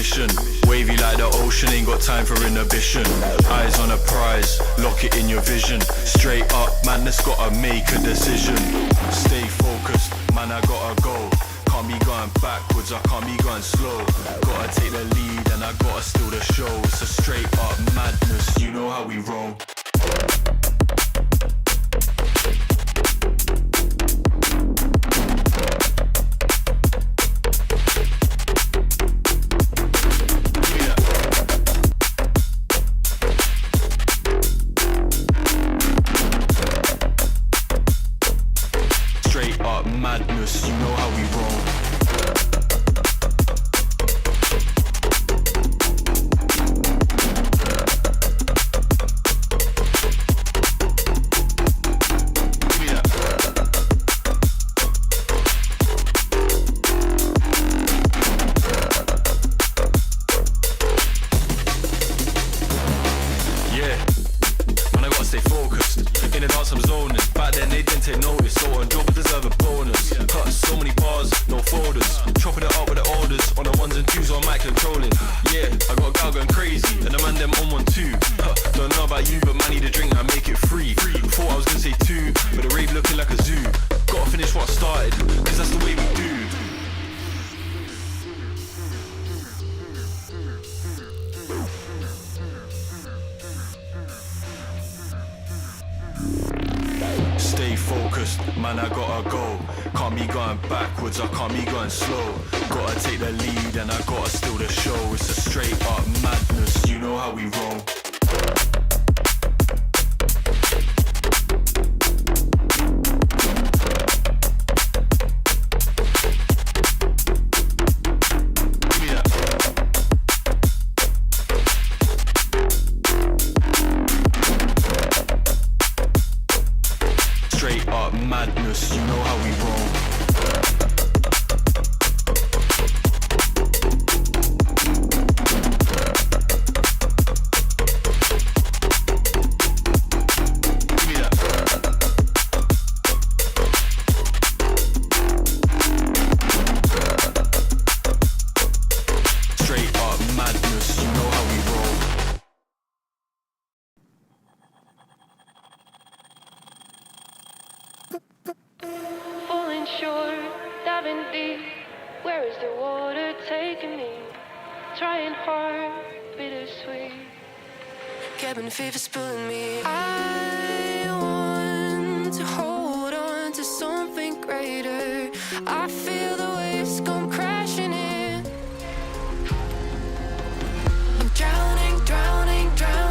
mission. Wavy like the ocean, ain't got time for inhibition. Eyes on a prize, lock it in your vision. Straight up, madness gotta make a decision. Stay focused, man, I gotta go. Can't be going backwards, I can't be going slow. Gotta take the lead and I gotta steal the show. It's a straight up madness, you know how we roll. Madness, you know how we roll. Stay focused, man, I gotta go. Can't be going backwards, I can't be going slow. Gotta take the lead and I gotta steal the show. It's a straight up madness, you know how we roll. Madness, you know how we roll. Straight up madness, you know how we roll. Falling short, diving deep. Where is the water taking me? Trying hard, bittersweet. Cabin fever's pulling me. I want to hold on to something greater. I feel the waves come crashing in. I'm drowning, drowning, drowning.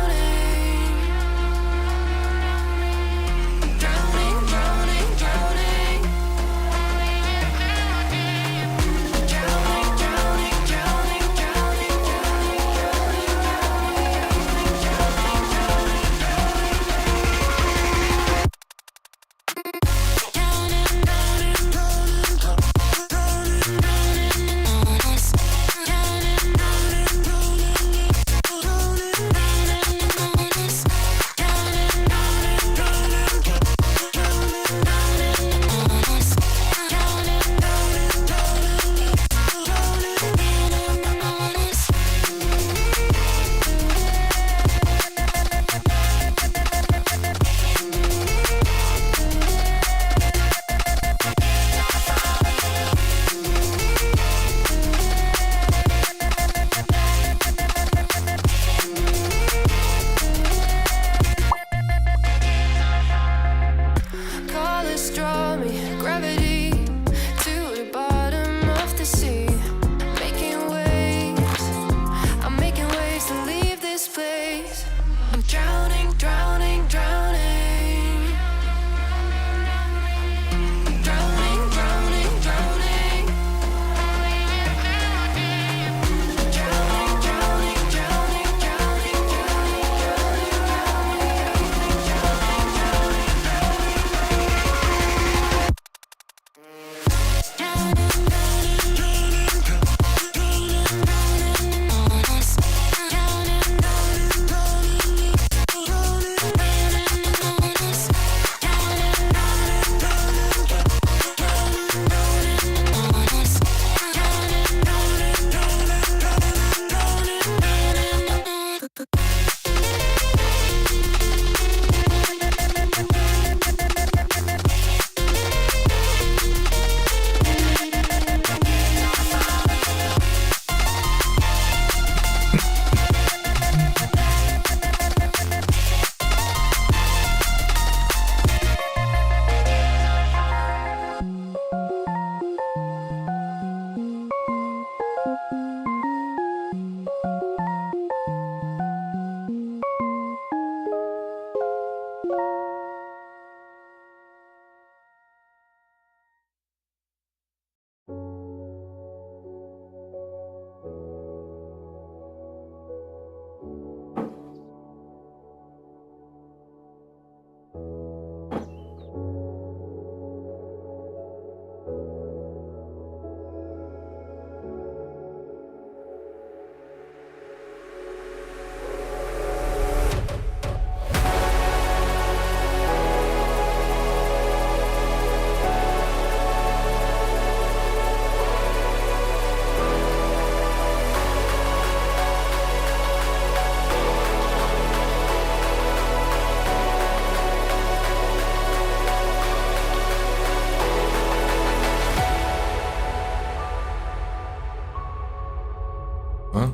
Huh?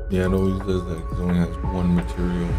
Yeah, it always does that because it only has one material.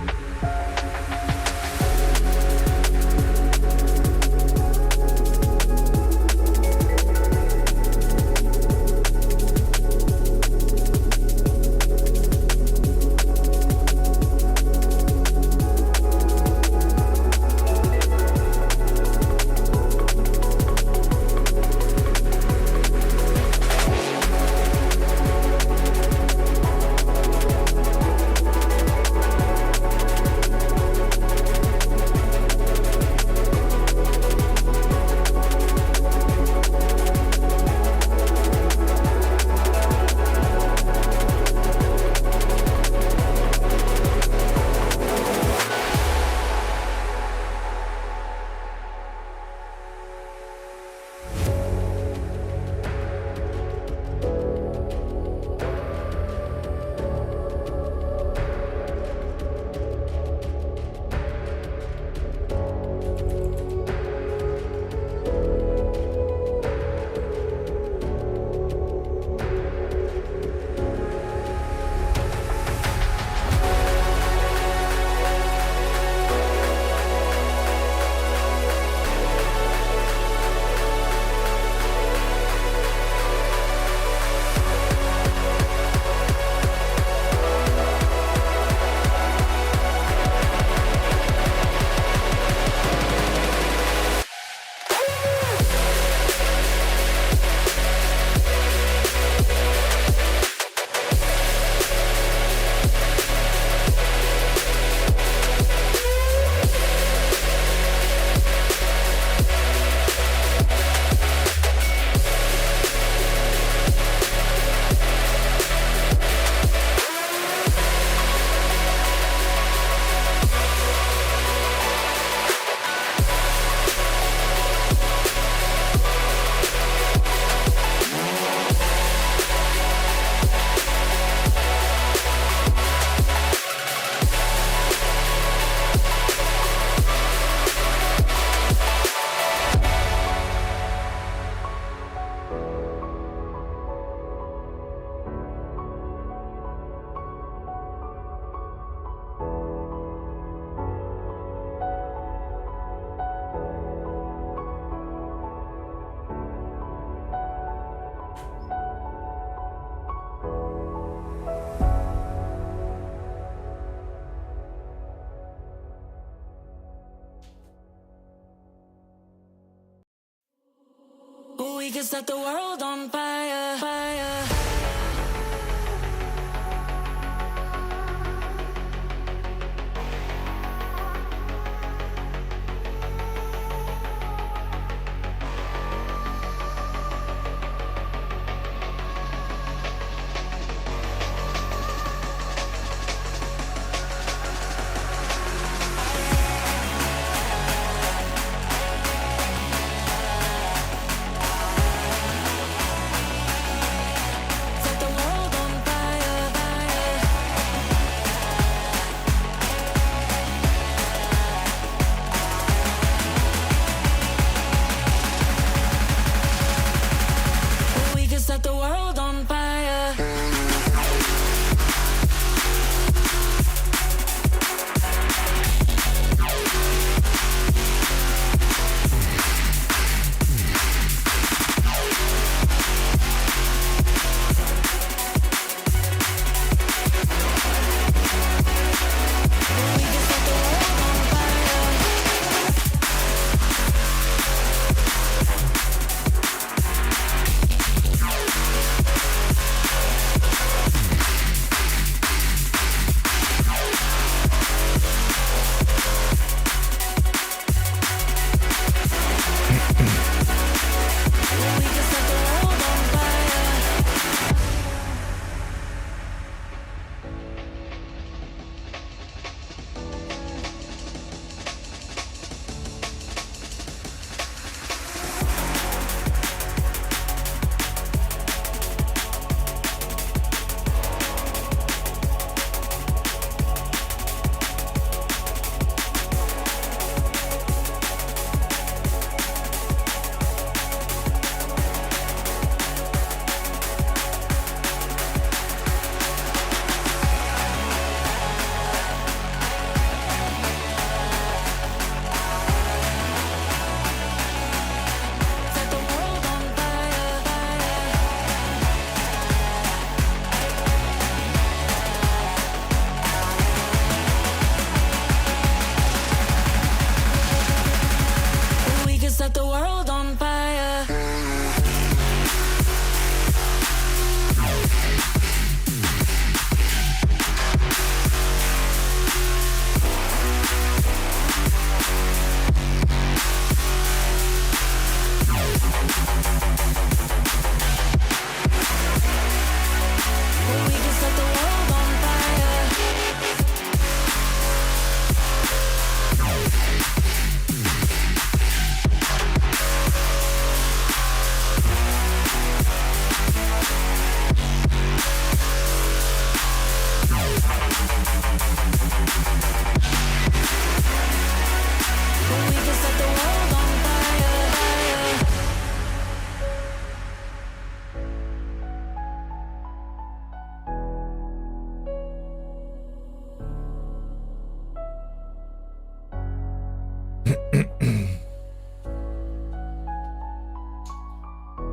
We can set the world on fire, fire.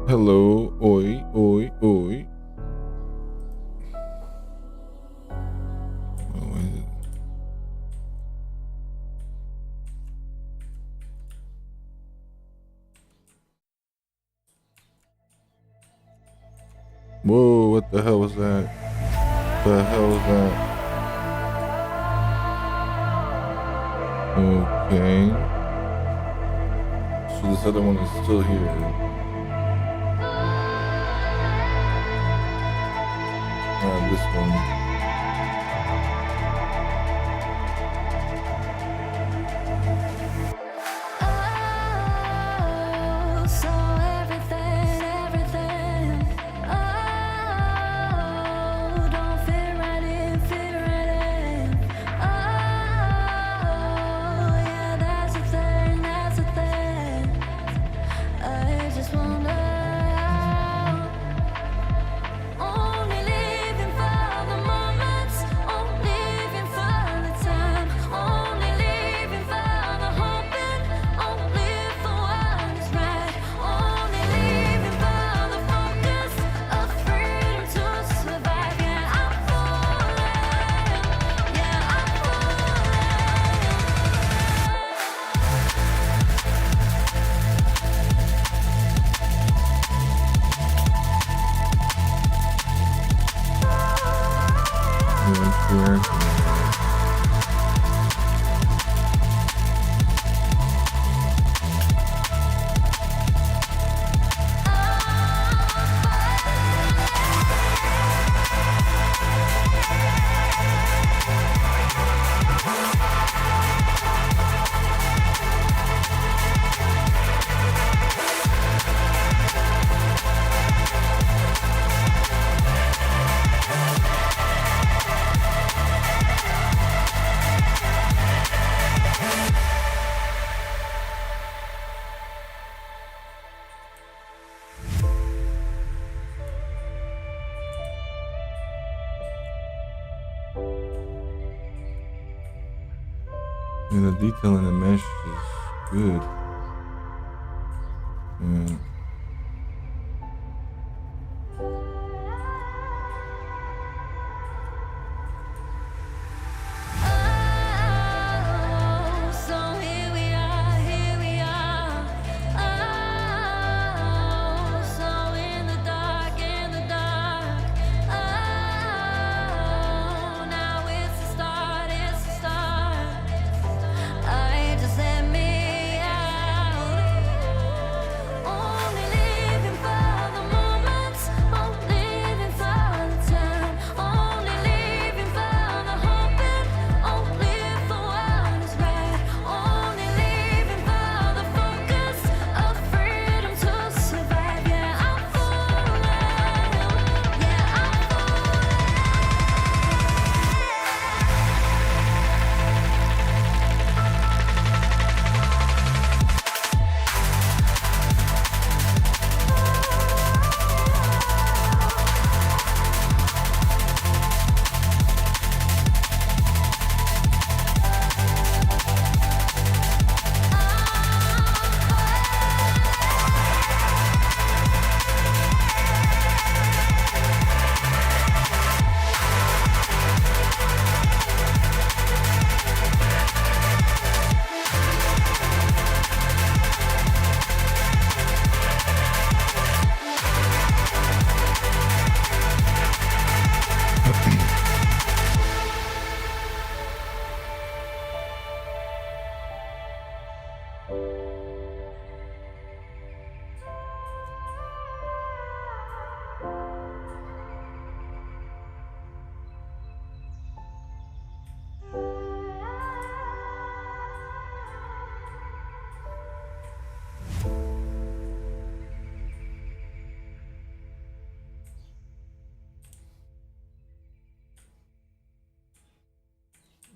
Hello, oi, oi, oi. Oh, is it? Whoa, what the hell was that? The hell was that? Okay. So this other one is still here. This one. Oh, so everything. Oh, don't fit right in. Oh, yeah, that's a thing. I just wonder. Only living for the moments, only living for the time, only living for the hoping, only for what is right, only living for the focus of freedom to survive. Yeah, I'm falling. Yeah, I'm Yeah, and the detail in the mesh is good. Yeah. so here we are. Oh, so in the dark. Oh, now it's the start. I just let me out. Only living for the moments, only living for the time, only living for the hoping, only for what is right, only living for the focus of freedom to survive. Yeah, I'm falling. Yeah, I'm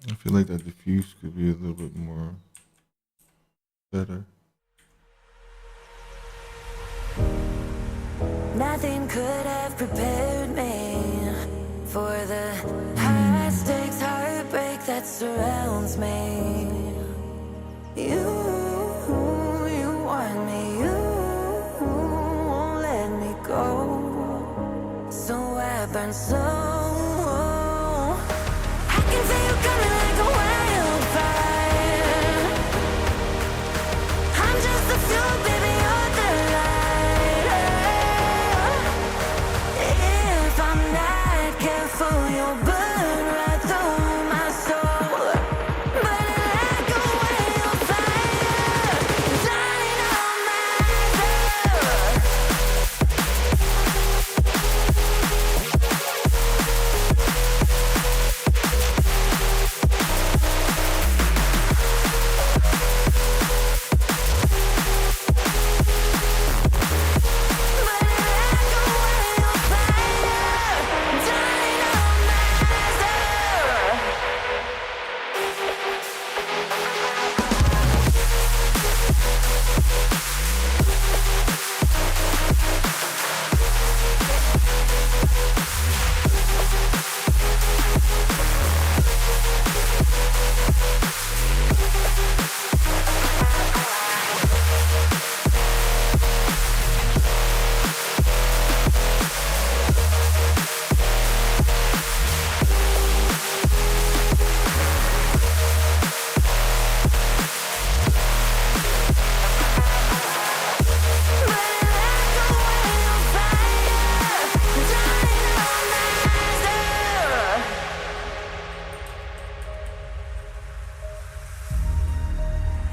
I feel like that diffuse could be a little bit more better. Nothing could have prepared me for the high stakes heartbreak that surrounds me. You want me, you won't let burn slow. I can feel you coming like a wildfire. I'm just the fuel, baby, you're the lighter. If I'm not careful, you'll burn right through my soul. Burning like a wildfire, dying on myself.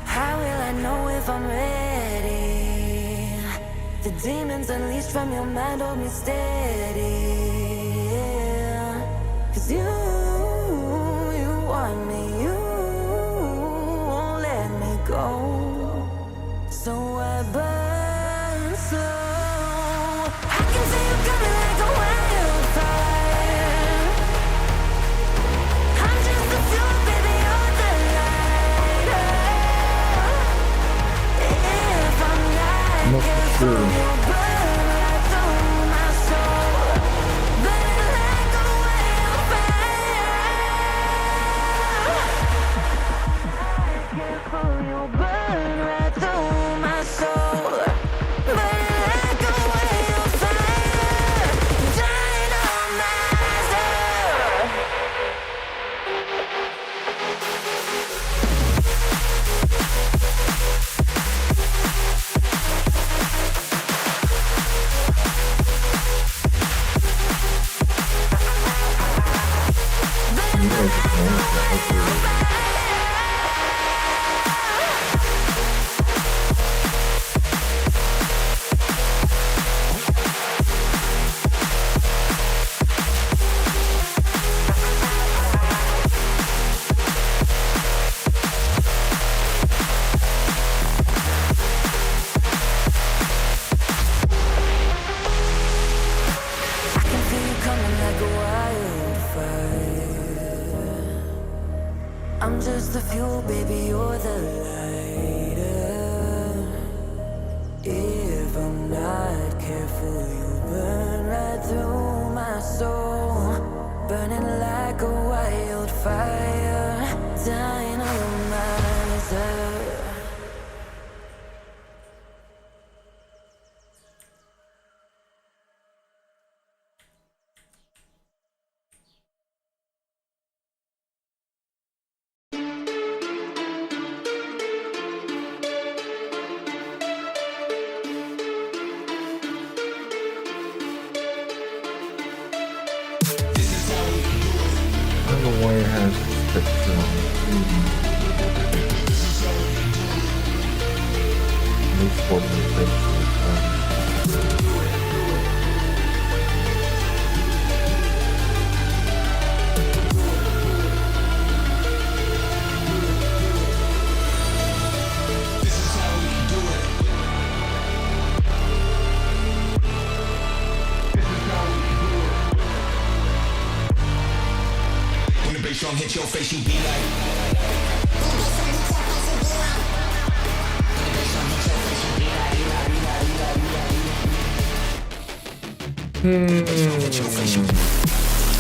How will I know if I'm ready? The demons unleashed from your mind hold me steady. Yeah. 'Cause you want me, you won't let me go. So I burn slow. I can see you coming like a wildfire. I'm just the fuel, baby, you're the lighter. If I'm not Not for careful, sure. you'll burn right through my soul. Burning like a wildfire. Careful, you'll burn right through my soul. Burning like a wildfire, dying on myself. I can feel you coming like a wildfire. I'm just the fuel, baby, you're the lighter. If I'm not careful, you'll burn right through my soul. Burning like a wildfire, dying on myself. I don't know why it has this texture on it. Makes for the texture. When the bass drum hits your face, you be like.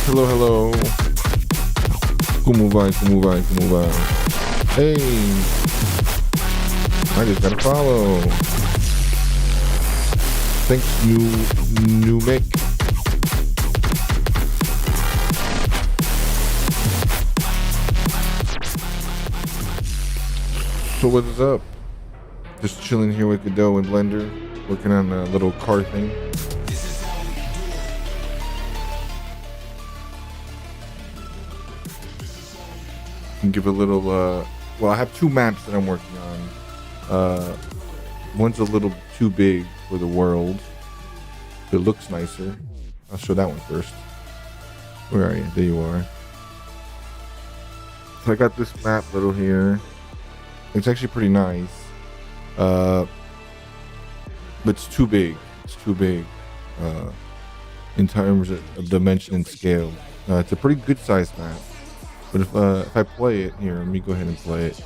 Hello, hello. Como vai, como vai, como vai? Hey! I just gotta follow. Thanks, new Mick. So what is up? Just chilling here with Godot and Blender, working on a little car thing. And give a little, well, I have two maps that I'm working on. One's a little too big for the world. It looks nicer. I'll show that one first. Where are you? There you are. So I got this map little here. It's actually pretty nice. But it's too big. It's too big in terms of dimension and scale. It's a pretty good sized map. But if I play it here, let me go ahead and play it.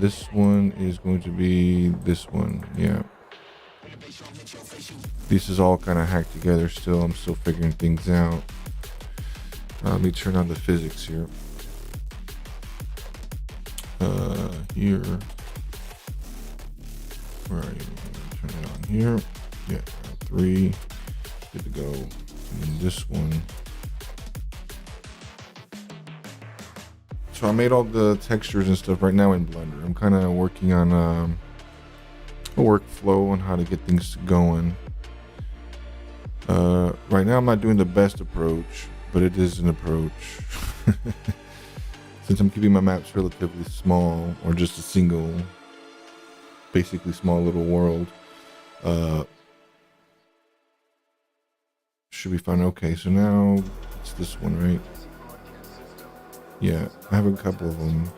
This one is going to be this one. Yeah. This is all kind of hacked together still. I'm still figuring things out. Let me turn on the physics here. Here. Where are you? Turn it on here. Yeah, 3. Good to go. And then this one. So I made all the textures and stuff right now in Blender. I'm kind of working on a workflow on how to get things going. Right now I'm not doing the best approach, but it is an approach. Since I'm keeping my maps relatively small, or just a single, basically small little world, should be fun. Okay, so now it's this one, right? Yeah, I have a couple of them.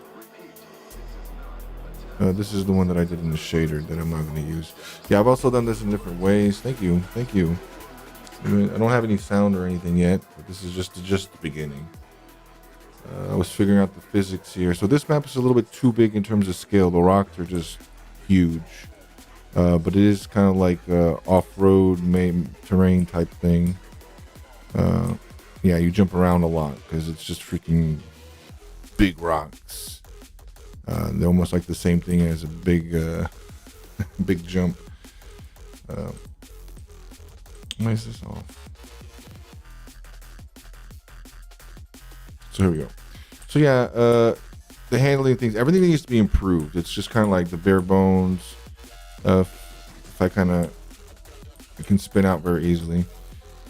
This is the one that I did in the shader that I'm not going to use. Yeah, I've also done this in different ways. Thank you. Thank you. I don't have any sound or anything yet, but this is just the beginning. I was figuring out the physics here. So this map is a little bit too big in terms of scale. The rocks are just huge. But it is kind of like off-road terrain type thing. Yeah, you jump around a lot because it's just freaking big rocks. They're almost like the same thing as a big big jump. Why is this off? So here we go. So yeah, the handling things, everything needs to be improved. It's just kind of like the bare bones. If I it can spin out very easily.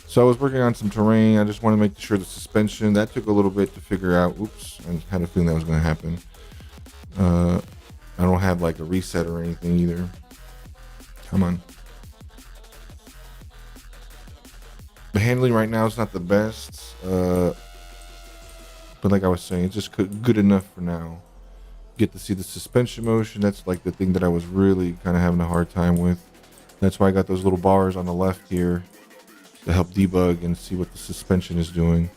So I was working on some terrain. I just want to make sure the suspension, that took a little bit to figure out. Oops, I had a feeling that was going to happen. I don't have like a reset or anything either. Come on. The handling right now is not the best. But like I was saying, it's just good enough for now. Get to see the suspension motion. That's like the thing that I was really kind of having a hard time with. That's why I got those little bars on the left here to help debug and see what the suspension is doing.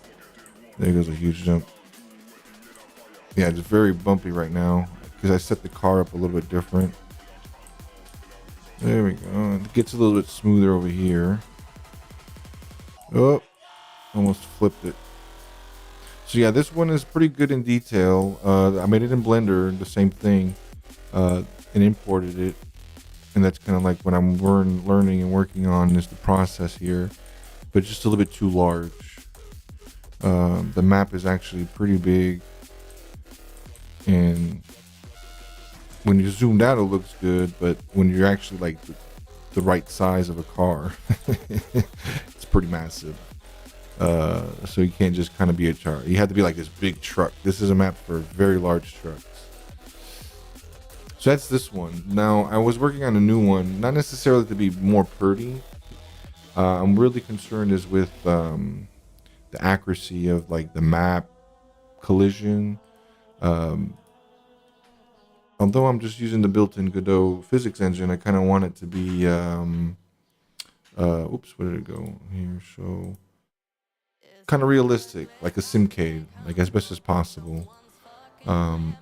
There goes a huge jump. Yeah, it's very bumpy right now because I set the car up a little bit different. There we go. It gets a little bit smoother over here. Oh, almost flipped it. So yeah, this one is pretty good in detail. I made it in Blender, the same thing, and imported it. And that's kind of like what I'm learning and working on is the process here, but just a little bit too large. The map is actually pretty big, and when you're zoomed out, it looks good, but when you're actually like the right size of a car, it's pretty massive. So you can't just kind of be a car. You have to be like this big truck. This is a map for very large trucks. So that's this one. Now I was working on a new one, not necessarily to be more pretty. I'm really concerned is with the accuracy of like the map collision. Although I'm just using the built-in Godot physics engine, I kind of want it to be oops, where did it go here? So kind of realistic, like a simcade, like as best as possible. Come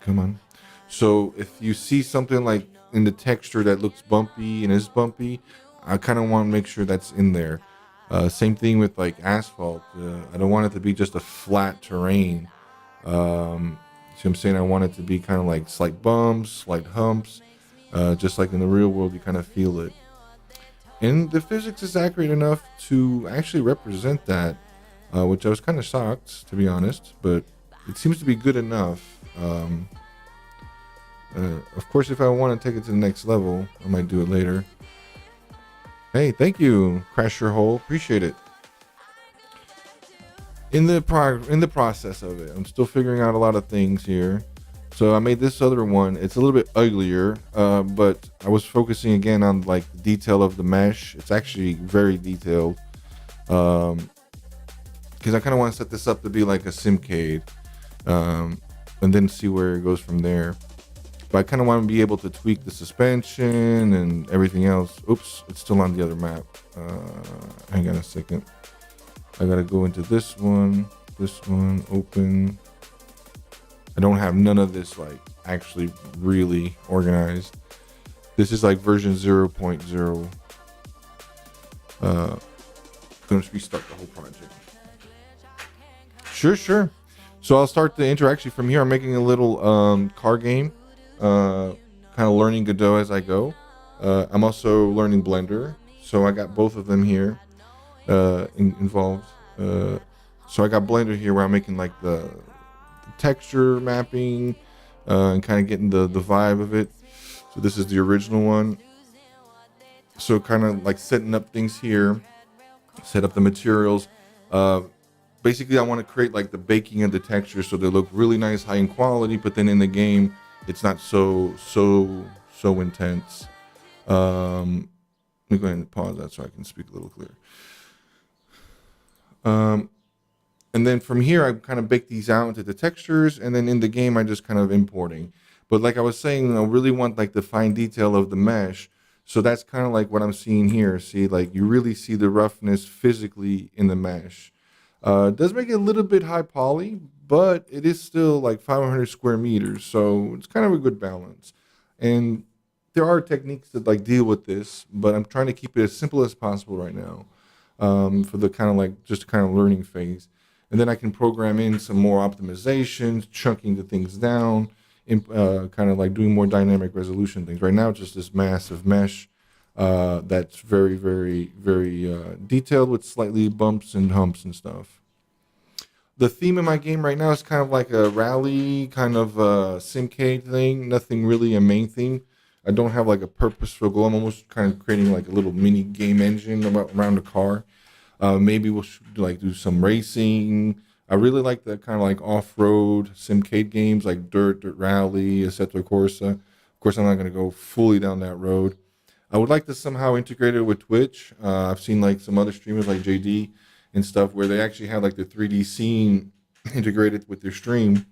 on. So if you see something like in the texture that looks bumpy and is bumpy, I kind of want to make sure that's in there. Same thing with like asphalt. I don't want it to be just a flat terrain. See what I'm saying? I want it to be kind of like slight bumps, slight humps. Just like in the real world, you kind of feel it. And the physics is accurate enough to actually represent that, which I was kind of shocked, to be honest, but it seems to be good enough. Of course, if I want to take it to the next level, I might do it later. Hey, thank you, Crash Your Hole. Appreciate it. In the process of it, I'm still figuring out a lot of things here. So I made this other one. It's a little bit uglier, but I was focusing again on like the detail of the mesh. It's actually very detailed, because I kind of want to set this up to be like a simcade, and then see where it goes from there. But I kind of want to be able to tweak the suspension and everything else. Oops, it's still on the other map. Hang on a second. I gotta go into this one, open. I don't have none of this like actually really organized. This is like version 0.0. Gonna just restart the whole project. Sure. So I'll start the intro actually from here. I'm making a little car game, kind of learning Godot as I go. I'm also learning Blender, so I got both of them here involved. So I got Blender here where I'm making like the texture mapping and kind of getting the vibe of it. So this is the original one. So kind of like setting up things here, set up the materials. Basically I want to create like the baking of the texture so they look really nice, high in quality, but then in the game it's not so intense. Let me go ahead and pause that so I can speak a little clearer. And then from here, I kind of bake these out into the textures, and then in the game, I just kind of importing. But like I was saying, I really want like the fine detail of the mesh. So that's kind of like what I'm seeing here. See, like you really see the roughness physically in the mesh. It does make it a little bit high poly, but it is still like 500 square meters. So it's kind of a good balance. And there are techniques that like deal with this, but I'm trying to keep it as simple as possible right now. For the kind of like just kind of learning phase. And then I can program in some more optimizations, chunking the things down, kind of like doing more dynamic resolution things. Right now, it's just this massive mesh that's very, very, very detailed with slightly bumps and humps and stuff. The theme of my game right now is kind of like a rally, kind of simcade thing. Nothing really a main theme. I don't have like a purposeful goal. I'm almost kind of creating like a little mini game engine around the car. Maybe we'll do some racing. I really like the kind of like off-road simcade games like Dirt Rally, Assetto Corsa. Of course, I'm not going to go fully down that road. I would like to somehow integrate it with Twitch. I've seen like some other streamers like JD and stuff where they actually have like the 3D scene integrated with their stream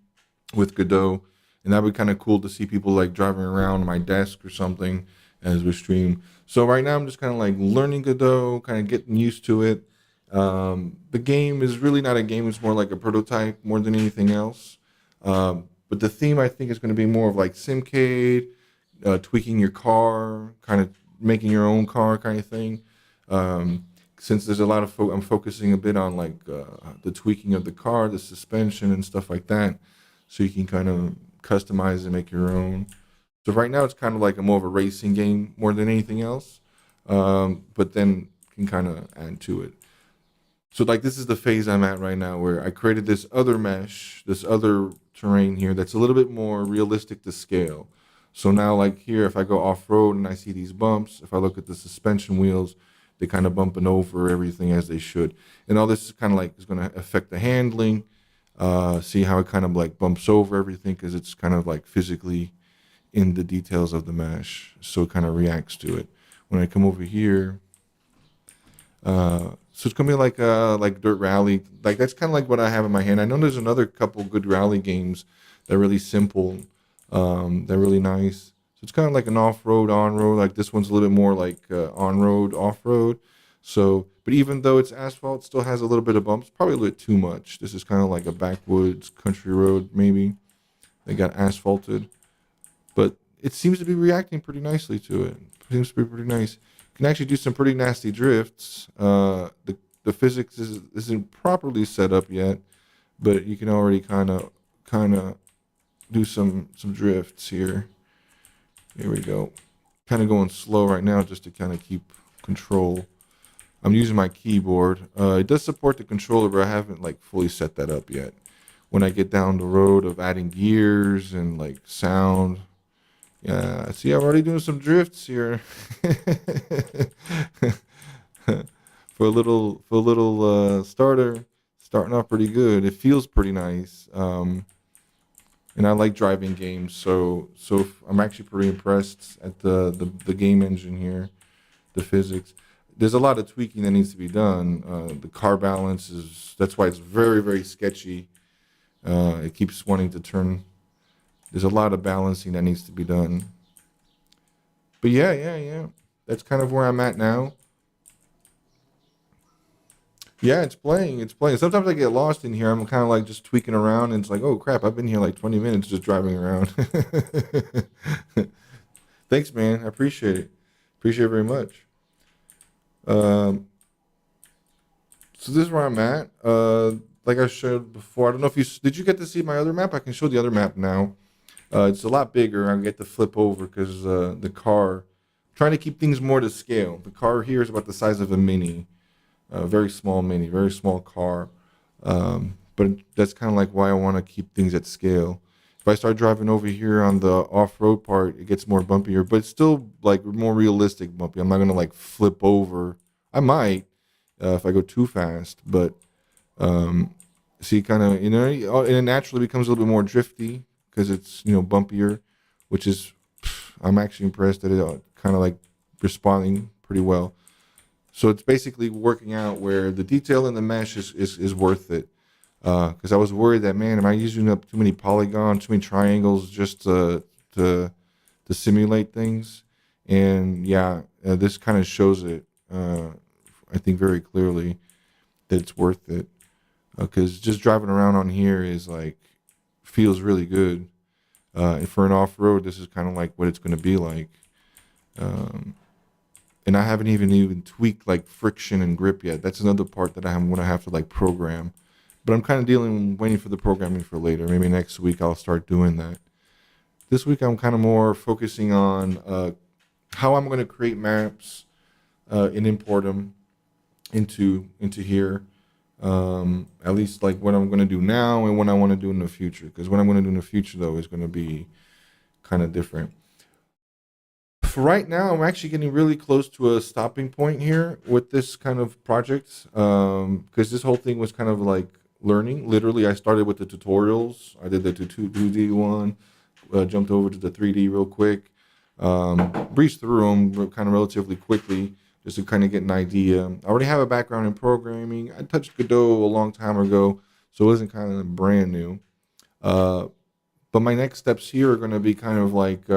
with Godot. And that would be kind of cool to see people like driving around my desk or something as we stream. So right now I'm just kind of like learning Godot, kind of getting used to it. The game is really not a game. It's more like a prototype more than anything else. But the theme I think is going to be more of like simcade, tweaking your car, kind of making your own car kind of thing. Since there's a lot of I'm focusing a bit on like the tweaking of the car, the suspension and stuff like that. So you can kind of customize and make your own. So right now it's kind of like more of a racing game more than anything else, but then can kind of add to it. So like this is the phase I'm at right now where I created this other mesh, this other terrain here that's a little bit more realistic to scale. So now like here, if I go off-road and I see these bumps, if I look at the suspension wheels, they kind of bumping over everything as they should. And all this is kind of like is going to affect the handling. See how it kind of like bumps over everything because it's kind of like physically in the details of the mesh, so it kind of reacts to it. When I come over here, so it's gonna be like Dirt Rally, like that's kind of like what I have in my hand. I know there's another couple good rally games that are really simple, they're really nice. So it's kind of like an off-road, on-road. Like this one's a little bit more like on-road, off-road. So, but even though it's asphalt, it still has a little bit of bumps, probably a little bit too much. This is kind of like a backwoods country road, maybe. They got asphalted. But it seems to be reacting pretty nicely to it. It seems to be pretty nice. You can actually do some pretty nasty drifts. The physics isn't properly set up yet, but you can already kind of do some drifts here. Here we go. Kind of going slow right now just to kind of keep control. I'm using my keyboard. It does support the controller, but I haven't like fully set that up yet. When I get down the road of adding gears and like sound, Yeah, see, I'm already doing some drifts here. For a little starter, starting off pretty good. It feels pretty nice. And I like driving games, I'm actually pretty impressed at the game engine here, the physics. There's a lot of tweaking that needs to be done. The car balance is that's why it's very very sketchy. It keeps wanting to turn. There's a lot of balancing that needs to be done. But yeah. That's kind of where I'm at now. Yeah, it's playing. It's playing. Sometimes I get lost in here. I'm kind of like just tweaking around, and it's like, oh crap, I've been here like 20 minutes just driving around. Thanks, man. I appreciate it. Appreciate it very much. Um, so this is where I'm at. Like I showed before. I don't know if did you get to see my other map? I can show the other map now. It's a lot bigger. I get to flip over because the car. Trying to keep things more to scale. The car here is about the size of a mini. A very small mini, very small car. But that's kind of like why I want to keep things at scale. If I start driving over here on the off-road part, it gets more bumpier, but it's still like more realistic bumpy. I'm not gonna like flip over. I might if I go too fast, but see, kind of and it naturally becomes a little bit more drifty because it's bumpier, which is I'm actually impressed that it kind of like responding pretty well. So it's basically working out where the detail in the mesh is worth it. Because I was worried that, man, am I using up too many polygons, too many triangles just to simulate things? And yeah, this kind of shows it, I think, very clearly that it's worth it. Because just driving around on here is like, feels really good. And for an off-road, this is kind of like what it's going to be like. And I haven't even tweaked like friction and grip yet. That's another part that I'm gonna have to like program. But I'm kind of waiting for the programming for later. Maybe next week I'll start doing that. This week I'm kind of more focusing on how I'm gonna create maps and import them into here. At least like what I'm gonna do now and what I want to do in the future. Because what I'm gonna do in the future though is gonna be kind of different. For right now, I'm actually getting really close to a stopping point here with this kind of project because this whole thing was kind of like learning. Literally, I started with the tutorials. I did the 2D one, jumped over to the 3D real quick, breezed through them kind of relatively quickly just to kind of get an idea. I already have a background in programming. I touched Godot a long time ago, so it wasn't kind of brand new. But my next steps here are going to be kind of like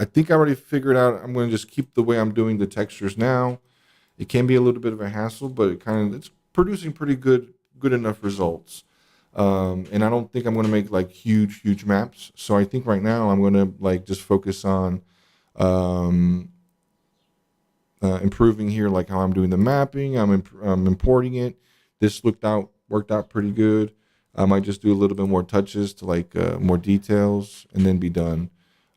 I think I already figured out I'm going to just keep the way I'm doing the textures now. It can be a little bit of a hassle, but it's producing pretty good enough results. And I don't think I'm going to make like huge maps. So I think right now I'm going to like just focus on improving here, like how I'm doing the mapping. I'm importing it. This worked out pretty good. I might just do a little bit more touches to like more details and then be done.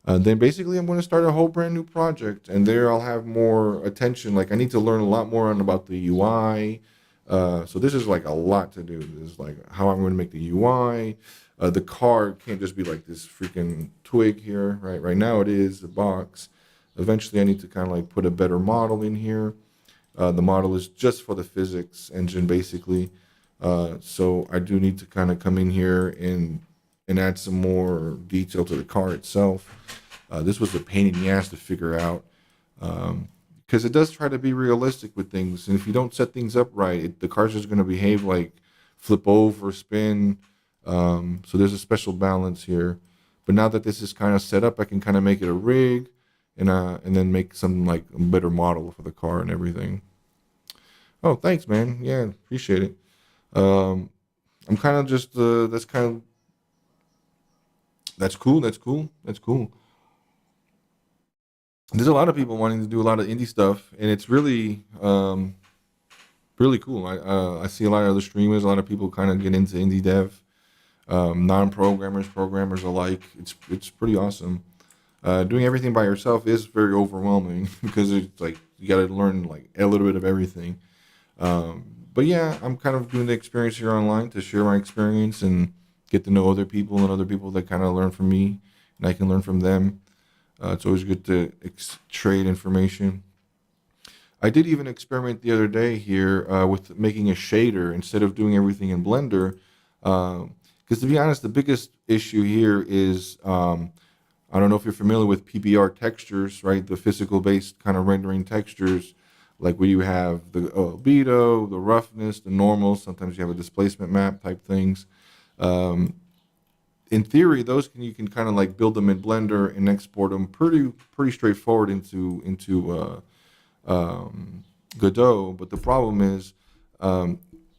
Then basically I'm going to start a whole brand new project, and there I'll have more attention. Like I need to learn a lot more about the UI. So this is like a lot to do. This is like how I'm going to make the UI. The car can't just be like this freaking twig here, right? Right now it is a box. Eventually I need to kind of like put a better model in here. The model is just for the physics engine basically. So I do need to kind of come in here and add some more detail to the car itself. This was a pain in the ass to figure out because it does try to be realistic with things. And if you don't set things up right, the car's just going to behave like flip over, spin. So there's a special balance here. But now that this is kind of set up, I can kind of make it a rig and then make some like a better model for the car and everything. Oh, thanks, man. Yeah, appreciate it. I'm kind of just that's cool. There's a lot of people wanting to do a lot of indie stuff, and it's really, really cool. I see a lot of other streamers. A lot of people kind of get into indie dev, non-programmers, programmers alike. It's pretty awesome. Doing everything by yourself is very overwhelming because it's like you got to learn like a little bit of everything. But yeah, I'm kind of doing the experience here online to share my experience and get to know other people and other people that kind of learn from me and I can learn from them. It's always good to trade information. I did even experiment the other day here with making a shader instead of doing everything in Blender. Because to be honest, the biggest issue here is I don't know if you're familiar with PBR textures, right? The physical based kind of rendering textures, like where you have the albedo, the roughness, the normal. Sometimes you have a displacement map type things. Um, in theory, those you can kind of like build them in Blender and export them pretty straightforward into Godot. But the problem is um,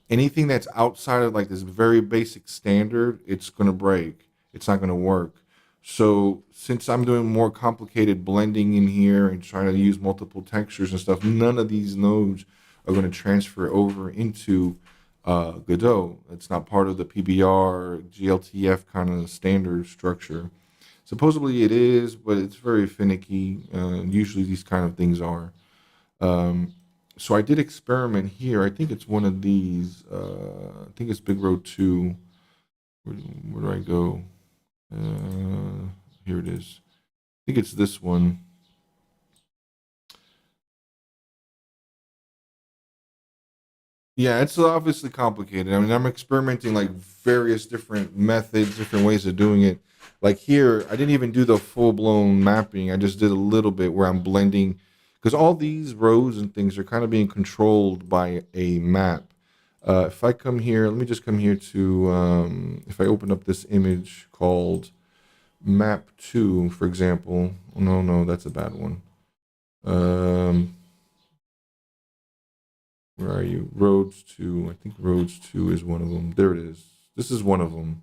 anything that's outside of like this very basic standard, it's going to break. It's not going to work. So since I'm doing more complicated blending in here and trying to use multiple textures and stuff, none of these nodes are going to transfer over into Godot. It's not part of the PBR, GLTF kind of standard structure. Supposedly it is, but it's very finicky. Usually these kind of things are. Um, so I did experiment here. I think it's one of these. I think it's Big Road 2. Where do I go? Here it is. I think it's this one. Yeah, it's obviously complicated. I mean, I'm experimenting like various different methods, different ways of doing it. Like here, I didn't even do the full blown mapping. I just did a little bit where I'm blending because all these rows and things are kind of being controlled by a map. If I come here, let me just come here to, if I open up this image called map 2, for example. Oh, no, that's a bad one. Where are you? Roads 2. I think Roads 2 is one of them. There it is. This is one of them.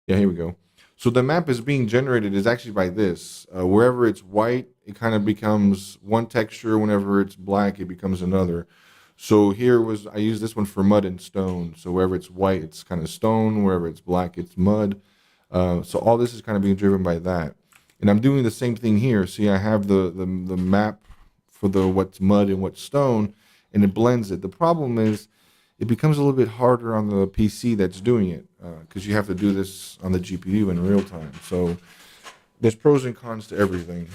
Yeah, here we go. So the map is being generated is actually by this. Wherever it's white, it kind of becomes one texture. Whenever it's black, it becomes another. So here was, I use this one for mud and stone. So wherever it's white, it's kind of stone. Wherever it's black, it's mud. So all this is kind of being driven by that. And I'm doing the same thing here. See, I have the map for the what's mud and what's stone, and it blends it. The problem is it becomes a little bit harder on the PC that's doing it because you have to do this on the GPU in real time. So there's pros and cons to everything.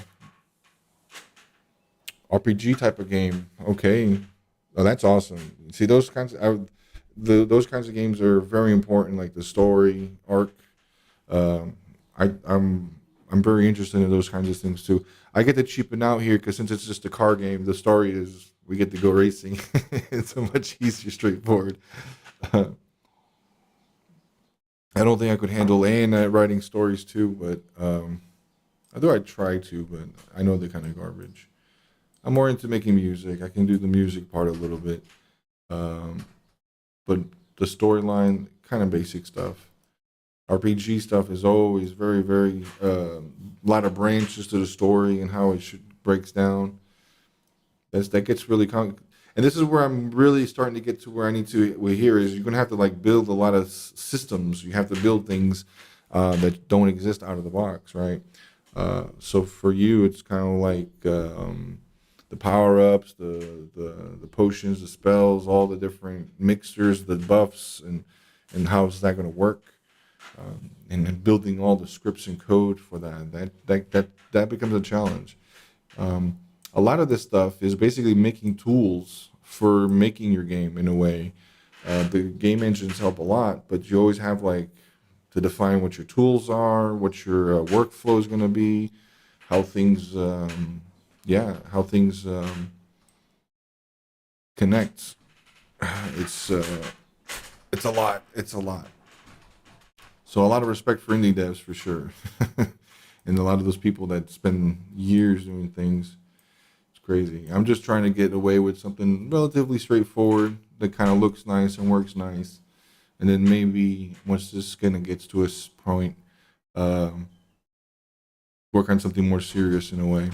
RPG type of game, okay. Oh, that's awesome. See, those kinds of games are very important, like the story arc. Um, I'm very interested in those kinds of things too. I get to cheapen out here because since it's just a car game, the story is we get to go racing. It's a much easier, straightforward. I don't think I could handle writing stories too, but although I try to, but I know they're kind of garbage. I'm more into making music. I can do the music part a little bit, um, but the storyline, kind of basic stuff. RPG stuff is always very a lot of branches to the story and how it should breaks down. That gets really and this is where I'm really starting to get to where I need to. We're here is you're gonna have to like build a lot of systems. You have to build things that don't exist out of the box, right? So for you, it's kind of like the power ups, the potions, the spells, all the different mixtures, the buffs, and how is that going to work? And then building all the scripts and code for that becomes a challenge. A lot of this stuff is basically making tools for making your game in a way. The game engines help a lot, but you always have like to define what your tools are, what your workflow is going to be, how things, how things connect. It's it's a lot. It's a lot. So a lot of respect for indie devs for sure, and a lot of those people that spend years doing things. It's crazy. I'm just trying to get away with something relatively straightforward that kind of looks nice and works nice, and then maybe once this kind of gets to a point, um, work on something more serious in a way.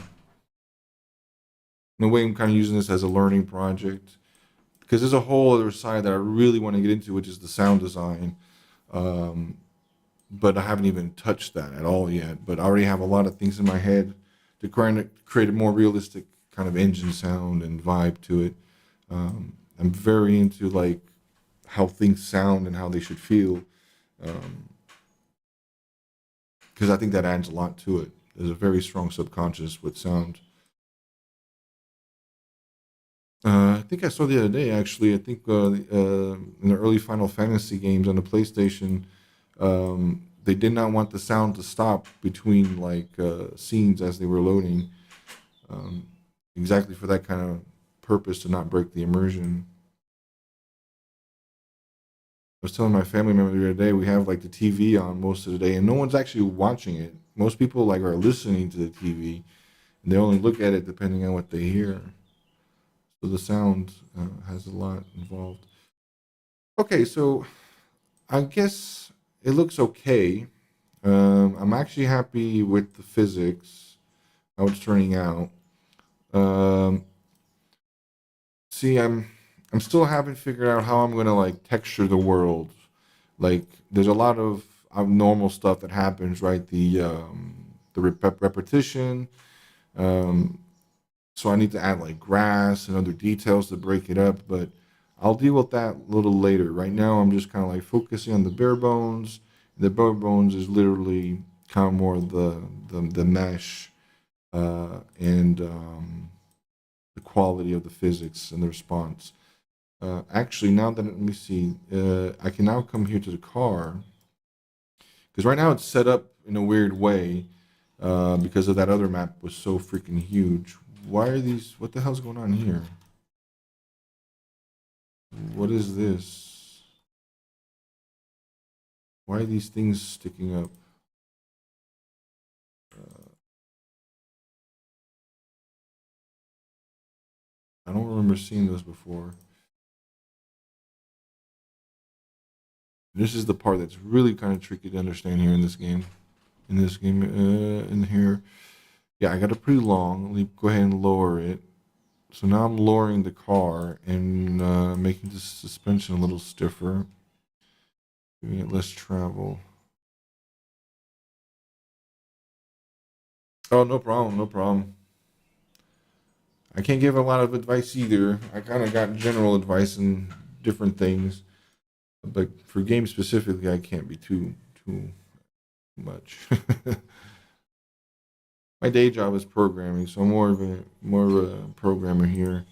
In a way, I'm kind of using this as a learning project because there's a whole other side that I really want to get into, which is the sound design. Um, but I haven't even touched that at all yet. But I already have a lot of things in my head to kind of create a more realistic kind of engine sound and vibe to it. I'm very into like how things sound and how they should feel. Um, because I think that adds a lot to it. There's a very strong subconscious with sound. I think I saw the other day, actually. I think in the early Final Fantasy games on the PlayStation, they did not want the sound to stop between like scenes as they were loading, um, exactly for that kind of purpose to not break the immersion. I was telling my family member the other day, we have like the TV on most of the day, and no one's actually watching it. Most people like are listening to the TV, and they only look at it depending on what they hear. So the sound has a lot involved. Okay, so I guess it looks okay. I'm actually happy with the physics, how it's turning out. Um, see, I'm still haven't figured out how I'm gonna like texture the world. Like, there's a lot of abnormal stuff that happens, right? The repetition. Um, so I need to add like grass and other details to break it up, but I'll deal with that a little later. Right now, I'm just kind of like focusing on the bare bones. The bare bones is literally kind of more the mesh and the quality of the physics and the response. Actually, now that let me see, I can now come here to the car because right now it's set up in a weird way because of that other map was so freaking huge. Why are these? What the hell's going on here? What is this? Why are these things sticking up? I don't remember seeing those before. This is the part that's really kind of tricky to understand here in this game. In here. Yeah, I got it pretty long. Let me go ahead and lower it. So now I'm lowering the car and making the suspension a little stiffer, giving it less travel. Oh, no problem, no problem. I can't give a lot of advice either. I kind of got general advice and different things, but for games specifically, I can't be too much. My day job is programming, so I'm more of a programmer here.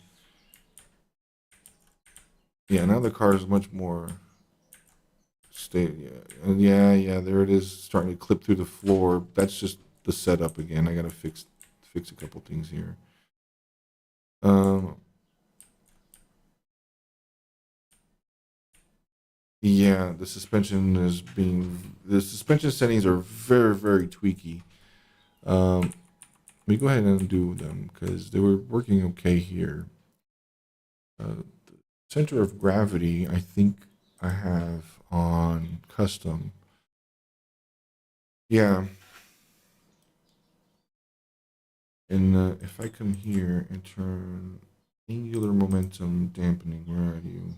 Yeah, now the car is much more stable. Yeah. There it is, starting to clip through the floor. That's just the setup again. I gotta fix a couple things here. Um, yeah, the suspension settings are very tweaky. Let me go ahead and undo them because they were working okay here. The center of gravity, I think I have on custom. Yeah. And if I come here and turn angular momentum dampening, where are you?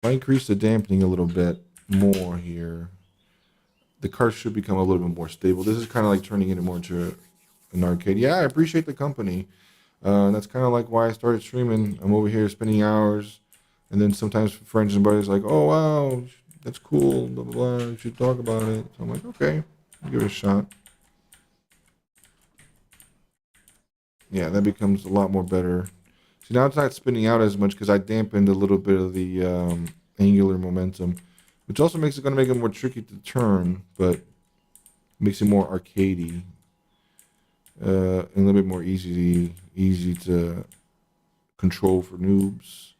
If I increase the dampening a little bit more here, the car should become a little bit more stable. This is kind of like turning it more into an arcade. Yeah, I appreciate the company. That's kind of like why I started streaming. I'm over here spending hours, and then sometimes friends and buddies like, "Oh wow, that's cool, blah blah blah. You should talk about it." So I'm like, "Okay, I'll give it a shot." Yeah, that becomes a lot more better. See, now it's not spinning out as much because I dampened a little bit of the angular momentum, which also makes it going to make it more tricky to turn, but makes it more arcadey and a little bit more easy to control for noobs,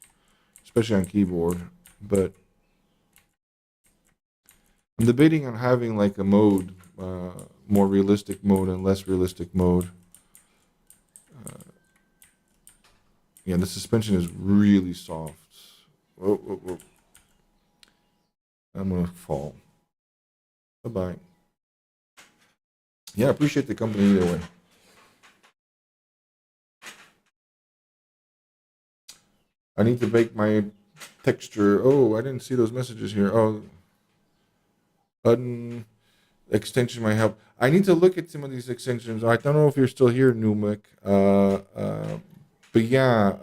especially on keyboard. But I'm debating on having like a mode, more realistic mode and less realistic mode. Yeah, the suspension is really soft. Whoa. I'm gonna fall. Bye bye. Yeah, I appreciate the company either way. I need to make my texture. Oh, I didn't see those messages here. Oh, button extension might help. I need to look at some of these extensions. I don't know if you're still here, Numic. But yeah,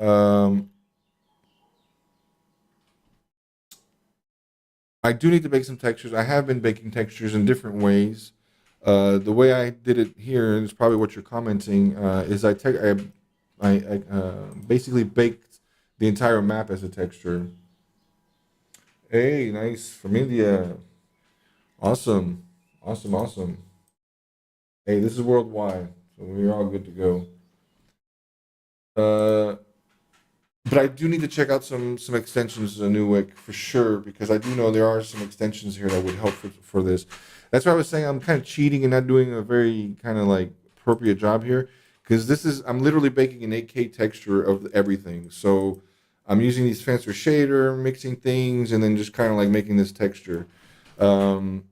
I do need to bake some textures. I have been baking textures in different ways. The way I did it here, and it's probably what you're commenting, is I basically baked the entire map as a texture. Hey, nice from India. Awesome, awesome, awesome. Hey, this is worldwide, so we're all good to go. Uh, but I do need to check out some extensions of Newick for sure because I do know there are some extensions here that would help for this. That's why I was saying I'm kind of cheating and not doing a very kind of like appropriate job here because this is I'm literally baking an 8K texture of everything. So I'm using these fancy shader, mixing things, and then just kind of like making this texture. Um,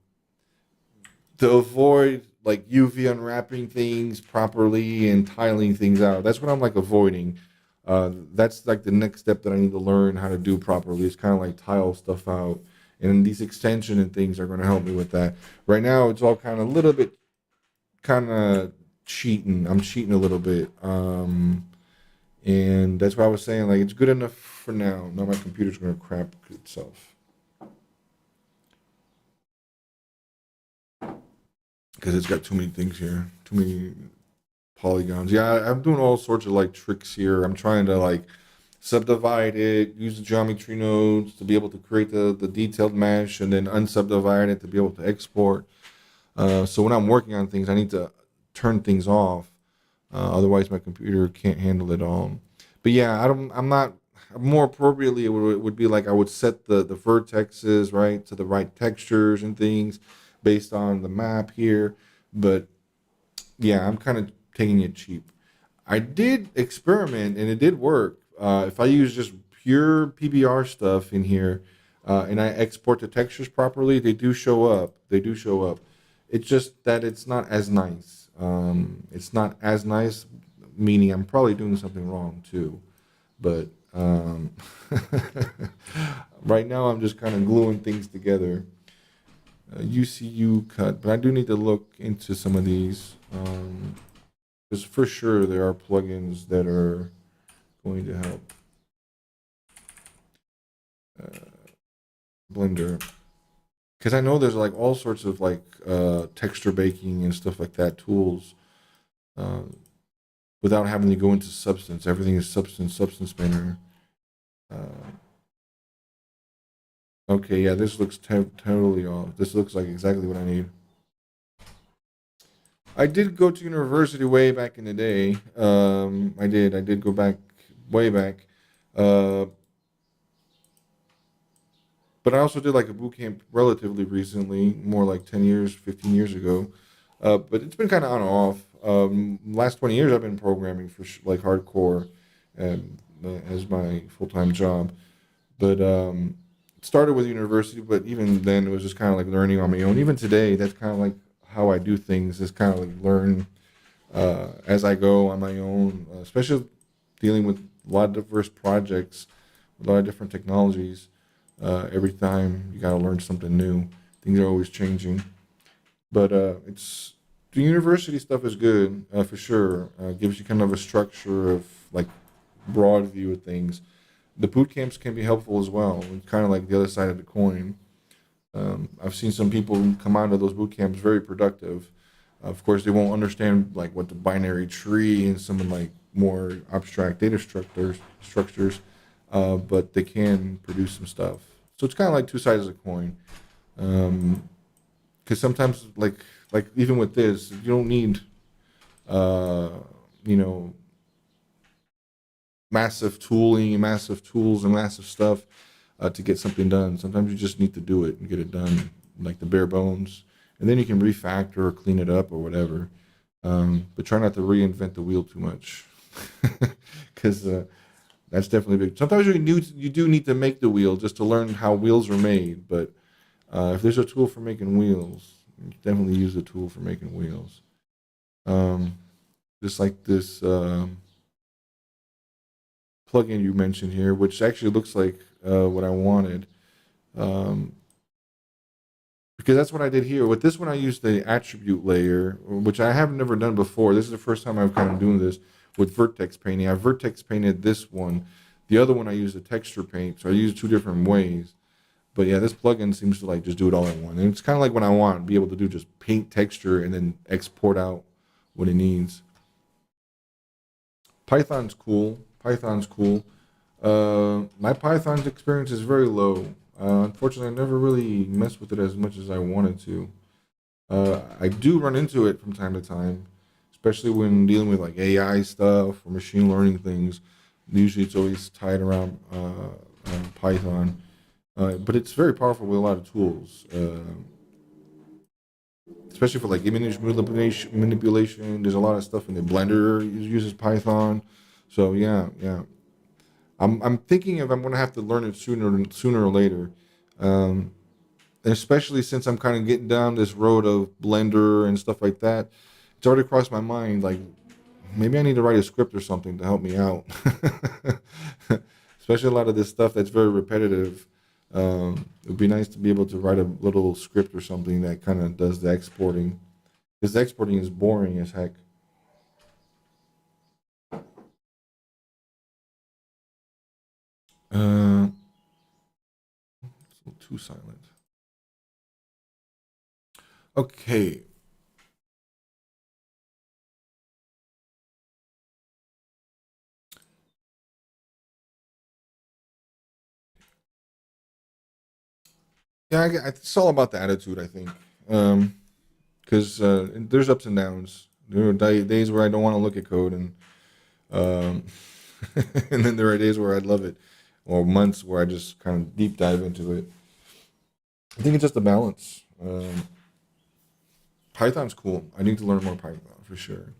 to avoid like UV unwrapping things properly and tiling things out. That's what I'm like avoiding. That's like the next step that I need to learn how to do properly. It's kind of like tile stuff out, and these extension and things are going to help me with that. Right now, it's all kind of a little bit kind of cheating. I'm cheating a little bit, and that's why I was saying like it's good enough for now. Now my computer's going to crap itself. Because it's got too many things here, too many polygons. Yeah, I'm doing all sorts of like tricks here. I'm trying to like subdivide it, use the geometry nodes to be able to create the detailed mesh, and then unsubdivide it to be able to export. So when I'm working on things, I need to turn things off. Otherwise, my computer can't handle it all. But yeah, I'm not. More appropriately, it would be like I would set the vertexes right to the right textures and things based on the map here. But yeah, I'm kind of taking it cheap. I did experiment and it did work. If I use just pure PBR stuff in here and I export the textures properly, they do show up. They do show up. It's just that it's not as nice. It's not as nice, meaning I'm probably doing something wrong too. But right now I'm just kind of gluing things together. UCU cut, but I do need to look into some of these. Because for sure there are plugins that are going to help. Blender. Because I know there's like all sorts of like texture baking and stuff like that tools without having to go into Substance. Everything is Substance Painter. Okay, yeah, this looks totally off. This looks like exactly what I need. I did go to university way back in the day. I did go back way back. Uh, but I also did like a boot camp relatively recently, more like 10 years, 15 years ago. But it's been kind of on and off. Last 20 years I've been programming for like hardcore as my full-time job. But it started with university, but even then it was just kind of like learning on my own. Even today, that's kind of like how I do things, is kind of like learn as I go on my own, especially dealing with a lot of diverse projects, a lot of different technologies. Every time you got to learn something new. Things are always changing. But it's the university stuff is good for sure. Gives you kind of a structure of like broad view of things. The boot camps can be helpful as well. It's kind of like the other side of the coin. I've seen some people come out of those boot camps very productive. Of course, they won't understand like what the binary tree and some of like more abstract data structures, but they can produce some stuff. So it's kind of like two sides of the coin. Because sometimes, like even with this, you don't need, you know, massive tooling and massive tools and massive stuff to get something done. Sometimes you just need to do it and get it done, like the bare bones, and then you can refactor or clean it up or whatever. But try not to reinvent the wheel too much, because that's definitely big. Sometimes you do need to make the wheel just to learn how wheels are made. But if there's a tool for making wheels, you definitely use the tool for making wheels. Just like this plugin you mentioned here, which actually looks like what I wanted. Because that's what I did here. With this one, I used the attribute layer, which I have never done before. This is the first time I'm kind of doing this with vertex painting. I vertex painted this one. The other one, I used a texture paint. So I used two different ways. But yeah, this plugin seems to like just do it all in one. And it's kind of like what I want, be able to do just paint texture and then export out what it needs. Python's cool. Python's cool. My Python's experience is very low. Unfortunately, I never really messed with it as much as I wanted to. I do run into it from time to time, especially when dealing with like AI stuff or machine learning things. Usually it's always tied around Python. But it's very powerful with a lot of tools, especially for like image manipulation. There's a lot of stuff in the Blender uses Python. So yeah. I'm thinking if I'm gonna have to learn it sooner or later. And especially since I'm kind of getting down this road of Blender and stuff like that, it's already crossed my mind. Like maybe I need to write a script or something to help me out. Especially a lot of this stuff that's very repetitive. It would be nice to be able to write a little script or something that kind of does the exporting. Because the exporting is boring as heck. It's a little too silent. Okay. Yeah, it's all about the attitude, I think. Because there's ups and downs. There are days where I don't want to look at code, and um, and then there are days where I love it, or months where I just kind of deep dive into it. I think it's just a balance. Python's cool. I need to learn more Python for sure.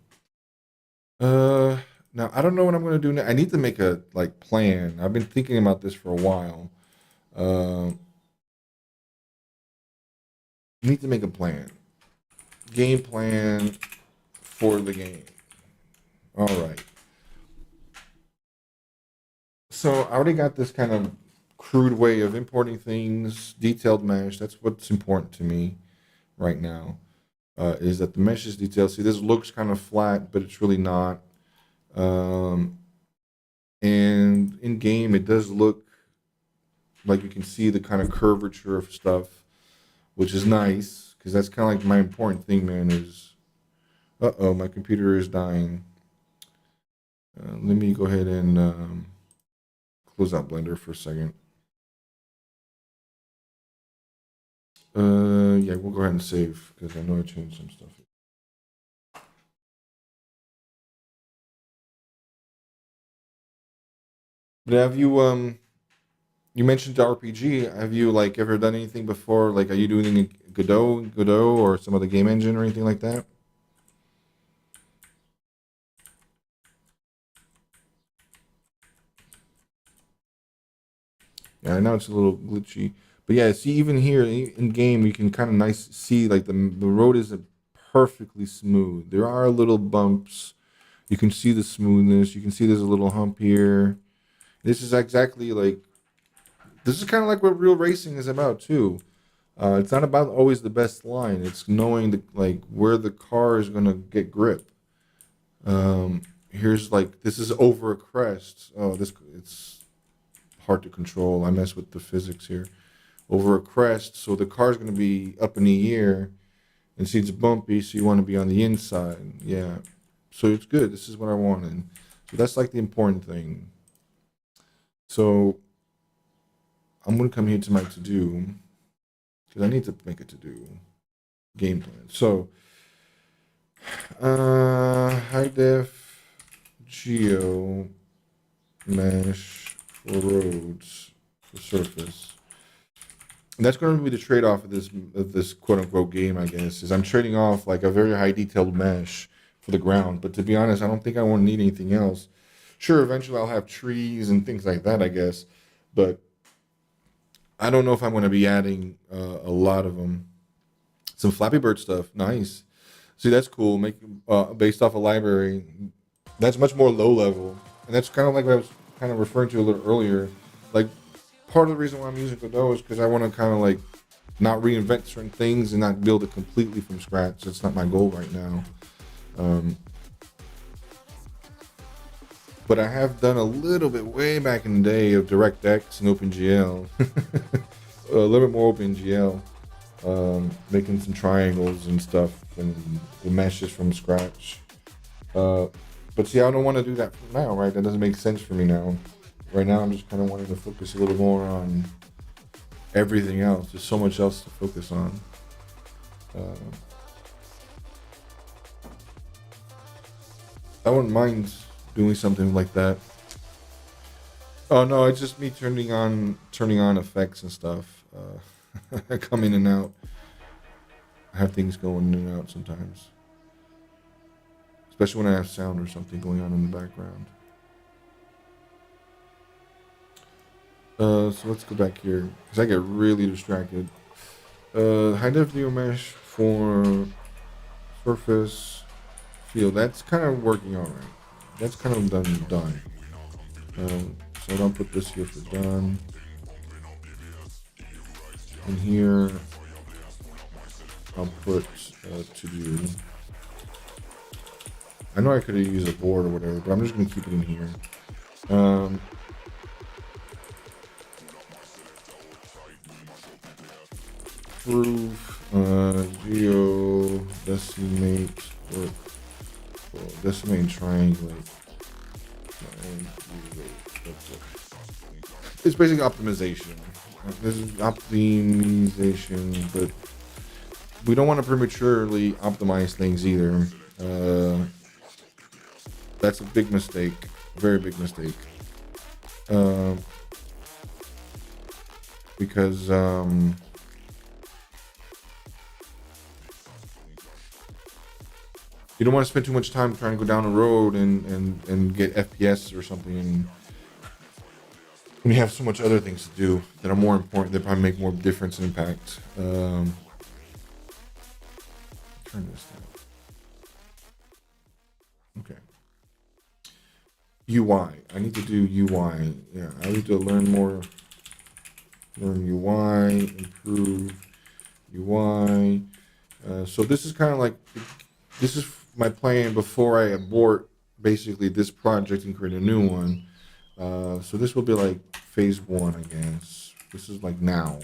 Now I don't know what I'm gonna do now. I need to make a like plan. I've been thinking about this for a while. Uh, need to make a plan. Game plan for the game. All right. So I already got this kind of crude way of importing things, detailed mesh. That's what's important to me right now. Is that the mesh is detailed. See, this looks kind of flat, but it's really not. Um, and in game, it does look like you can see the kind of curvature of stuff, which is nice because that's kind of like my important thing, man. Is my computer is dying. Let me go ahead and close out Blender for a second. Yeah, we'll go ahead and save because I know I changed some stuff. But have you you mentioned RPG. Have you like ever done anything before? Like, are you doing any Godot, or some other game engine or anything like that? Yeah, I know it's a little glitchy, but yeah, see, even here in game, you can kind of nice see like the road isn't perfectly smooth. There are little bumps. You can see the smoothness. You can see there's a little hump here. This is exactly like this is kind of like what real racing is about too. It's not about always the best line. It's knowing the like where the car is gonna get grip. Here's like this is over a crest. Oh, this it's hard to control. I mess with the physics here. Over a crest, so the car's gonna be up in the air, and see it's bumpy, so you want to be on the inside. Yeah, so it's good. This is what I wanted. So that's like the important thing. So I'm gonna come here to my to do because I need to make a to do game plan. So high def geo mesh for roads for surface. And that's going to be the trade-off of this quote-unquote game, I guess, is I'm trading off like a very high detailed mesh for the ground. But to be honest, I don't think I won't need anything else. Sure, eventually I'll have trees and things like that, I guess. But I don't know if I'm going to be adding a lot of them. Some Flappy Bird stuff, nice. See, that's cool. Make based off a library. That's much more low level, and that's kind of like what I was kind of referring to a little earlier. Like part of the reason why I'm using Godot is because I want to kind of like not reinvent certain things and not build it completely from scratch. That's not my goal right now. But I have done a little bit way back in the day of DirectX and OpenGL. a little bit more OpenGL, making some triangles and stuff and the meshes from scratch. But see, I don't want to do that now, right? That doesn't make sense for me now. Right now, I'm just kind of wanting to focus a little more on everything else. There's so much else to focus on. I wouldn't mind doing something like that. Oh no, it's just me turning on effects and stuff. I come in and out. I have things going in and out sometimes, especially when I have sound or something going on in the background. So let's go back here because I get really distracted. High def video mesh for surface field. That's kind of working all right. That's kind of done. So I don't put this here for done. And here I'll put to do. I know I could have used a board or whatever, but I'm just gonna keep it in here. Proof, geo, decimate, decimate and triangulate. It's basically optimization. This is optimization, but we don't want to prematurely optimize things either. That's a big mistake, very big mistake. Because you don't want to spend too much time trying to go down a road and get FPS or something, and when you have so much other things to do that are more important, that probably make more difference and impact. Turn this down. Okay. UI. I need to do UI. Yeah, I need to learn more. Learn UI, improve UI. So this is kind of like, this is my plan before I abort basically this project and create a new one. So this will be like phase 1, I guess. This is like now.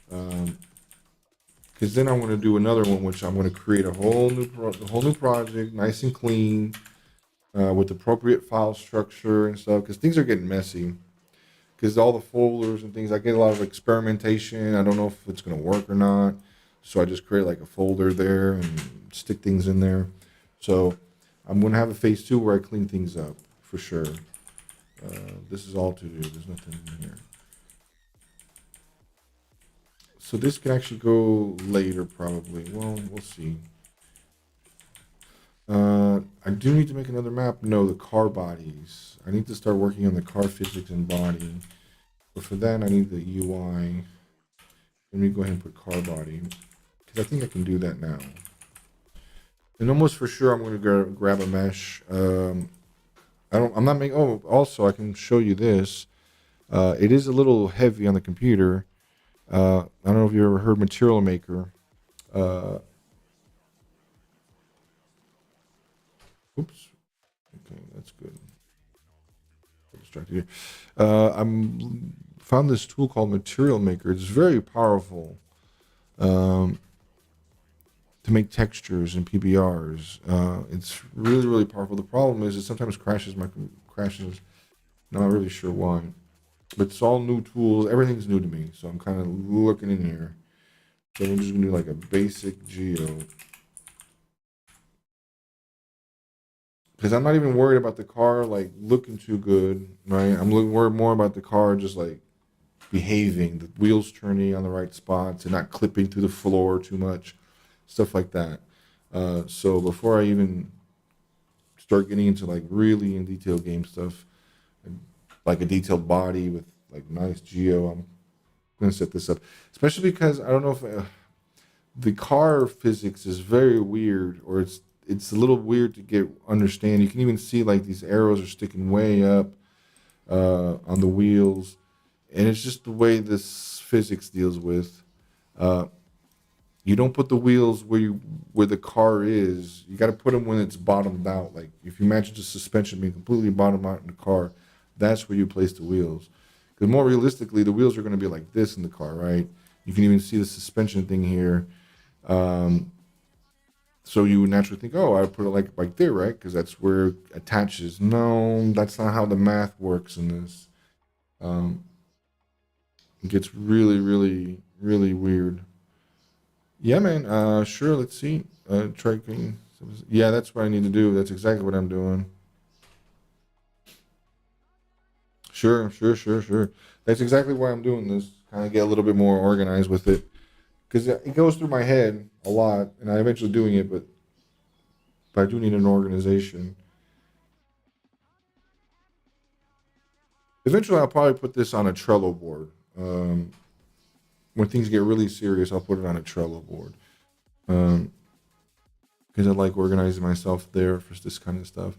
Because then I'm going to do another one, which I'm going to create a whole new project, nice and clean, with appropriate file structure and stuff. Because things are getting messy. Because all the folders and things, I get a lot of experimentation. I don't know if it's going to work or not. So I just create like a folder there and stick things in there. So I'm going to have a phase 2 where I clean things up for sure. This is all to do. There's nothing in here. So this can actually go later probably. Well, we'll see. I do need to make another map. No, the car bodies. I need to start working on the car physics and body. But for that, I need the UI. Let me go ahead and put car body. Because I think I can do that now. And almost for sure, I'm going to grab a mesh. I'm not making, oh, also I can show you this. It is a little heavy on the computer. I don't know if you ever heard Material Maker. Oops. Okay, that's good. I'm distracted here. I'm found this tool called Material Maker. It's very powerful to make textures and PBRs. It's really, really powerful. The problem is it sometimes crashes. Crashes. I'm not really sure why. But it's all new tools. Everything's new to me. So I'm kind of looking in here. So I'm just going to do like a basic geo. Because I'm not even worried about the car like looking too good, right? I'm worried more about the car just like behaving, the wheels turning on the right spots and not clipping through the floor too much, stuff like that. So before I even start getting into like really in detail game stuff, like a detailed body with like nice geo, I'm gonna set this up, especially because I don't know if the car physics is very weird, or it's a little weird to understand. You can even see like these arrows are sticking way up on the wheels, and it's just the way this physics deals with. You don't put the wheels where the car is. You got to put them when it's bottomed out. Like if you imagine the suspension being completely bottomed out in the car, that's where you place the wheels. Because more realistically, the wheels are going to be like this in the car, right? You can even see the suspension thing here. So you would naturally think, oh, I would put it like there, right? Because that's where it attaches. No, that's not how the math works in this. It gets really, really, really weird. Yeah, man. Sure. Let's see. Try. Yeah, that's what I need to do. That's exactly what I'm doing. Sure, sure, sure, sure. That's exactly why I'm doing this. Kind of get a little bit more organized with it, because it goes through my head a lot, and I eventually doing it, but I do need an organization. Eventually, I'll probably put this on a Trello board. When things get really serious, I'll put it on a Trello board. Because I like organizing myself there for this kind of stuff.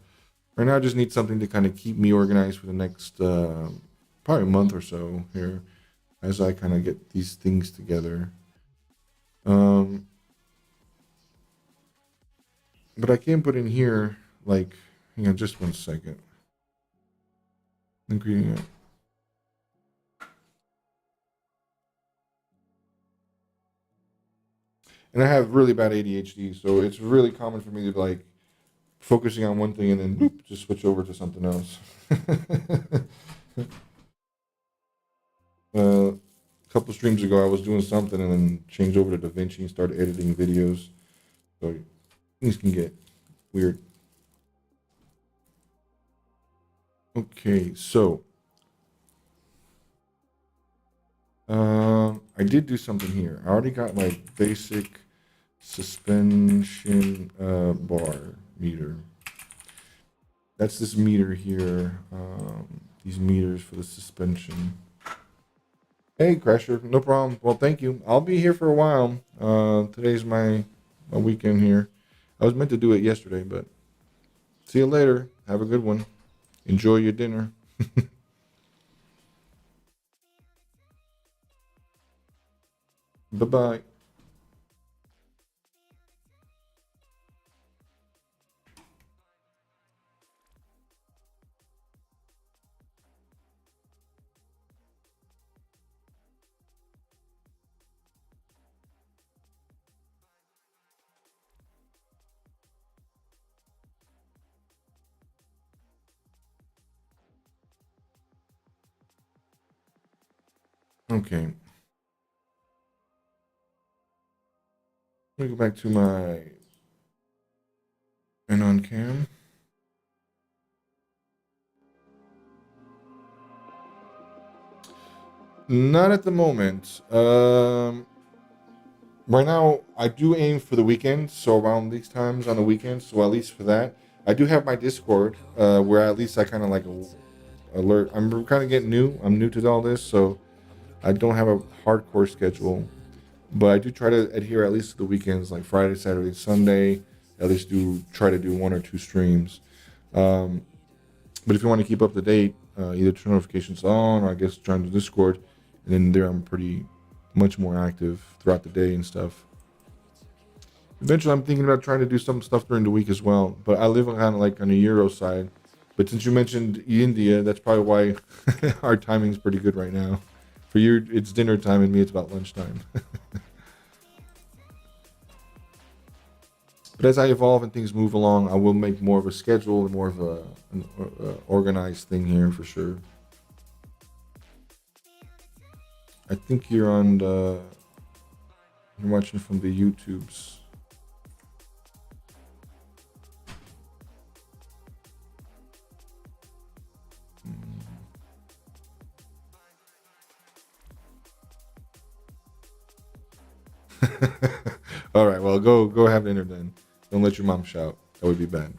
Right now, I just need something to kind of keep me organized for the next probably a month or so here, as I kind of get these things together. But I can put in here, like, hang on just 1 second. Ingredient. And I have really bad ADHD, so it's really common for me to be like focusing on one thing and then boop, just switch over to something else. A couple streams ago, I was doing something and then changed over to DaVinci and started editing videos. So things can get weird. Okay, so I did do something here. I already got my basic suspension bar meter. That's this meter here. These meters for the suspension. Hey, Crasher, no problem. Well, thank you. I'll be here for a while. Today's my weekend here. I was meant to do it yesterday, but see you later. Have a good one. Enjoy your dinner. Bye-bye. Okay. Let me go back to my on cam. Not at the moment. Right now, I do aim for the weekend, so around these times on the weekends. So at least for that, I do have my Discord, where at least I kind of like alert. I'm kind of getting new. I'm new to all this, so I don't have a hardcore schedule, but I do try to adhere at least to the weekends, like Friday, Saturday, Sunday. At least try to do 1 or 2 streams. But if you want to keep up to date, either turn notifications on, or I guess join the Discord, and then there I'm pretty much more active throughout the day and stuff. Eventually, I'm thinking about trying to do some stuff during the week as well. But I live kind of like on the Euro side. But since you mentioned India, that's probably why our timing's pretty good right now. For you, it's dinner time, and me, it's about lunchtime. But as I evolve and things move along, I will make more of a schedule and more of an organized thing here for sure. I think you're watching from the YouTubes. All right, well, go have dinner then. Don't let your mom shout. That would be bad.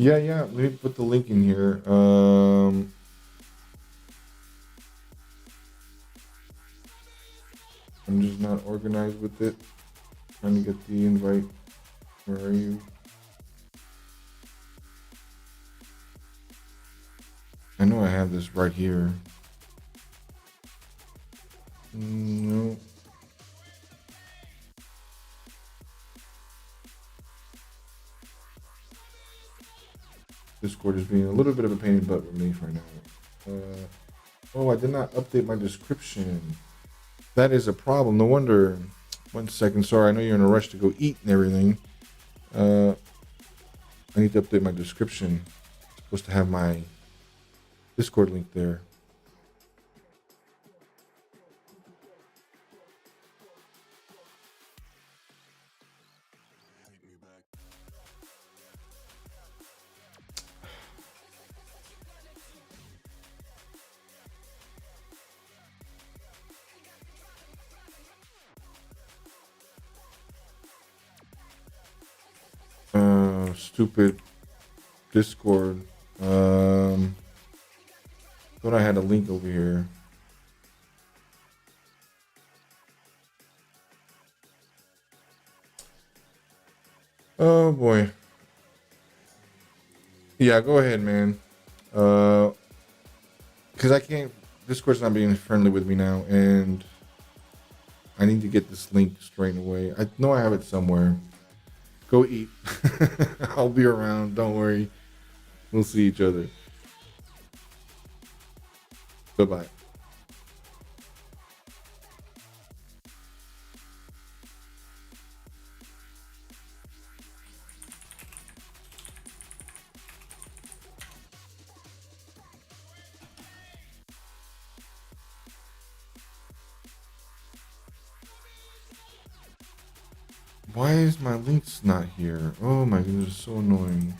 Yeah. Let me put the link in here. I'm just not organized with it. Trying to get the invite. Where are you? I know I have this right here. No. Discord is being a little bit of a pain in the butt with me right now. Oh, I did not update my description. That is a problem. No wonder. 1 second. Sorry, I know you're in a rush to go eat and everything. I need to update my description. I'm supposed to have my Discord link there. Stupid Discord. Thought I had a link over here. Oh boy. Yeah, go ahead, man. Because I can't. Discord's not being friendly with me now, and I need to get this link straight away. I know I have it somewhere. Go eat. I'll be around. Don't worry. We'll see each other. Bye-bye. Why is my links not here? Oh my goodness, it's so annoying.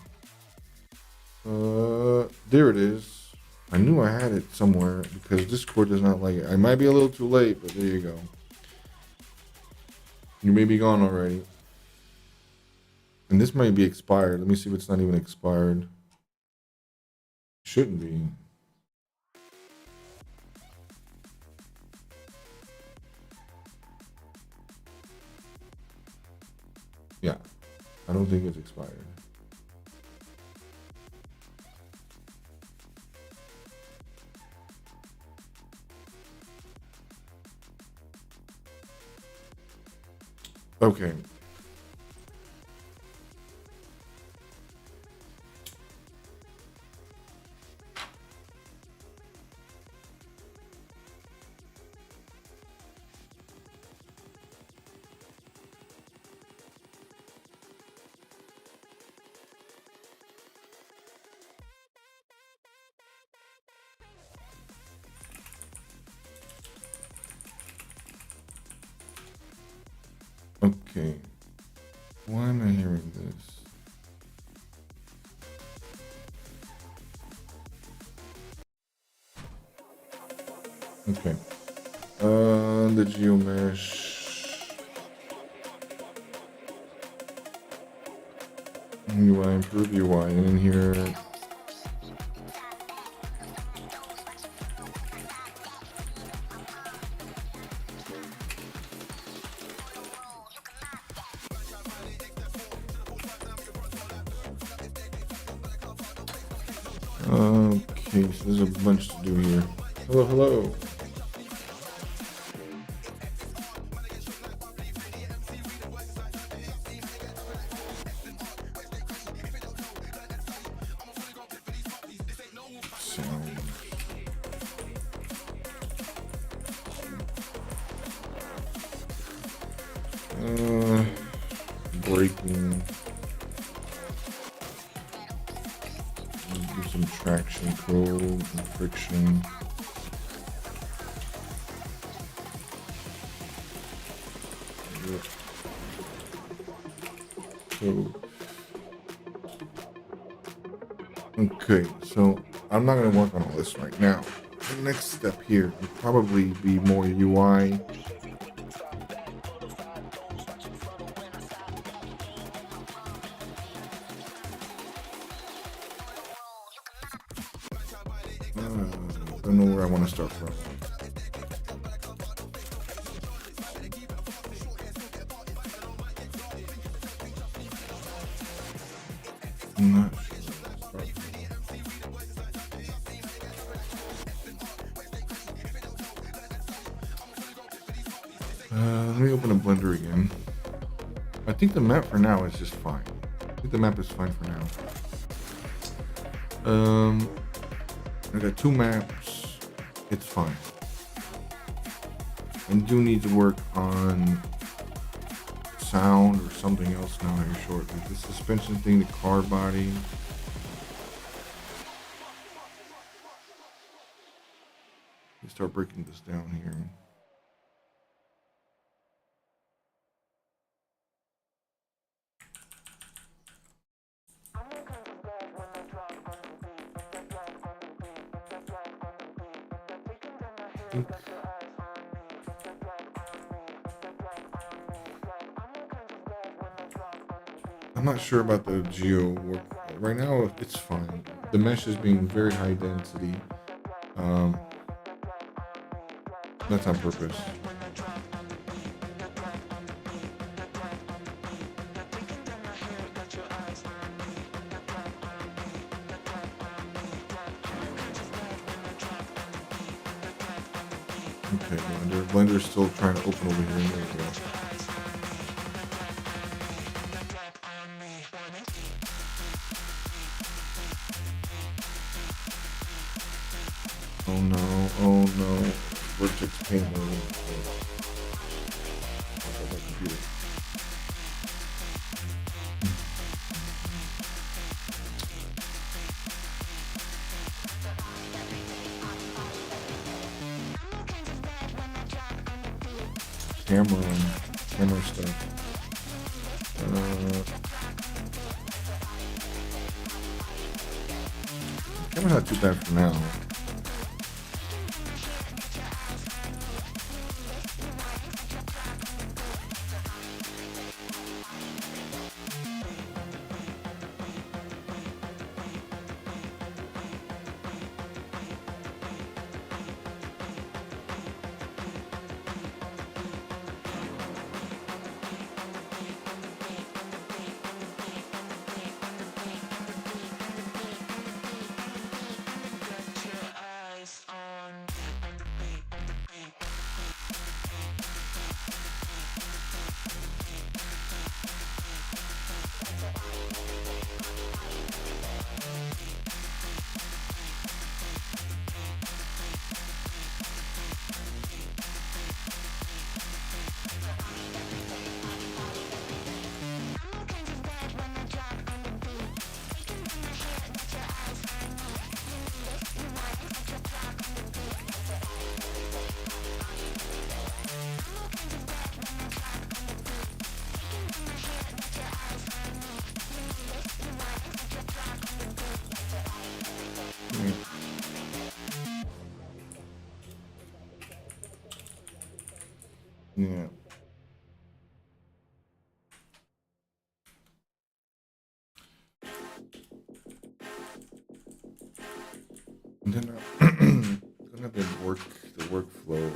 There it is. I knew I had it somewhere because Discord does not like it. I might be a little too late, but there you go. You may be gone already. And this might be expired. Let me see if it's not even expired. Shouldn't be. Yeah, I don't think it's expired. Okay. Okay. Why am I hearing this? Okay. The geomesh. UI, improve UI in here. Okay, so there's a bunch to do here. Hello, hello. Sound. Breaking. Do some traction code and friction. So, okay, so I'm not going to work on all this right now. The next step here would probably be more UI. don't know where I want to start from. I'm not sure where to start from. Let me open a Blender again. I think the map for now is just fine. I think the map is fine for now. I got 2 maps. It's fine. I do need to work on sound or something else now here shortly. The suspension thing, the car body. Let me start breaking this down here. I'm not sure about the geo work. Right now, it's fine. The mesh is being very high density. That's on purpose. Okay, Blender's still trying to open over here. There we go. Oh no. Vertex paint mode. Computer. Camera stuff. Camera's not too bad for now. Yeah. And then gonna have the workflow.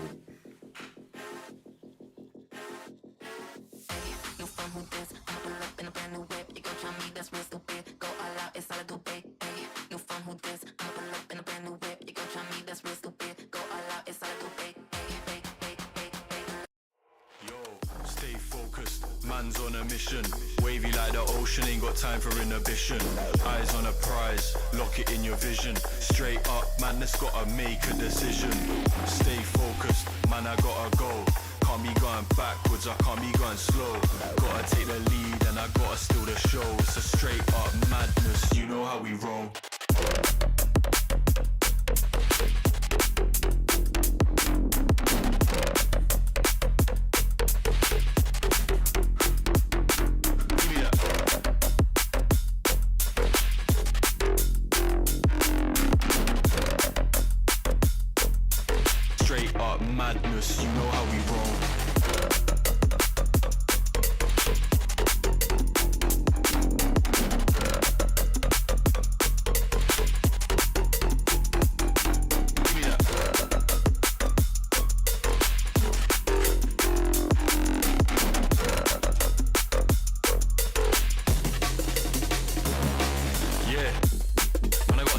Stay focused, man's on a mission. Wavy like the ocean, ain't got time for inhibition. Eyes on a prize, lock it in your vision. Straight up, man, that's gotta make a decision. Stay focused, man, I gotta go. Can't be going backwards, I can't be going slow. Gotta take the lead and I gotta steal the show. It's a straight up madness, you know how we roll. Madness, you know how we roll.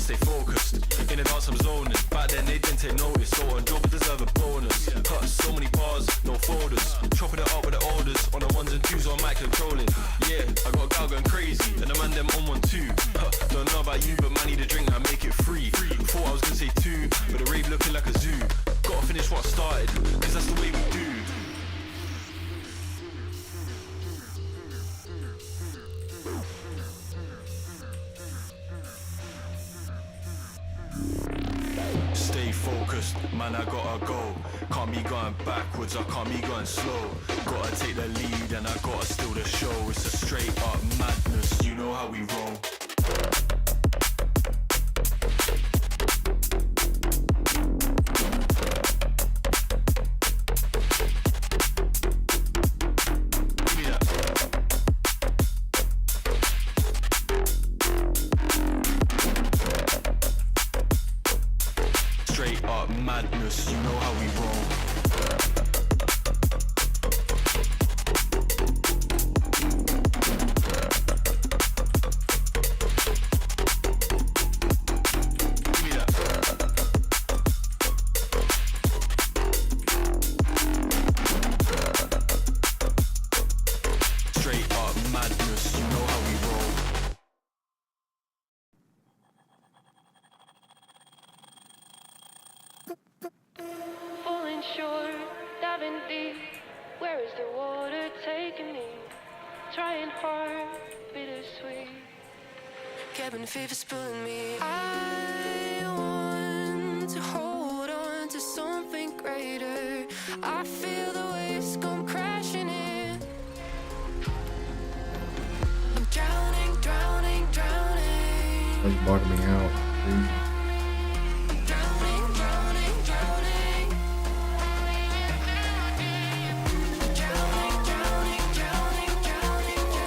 stay focused. In the dance I'm zoning. Back then they didn't take notice. So on job deserve a bonus. So many bars, no folders. Chopping it up with the orders. On the ones and twos on mic controlling. Yeah, I got a gal going crazy. And the man them on 1 2. Don't know about you, but man need a drink, I make it free. Thought I was gonna say 2, but the rave looking like a zoo. Gotta finish what I started, cause that's the way we do. Stay focused, man, I gotta go. Can't be going backwards, I can't be going slow. Gotta take the lead and I gotta steal the show. It's a straight up madness, you know how we roll. Madness, you know how we roll. Straight up madness, you know how we roll. Falling short, diving deep. Where is the water taking me? Trying hard, bittersweet. Cabin fever's pulling me. I want to hold on to something greater. I feel the waves come crashing in. I'm drowning, drowning, drowning. Like bottoming out. Drowning, drowning, drowning. Drowning, drowning, drowning, drowning, drowning,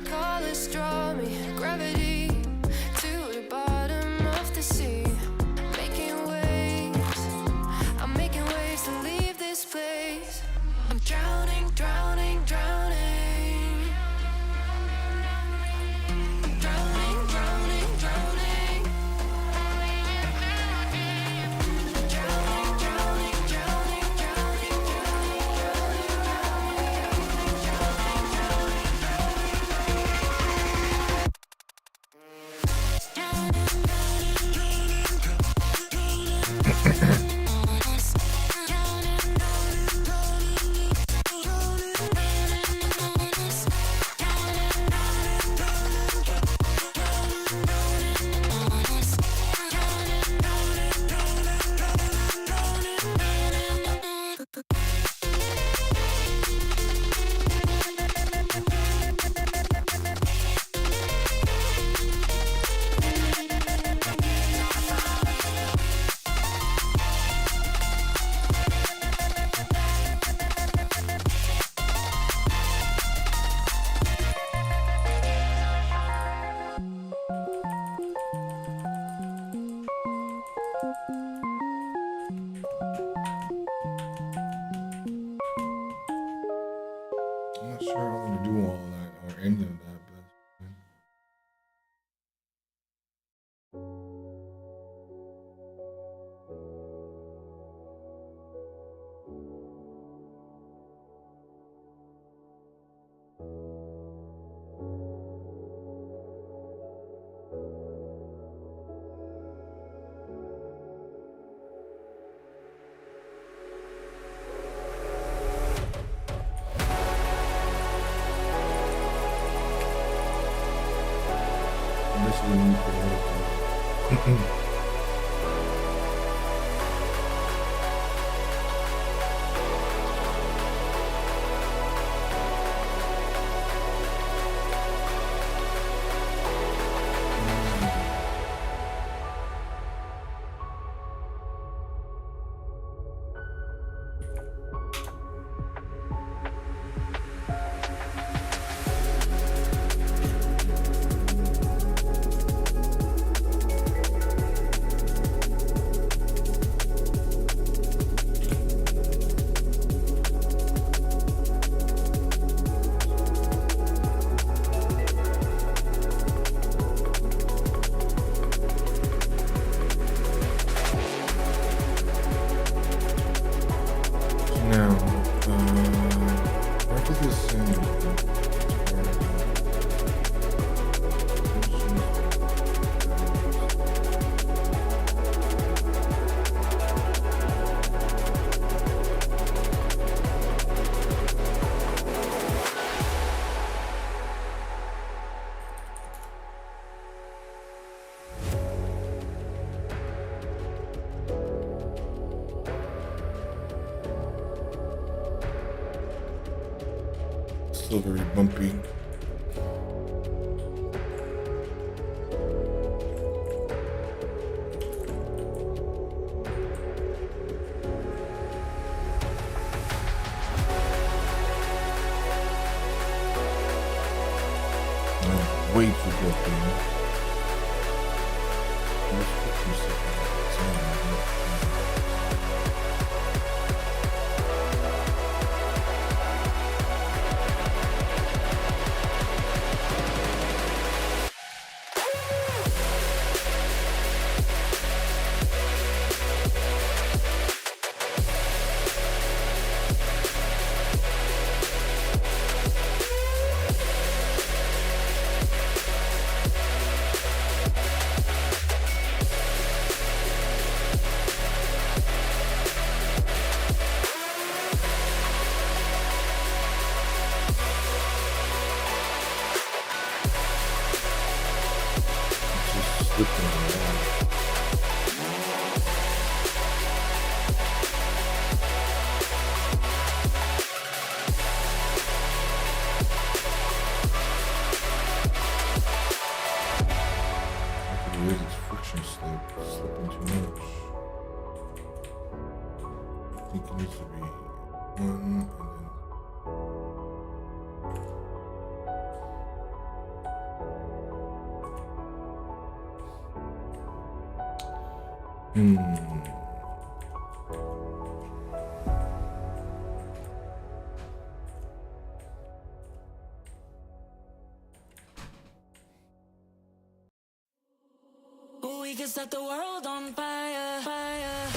Colors draw me, gravity to the bottom of the sea. Making waves, I'm making waves to leave this place. I'm drowning, drowning, drowning. Drowning, drowning, drowning. Drowning, drowning, drowning, drowning, I'm not sure I'm gonna do all that or any of that, but that's fine. Especially when you put it. Now, what did this say? Still very bumpy. Way too bumpy. Let's put some stuff in. Just slipping around. It is, it's friction slip, slipping too much. I think it needs to be one and then We can set the world on fire, fire.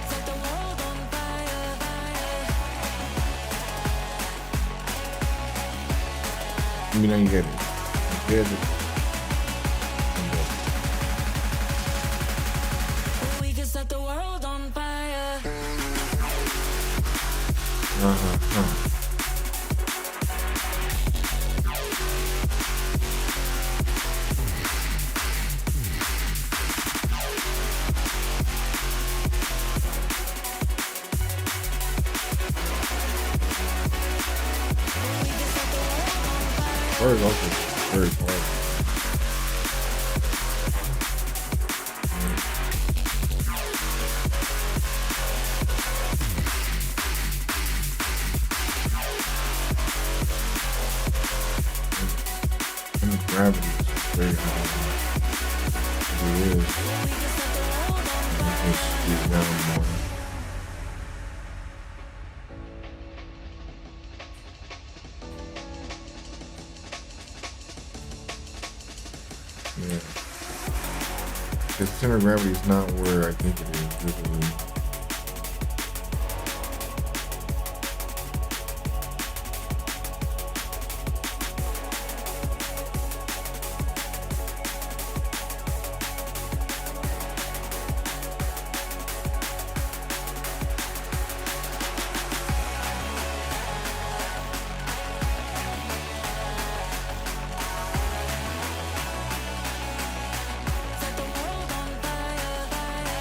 Set the world on fire, fire. I mean, I get it. I get it. We can set the world on fire. Or is also very hard. And the gravity is very high. It is. I can squeeze down more. Yeah. Because center of gravity is not where I think it is, literally. Set the world on fire, fire.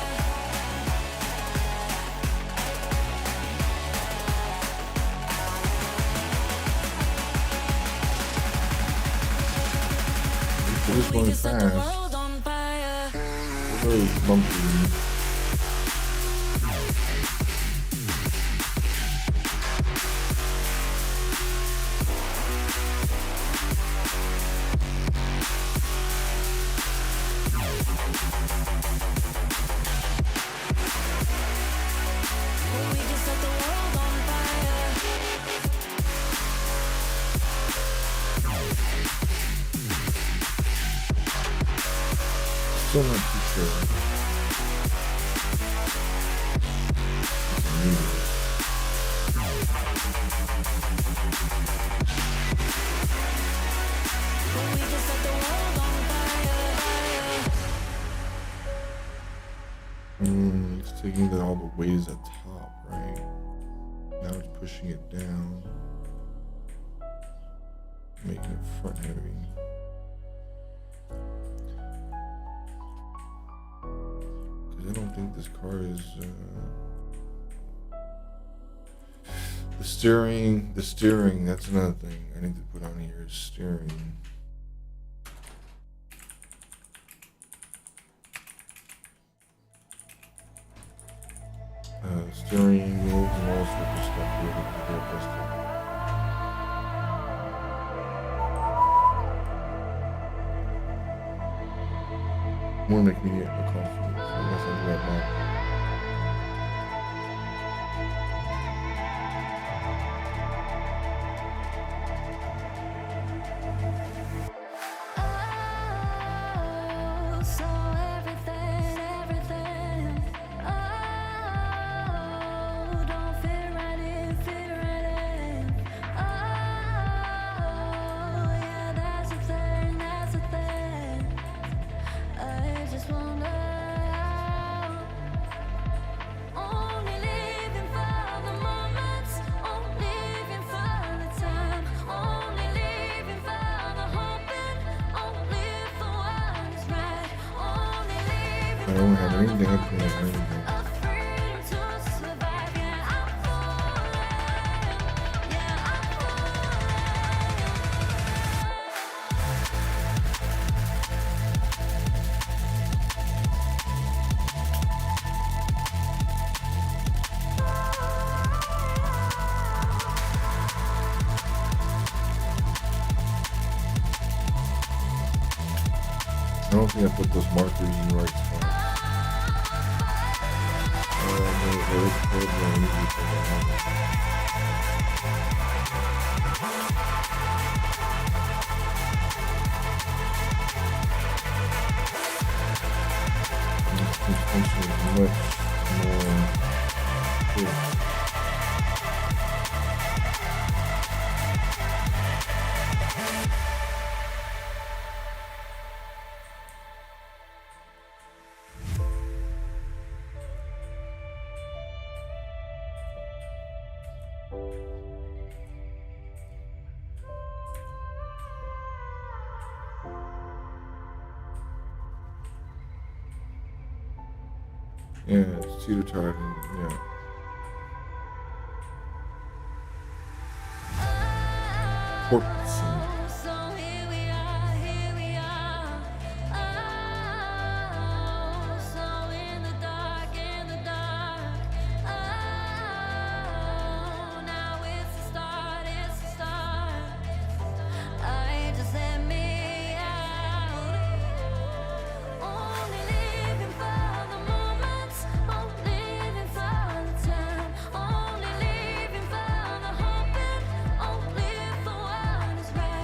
So this We one can set the fast. world on fire. Very bumpy. We can set the world on fire. Still not too sure. We can set the world on fire, fire. It's taking all the weight is at top, right? Now it's pushing it down, making it front heavy. Because I don't think this car is. The steering, that's another thing I need to put on here is steering. Steering wheels and all sorts of stuff here that can get busted. More make me get a coffee, so I guess I'll be right back. Oh, so everything, everything. Oh, don't fit right in, fit right in. Oh, yeah, that's the thing, that's the thing. I just wonder how. Only living for the moments, only living for the time, only living for the hoping, only for what is right, only living I don't have anything, I can't have anything. a freedom to survive. Yeah, I'm falling. Yeah, I'm I don't think I put those markers in the right spot. Much more clear. Yeah, it's teeter-tottering, yeah. Porpoising. so here we are, here we are. Oh, so in the dark, in the dark. Oh, now it's the start, it's the start. I just let me out. Only living for the moments, only living for the time, only living for the hoping, only for what is right.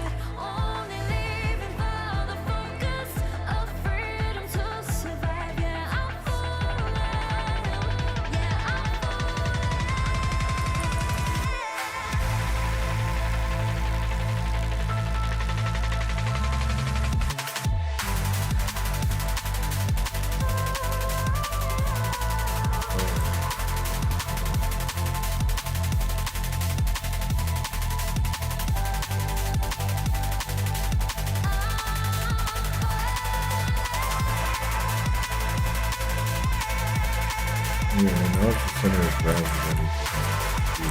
Yeah, now it's the center of gravity that needs to be.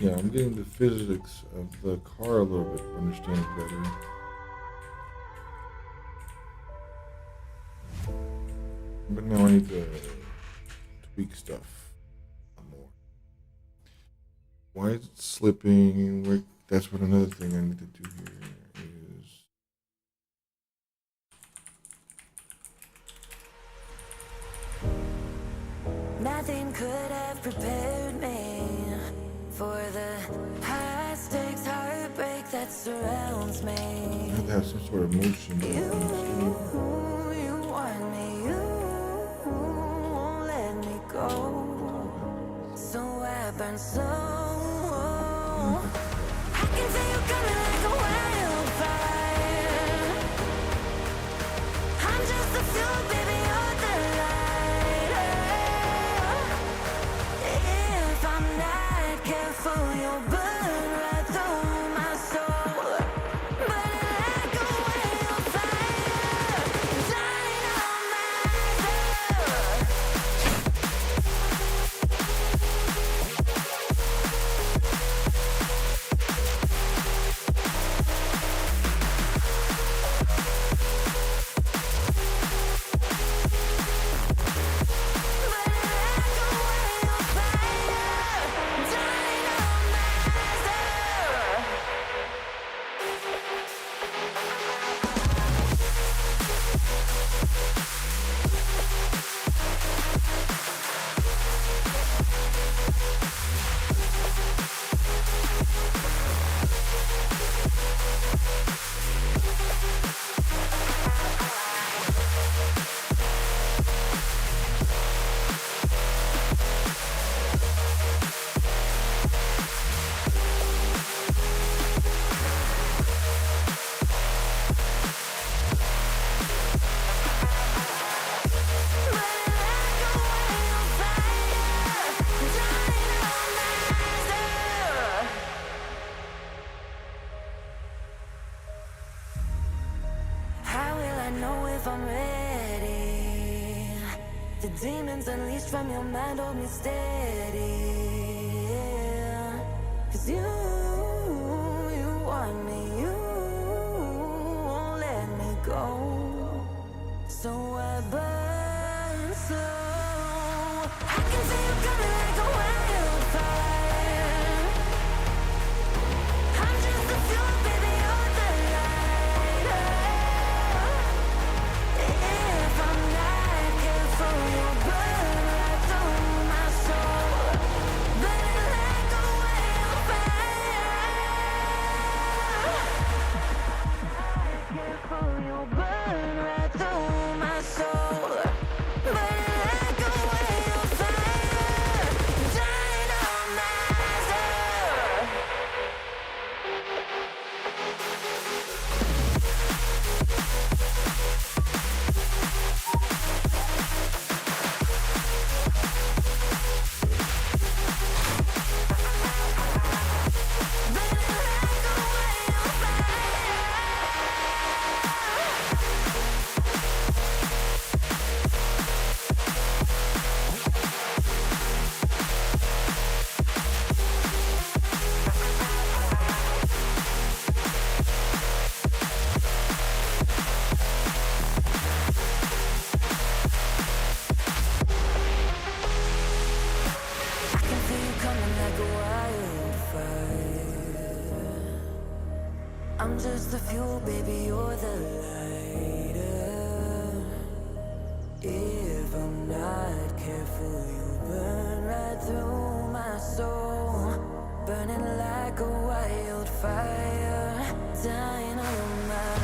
Yeah, I'm getting the physics of the car a little bit, understand it better. But now I need to tweak stuff more. Why is it slipping? That's what another thing I need to do here is. Nothing could have prepared me for the high stakes heartbreak that surrounds I me. have to have some sort of motion. You want me, you won't let me go. So I burn slow. I can feel you coming like a wildfire. I'm just a fuel, baby, you're the lighter. If I'm not careful, you'll burn right through my soul. Burning like a wildfire, dynamite. How will I know if I'm ready? The demons unleashed from your mind hold me steady. Cause you want me, you won't let me go. So I burn slow. I can see you coming like a wildfire. I'm just a fuel, baby, you're the lighter. If I'm not careful, you'll burn right through my soul. Burning like a wildfire. Careful, you'll burn right through my soul. Burning like a wildfire, dynamite. I can feel you coming like a wildfire. I'm just the fuel, baby, you're the lighter. If I'm not careful, you'll burn right through my soul. Burning like a wildfire, dynamite.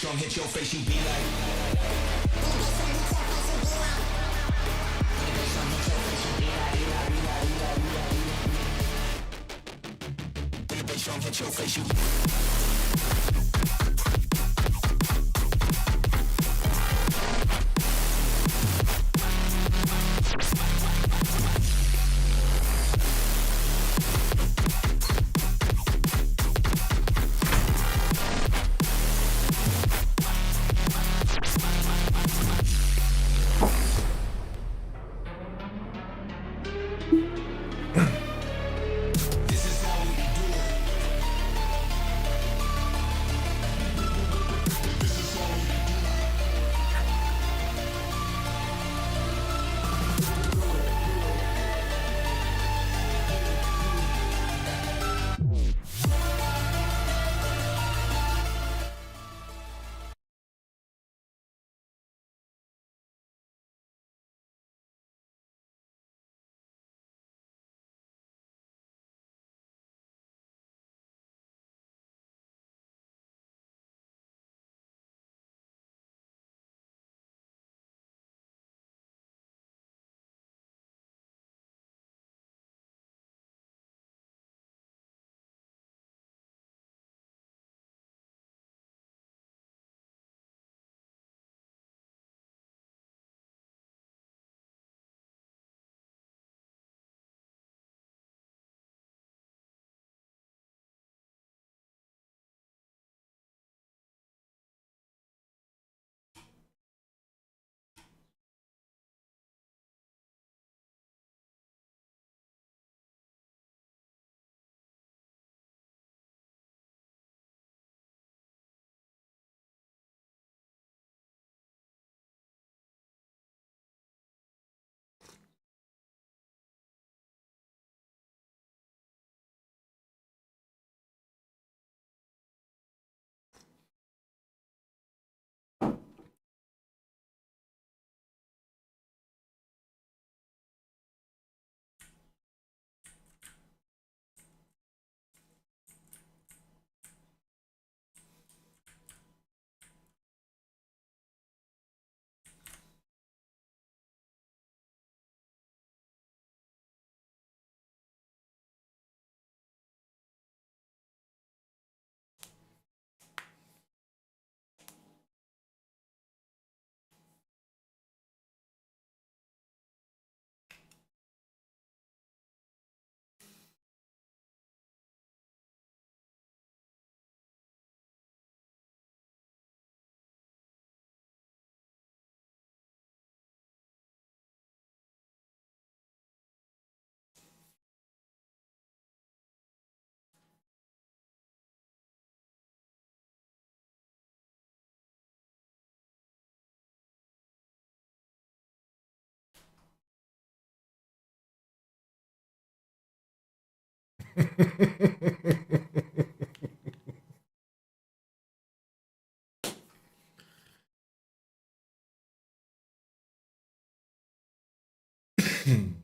drum hit your face, you be like. Bass drum hit your face, you.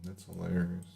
That's hilarious.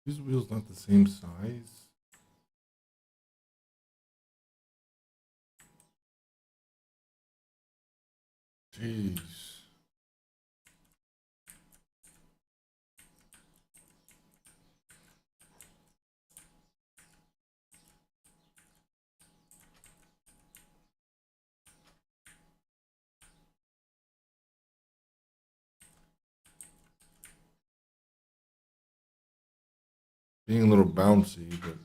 These wheels not the same size. Jeez. Being a little bouncy, but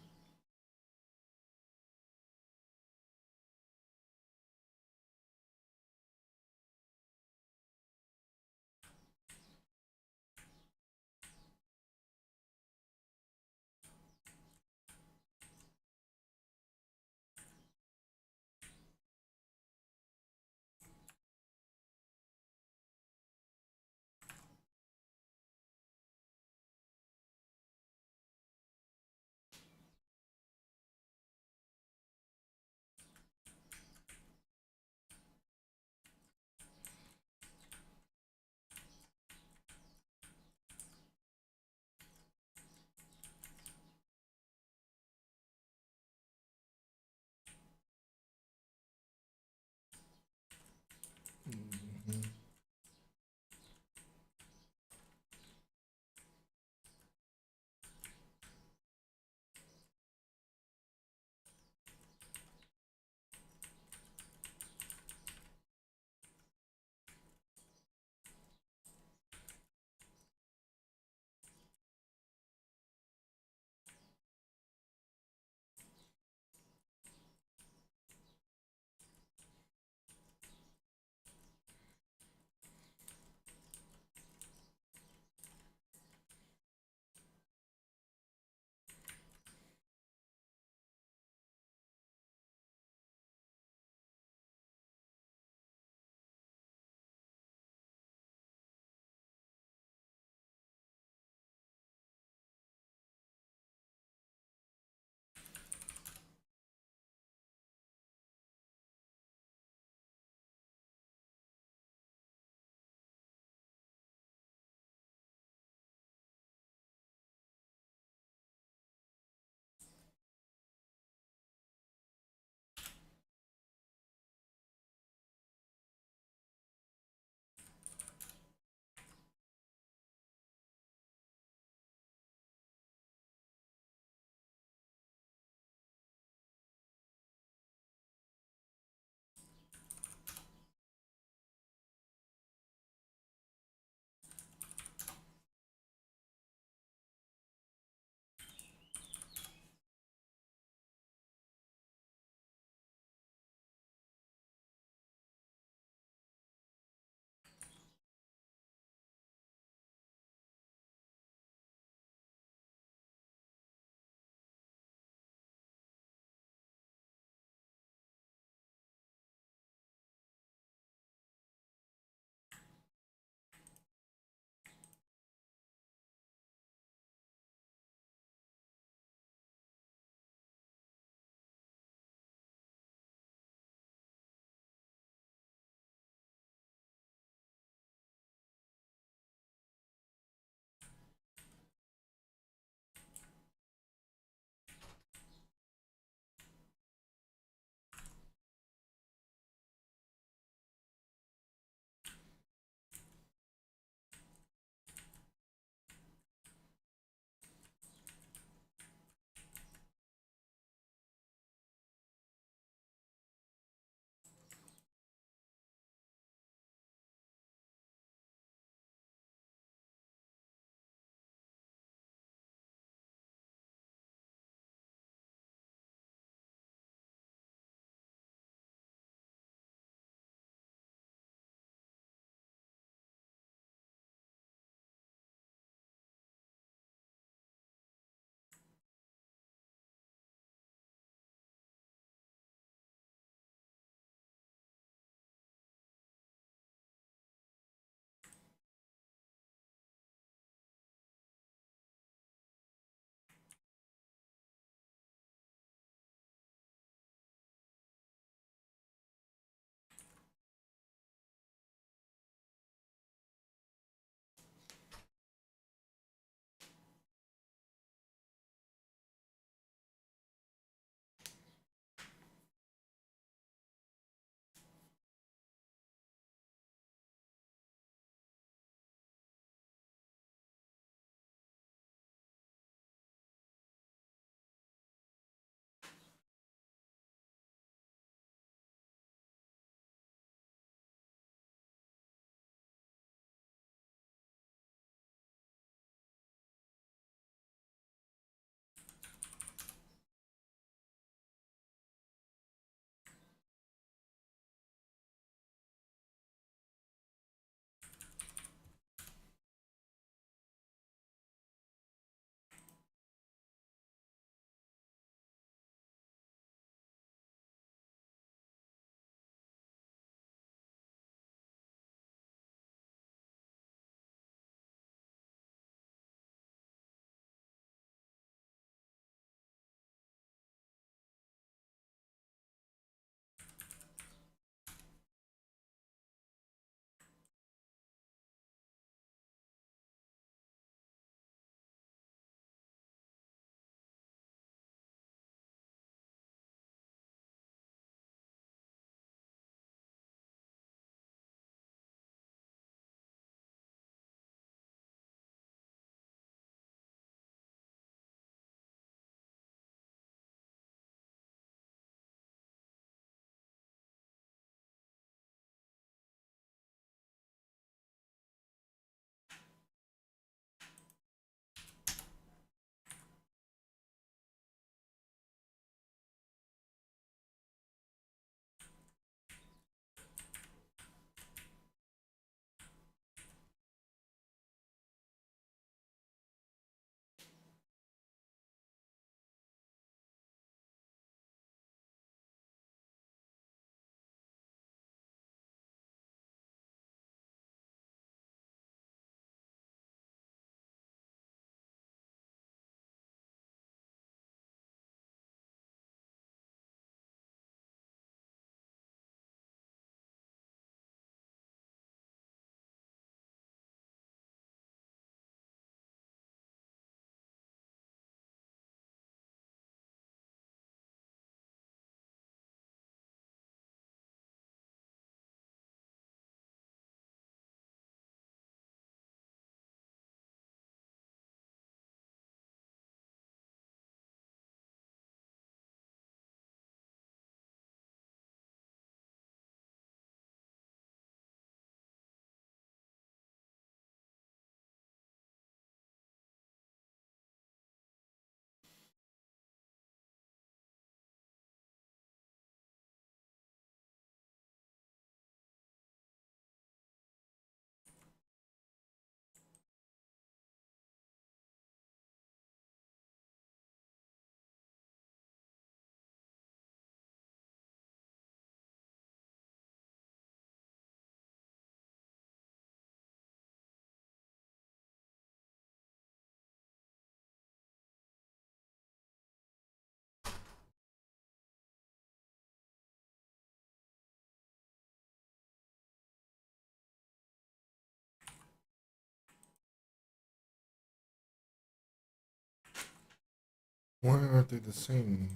Why aren't they the same?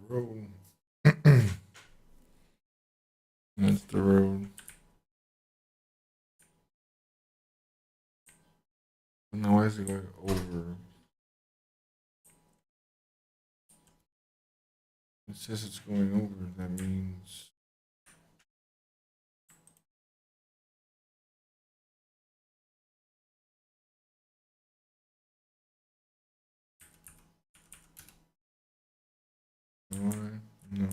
Road. That's the road. Now why is it going over? It says it's going over. That means why? No.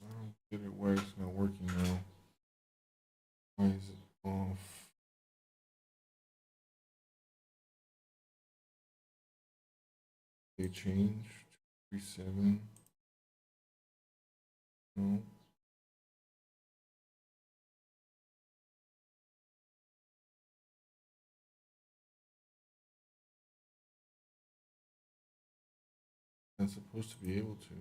I don't get it. Why it's not working now? Why is it off? They changed. 37. No. Not supposed to be able to.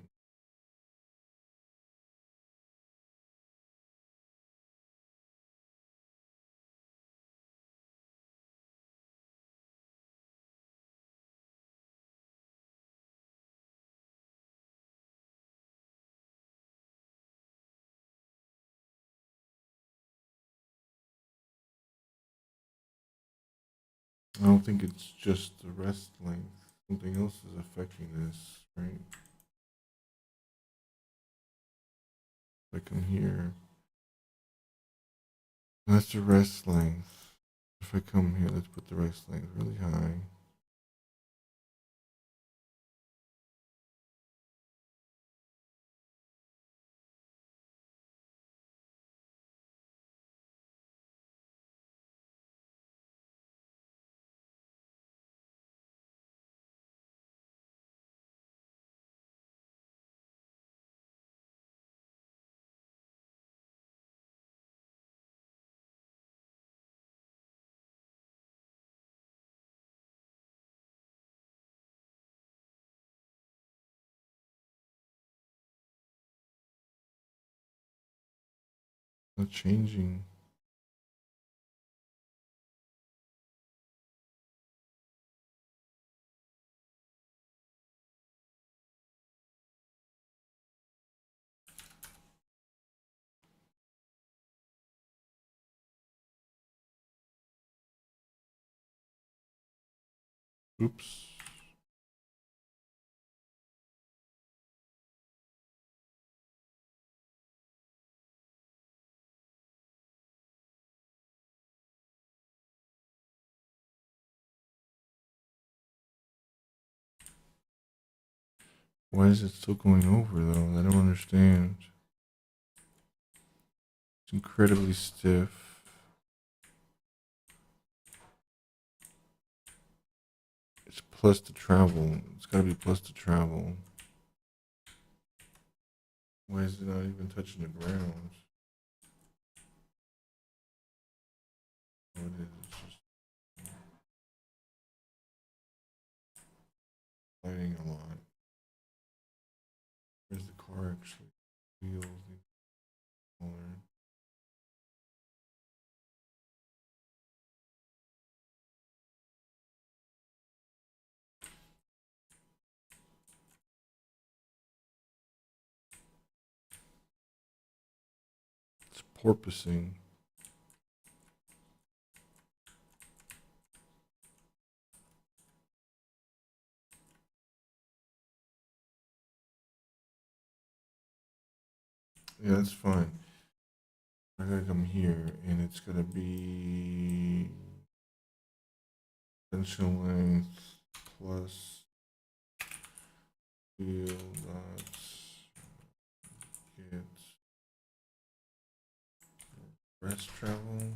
I don't think it's just the rest length. Something else is affecting this, right? If I come here, that's the rest length. If I come here, let's put the rest length really high. Not changing. Oops. Why is it still going over though? I don't understand. It's incredibly stiff. It's plus to travel. It's gotta be plus to travel. Why is it not even touching the ground? Oh, it is. It's just sliding a lot. Where's the car actually? Wheels. Smaller. It's porpoising. Yeah, that's fine. I gotta come here, and it's gonna be tension length plus wheel dots get rest travel.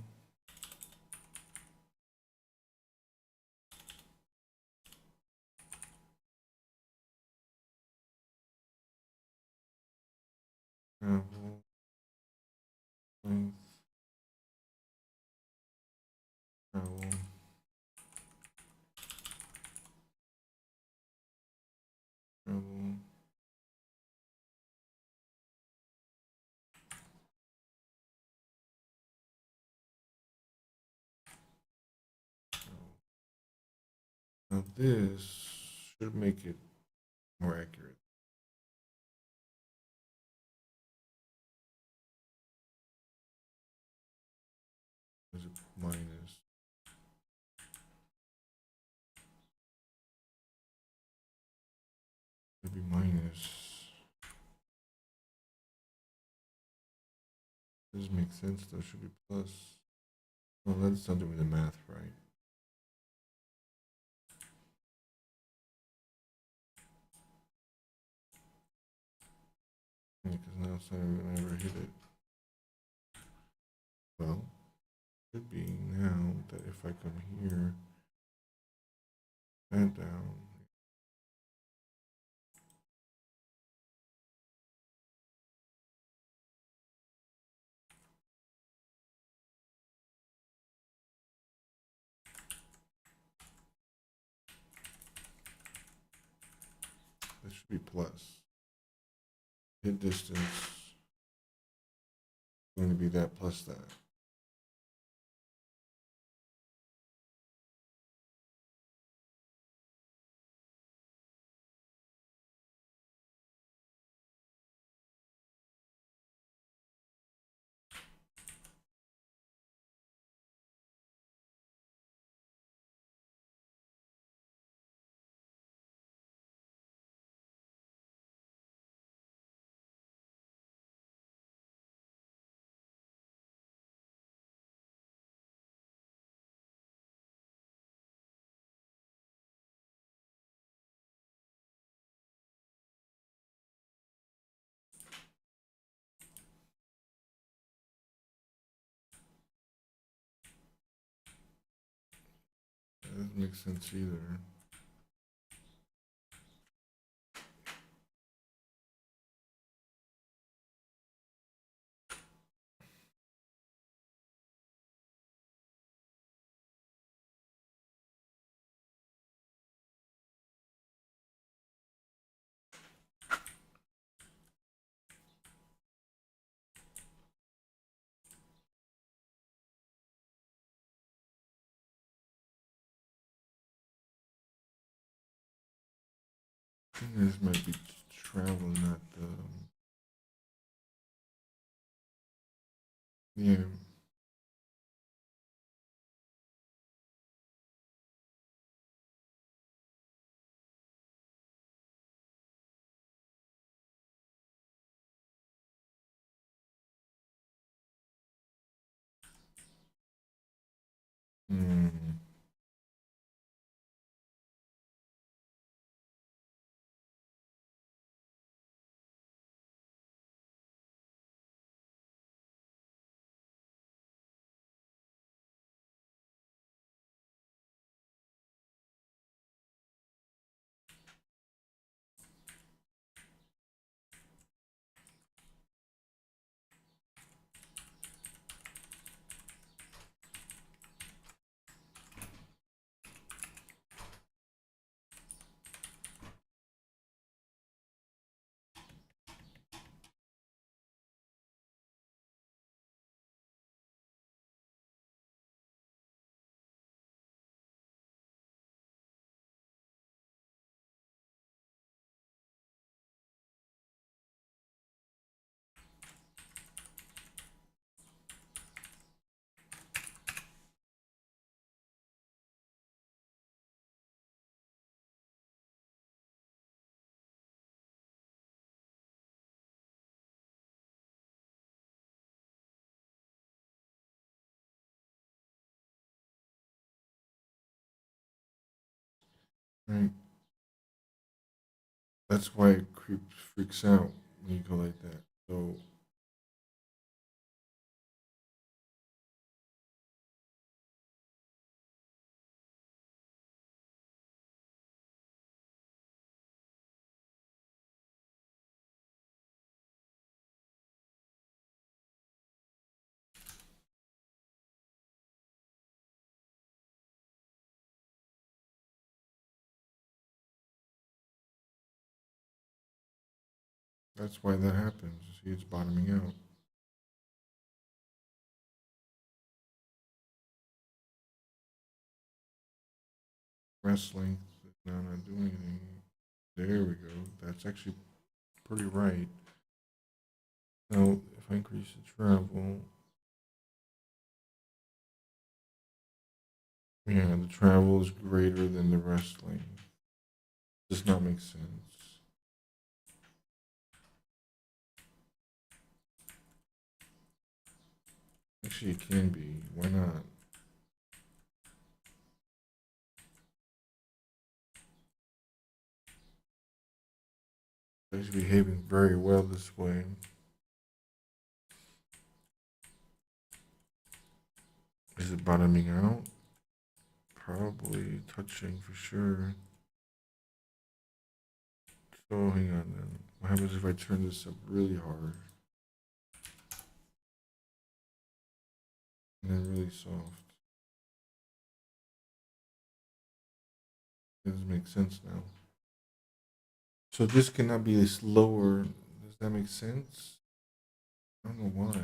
Travel. Length. Travel. Travel. Now this should make it more accurate. Is it minus? Maybe minus. Doesn't make sense though. Should be plus. Well, that's not doing the math right. Because now it's not even gonna ever hit it. Well, should be now that if I come here, and down. This should be plus. Hit distance going to be that plus that. That doesn't make sense either. I think this might be travel, not the. Yeah. Hmm. Right. That's why it freaks out when you go like that. So that's why that happens. See, it's bottoming out. Rest length is now not doing anything. There we go. That's actually pretty right. Now, if I increase the travel, yeah, the travel is greater than the rest length. Does not make sense. Actually, it can be. Why not? It's behaving very well this way. Is it bottoming out? Probably touching for sure. So hang on then. What happens if I turn this up really hard? And then really soft? It doesn't make sense now. So this cannot be slower. Does that make sense? I don't know why.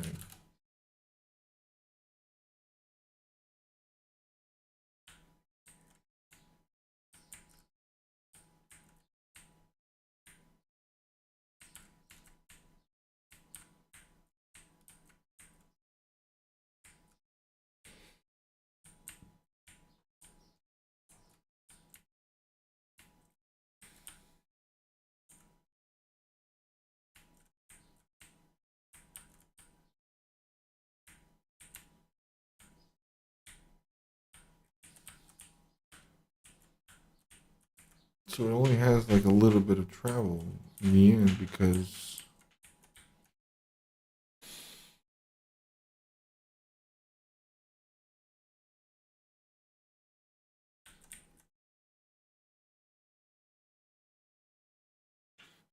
So it only has like a little bit of travel in the end because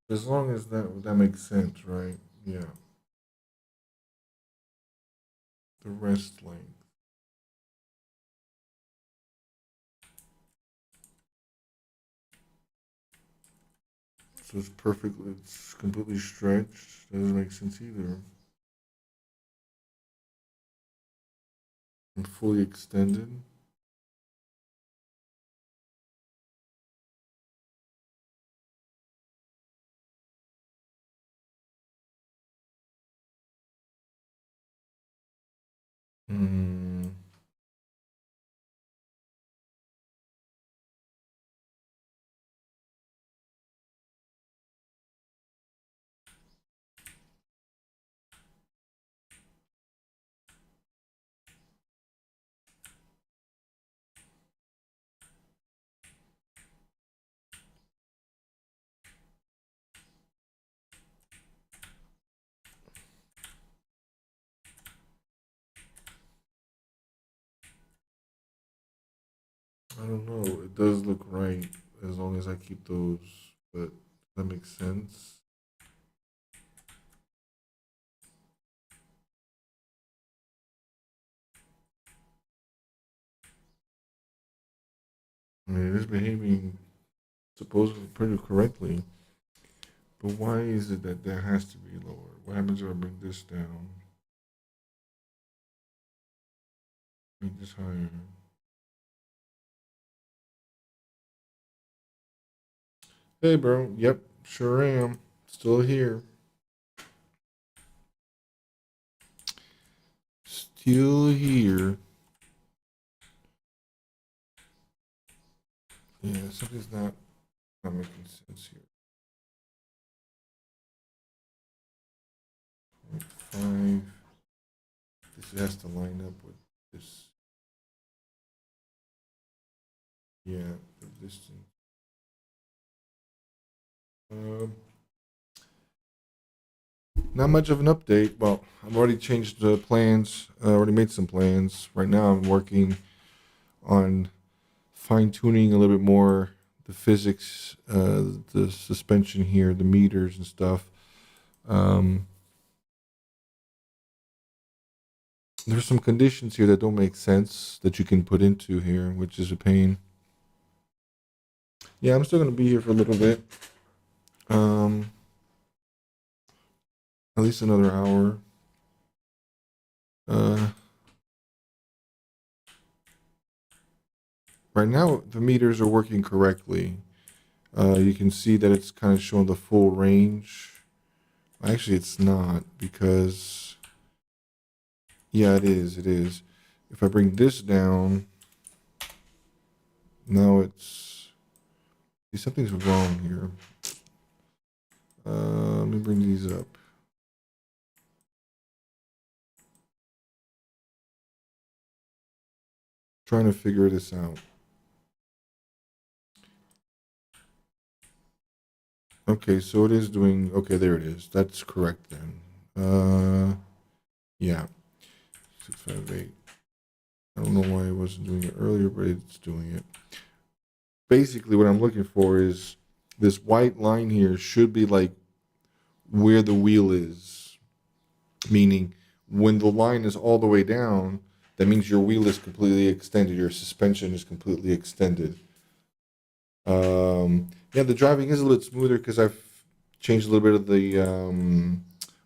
as long as that makes sense, right? Yeah. The rest length. So it's perfectly, it's completely stretched. Doesn't make sense either. And fully extended. Hmm. I don't know. It does look right as long as I keep those, but that makes sense. I mean, it is behaving supposedly pretty correctly, but why is it that that has to be lower? What happens if I bring this down? Make this higher. Hey, bro. Yep, sure am. Still here. Still here. Yeah, something's not making sense here. 0.5. This has to line up with this. Yeah, the distance. Um, Not much of an update. Well, I've already changed the plans. I already made some plans. Right now, I'm working on fine tuning a little bit more the physics, the suspension here, the meters and stuff. Um, there's some conditions here that don't make sense that you can put into here, which is a pain. Yeah, I'm still gonna be here for a little bit. Um, at least another hour. Uh, right now the meters are working correctly. You can see that it's kind of showing the full range. Actually, it's not because, yeah, it is. It is. If I bring this down, now it's, see, something's wrong here. Let me bring these up. Trying to figure this out. Okay, so it is doing, okay, there it is. That's correct then. Yeah, 658. I don't know why it wasn't doing it earlier, but it's doing it. Basically, what I'm looking for is this white line here should be like where the wheel is, meaning when the line is all the way down, that means your wheel is completely extended, your suspension is completely extended. Yeah, the driving is a little smoother because I've changed a little bit of the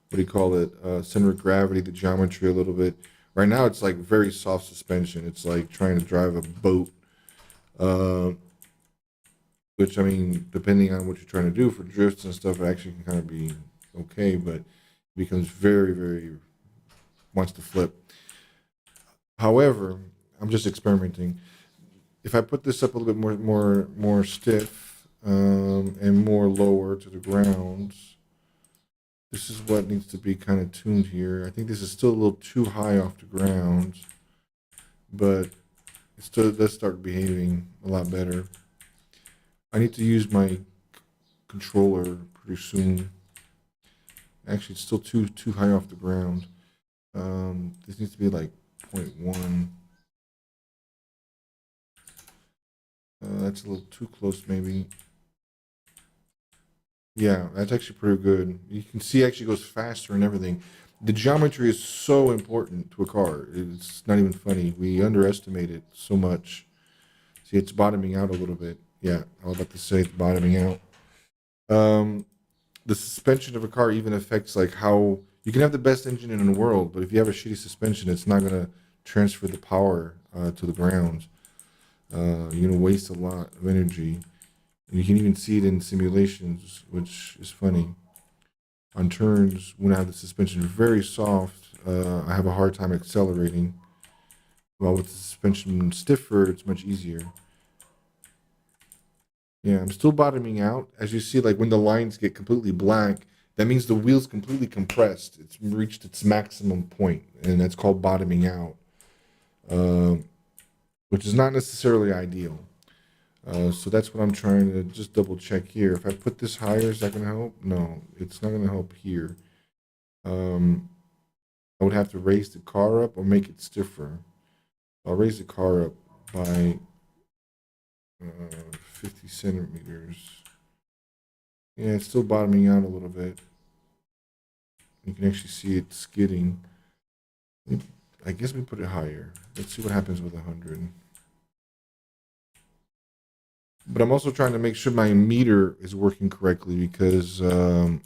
what do you call it, center of gravity, the geometry a little bit. Right now, it's like very soft suspension. It's like trying to drive a boat. Uh, which I mean, depending on what you're trying to do for drifts and stuff, it actually can kind of be okay, but it becomes very, very wants to flip. However, I'm just experimenting. If I put this up a little bit more stiff and more lower to the ground, this is what needs to be kind of tuned here. I think this is still a little too high off the ground, but it still does start behaving a lot better. I need to use my controller pretty soon. Actually, it's still too high off the ground. This needs to be like 0.1. That's a little too close, maybe. Yeah, that's actually pretty good. You can see it actually goes faster and everything. The geometry is so important to a car. It's not even funny. We underestimate it so much. See, it's bottoming out a little bit. Yeah, I was about to say it's bottoming out. Um, the suspension of a car even affects like how you can have the best engine in the world, but if you have a shitty suspension, it's not gonna transfer the power to the ground. You're gonna waste a lot of energy. And you can even see it in simulations, which is funny. On turns, when I have the suspension very soft, I have a hard time accelerating. While with the suspension stiffer, it's much easier. Yeah, I'm still bottoming out. As you see, like when the lines get completely black, that means the wheel's completely compressed. It's reached its maximum point, and that's called bottoming out, uh, which is not necessarily ideal. So that's what I'm trying to just double check here. If I put this higher, is that going to help? No, it's not going to help here. I would have to raise the car up or make it stiffer. I'll raise the car up by 50 centimeters. Yeah, it's still bottoming out a little bit. You can actually see it skidding. I guess we put it higher. Let's see what happens with 100. But I'm also trying to make sure my meter is working correctly because a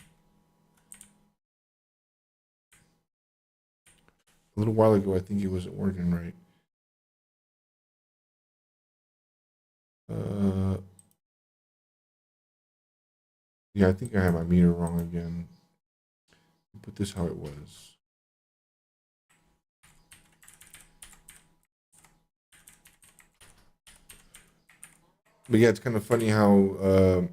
little while ago I think it wasn't working right. Yeah, I think I have my meter wrong again. Put this how it was. But yeah, it's kind of funny how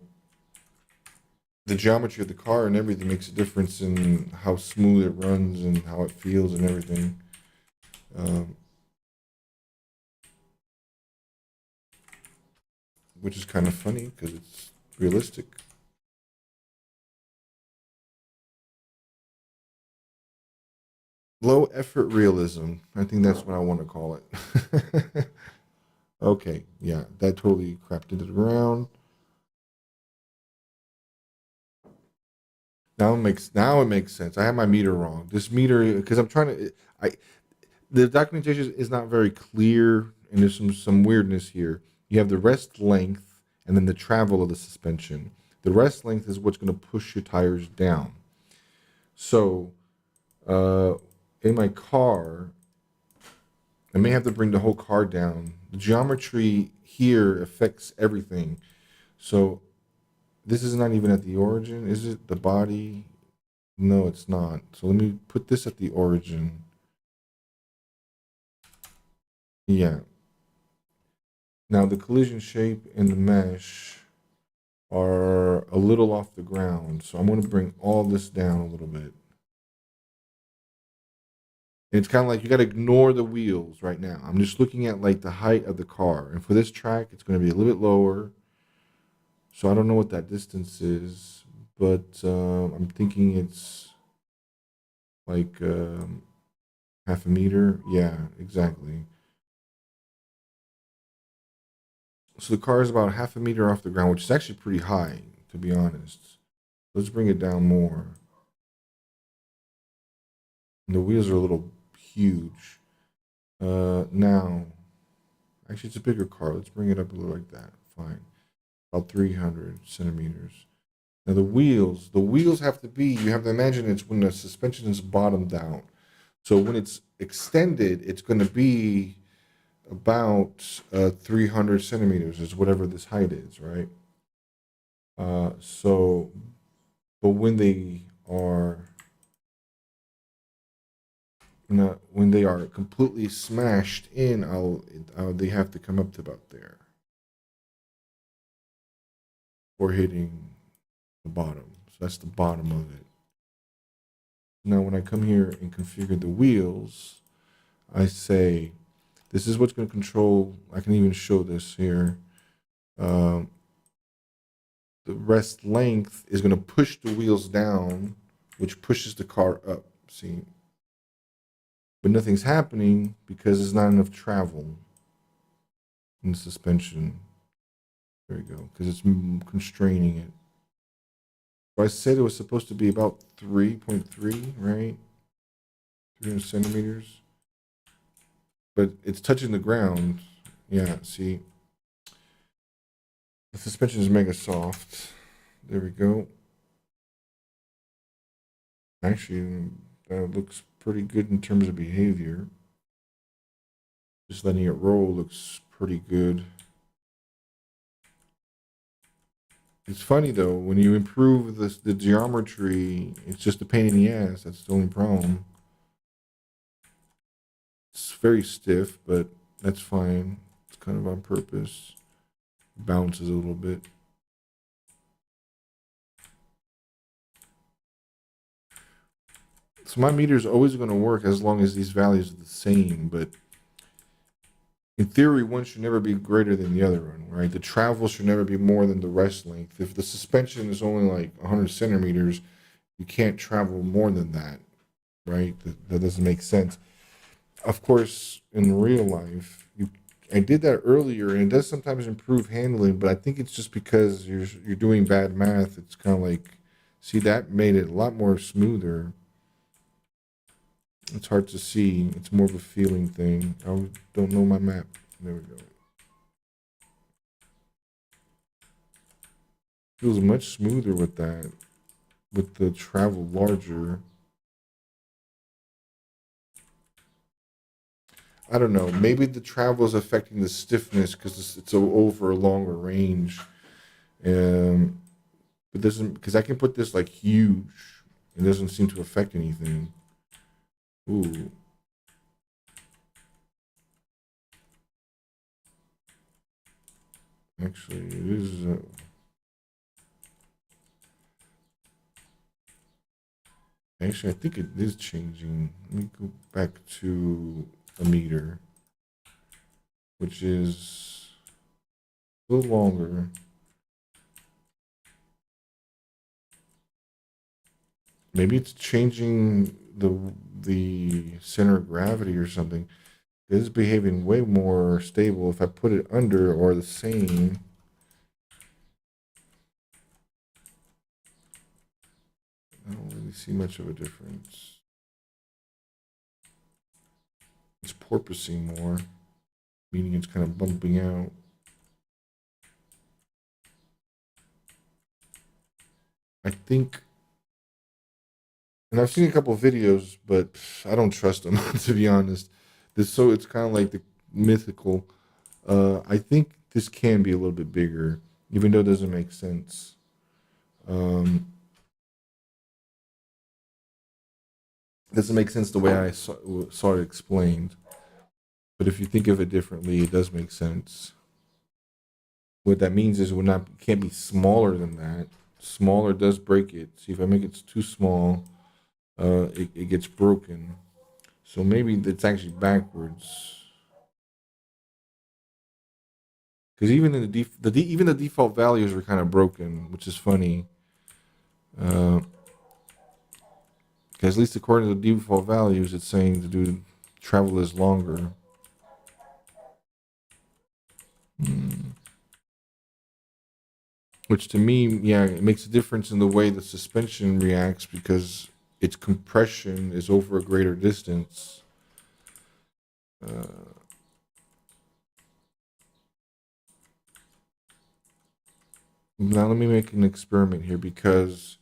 the geometry of the car and everything makes a difference in how smooth it runs and how it feels and everything. Which is kind of funny because it's realistic. Low effort realism. I think that's what I want to call it. Okay, yeah, that totally crapped into the ground. Now it makes sense. I have my meter wrong. This meter, because I'm trying to, I the documentation is not very clear, and there's some weirdness here. You have the rest length and then the travel of the suspension. The rest length is what's going to push your tires down. So, uh, in my car, I may have to bring the whole car down. The geometry here affects everything. So this is not even at the origin, is it? The body? No, it's not. So let me put this at the origin. Yeah. Now the collision shape and the mesh are a little off the ground. So I'm going to bring all this down a little bit. It's kind of like you got to ignore the wheels right now. I'm just looking at like the height of the car. And for this track, it's going to be a little bit lower. So I don't know what that distance is, but I'm thinking it's like half a meter. Yeah, exactly. So the car is about half a meter off the ground, which is actually pretty high, to be honest. Let's bring it down more. And the wheels are a little huge. Now, actually, it's a bigger car. Let's bring it up a little like that. Fine. About 300 centimeters. Now the wheels have to be, you have to imagine it's when the suspension is bottomed out. So when it's extended, it's going to be about 300 centimeters is whatever this height is, right? So, but when they are completely smashed in, they have to come up to about there or hitting the bottom. So that's the bottom of it. Now, when I come here and configure the wheels, I say, this is what's going to control. I can even show this here. The rest length is going to push the wheels down, which pushes the car up. See? But nothing's happening because there's not enough travel in the suspension. There we go, because it's constraining it. So I said it was supposed to be about 3.3, right? 300 centimeters. But it's touching the ground. Yeah, see? The suspension is mega soft. There we go. Actually, that looks pretty good in terms of behavior. Just letting it roll looks pretty good. It's funny though, when you improve the geometry, it's just a pain in the ass. That's the only problem. It's very stiff, but that's fine. It's kind of on purpose. Bounces a little bit. So my meter is always going to work as long as these values are the same, but in theory, one should never be greater than the other one, right? The travel should never be more than the rest length. If the suspension is only like 100 centimeters, you can't travel more than that, right? That doesn't make sense. Of course, in real life, I did that earlier, and it does sometimes improve handling, but I think it's just because you're doing bad math. It's kind of like, see, that made it a lot more smoother. It's hard to see. It's more of a feeling thing. I don't know my map. There we go. Feels much smoother with that, with the travel larger. I don't know. Maybe the travel is affecting the stiffness because it's over a longer range. But doesn't, because I can put this like huge. It doesn't seem to affect anything. Ooh. Actually, it is. Actually, I think it is changing. Let me go back to a meter, which is a little longer. Maybe it's changing the center of gravity or something. It's behaving way more stable if I put it under or the same. I don't really see much of a difference. It's porpoising more, meaning it's kind of bumping out. I think, and I've seen a couple of videos, but I don't trust them to be honest. So it's kind of like the mythical. I think this can be a little bit bigger, even though it doesn't make sense. Doesn't make sense the way I saw it explained. But if you think of it differently, it does make sense. What that means is it can't be smaller than that. Smaller does break it. See, if I make it too small, it gets broken. So maybe it's actually backwards. Because even in even the default values are kind of broken, which is funny. Because at least according to the default values, it's saying to do travel is longer. Which to me, yeah, it makes a difference in the way the suspension reacts because its compression is over a greater distance. Now let me make an experiment here because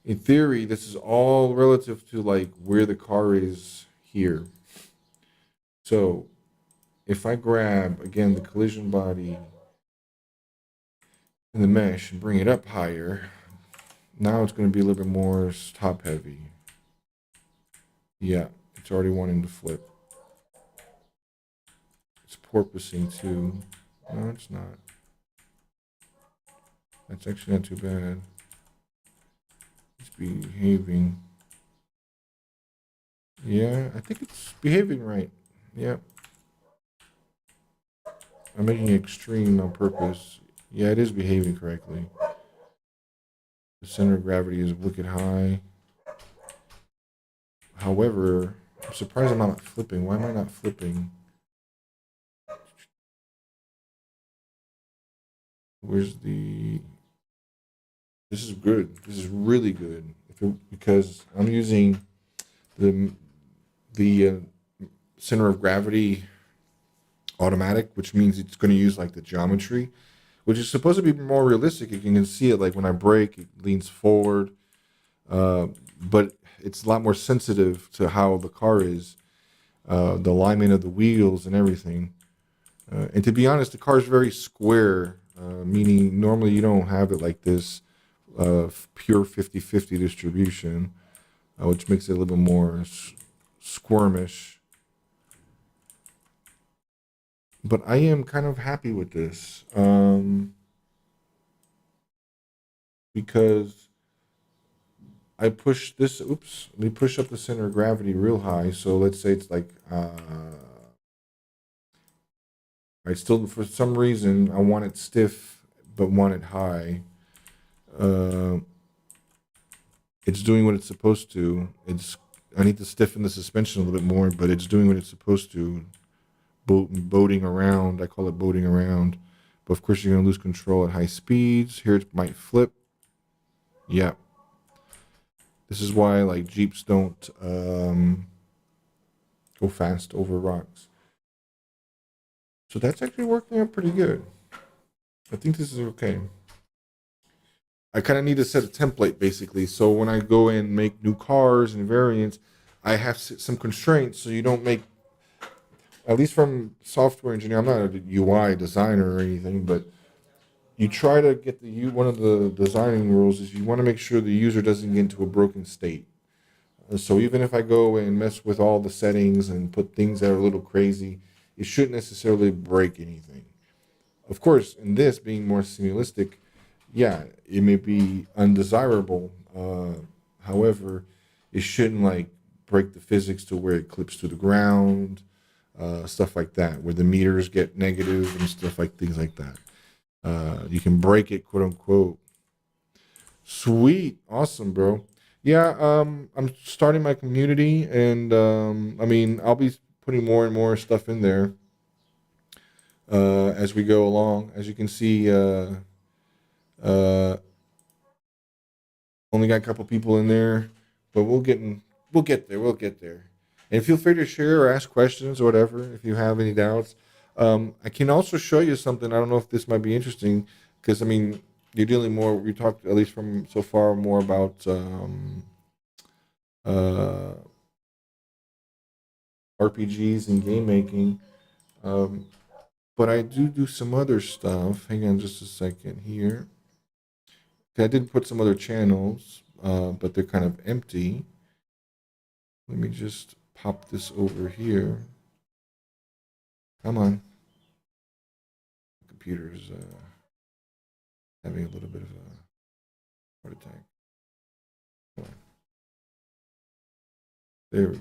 in theory, this is all relative to like where the car is here. So if I grab, again, the collision body and the mesh and bring it up higher, now it's going to be a little bit more top heavy. Yeah, it's already wanting to flip. It's porpoising too. No, it's not. That's actually not too bad. It's behaving. Yeah, I think it's behaving right. Yeah. I'm making it extreme on purpose. Yeah, it is behaving correctly. The center of gravity is wicked high. However, I'm surprised I'm not flipping. Why am I not flipping? Where's the... This is good. This is really good. Because I'm using the center of gravity automatic, which means it's going to use like the geometry, which is supposed to be more realistic. You can see it like when I brake, it leans forward, but it's a lot more sensitive to how the car is, the alignment of the wheels and everything. And to be honest, the car is very square, meaning normally you don't have it like this pure 50-50 distribution, which makes it a little bit more squirmish. But I am kind of happy with this because I push this. Oops, let me push up the center of gravity real high. So let's say it's like I still, for some reason, I want it stiff but want it high. It's doing what it's supposed to. I need to stiffen the suspension a little bit more, but it's doing what it's supposed to. Boating around. I call it boating around. But of course, you're going to lose control at high speeds. Here it might flip. Yeah. This is why like Jeeps don't go fast over rocks. So that's actually working out pretty good. I think this is okay. I kind of need to set a template basically. So when I go in and make new cars and variants, I have some constraints so you don't make, at least from software engineer, I'm not a UI designer or anything, but you try to get one of the designing rules is you want to make sure the user doesn't get into a broken state. So even if I go and mess with all the settings and put things that are a little crazy, it shouldn't necessarily break anything. Of course, in this being more simulistic, yeah, it may be undesirable. However, it shouldn't like break the physics to where it clips to the ground, stuff like that, where the meters get negative and stuff like things like that. You can break it, quote unquote. Sweet, awesome, bro. Yeah, I'm starting my community, and I mean, I'll be putting more and more stuff in there as we go along. As you can see, uh, only got a couple people in there, but we'll get there. We'll get there. And feel free to share or ask questions or whatever if you have any doubts. I can also show you something. I don't know if this might be interesting because I mean, you're dealing more. We talked at least from so far more about uh, RPGs and game making. Um, but I do some other stuff. Hang on just a second here. I did put some other channels, but they're kind of empty. Let me just pop this over here. Come on. The computer's having a little bit of a heart attack. Come on. There we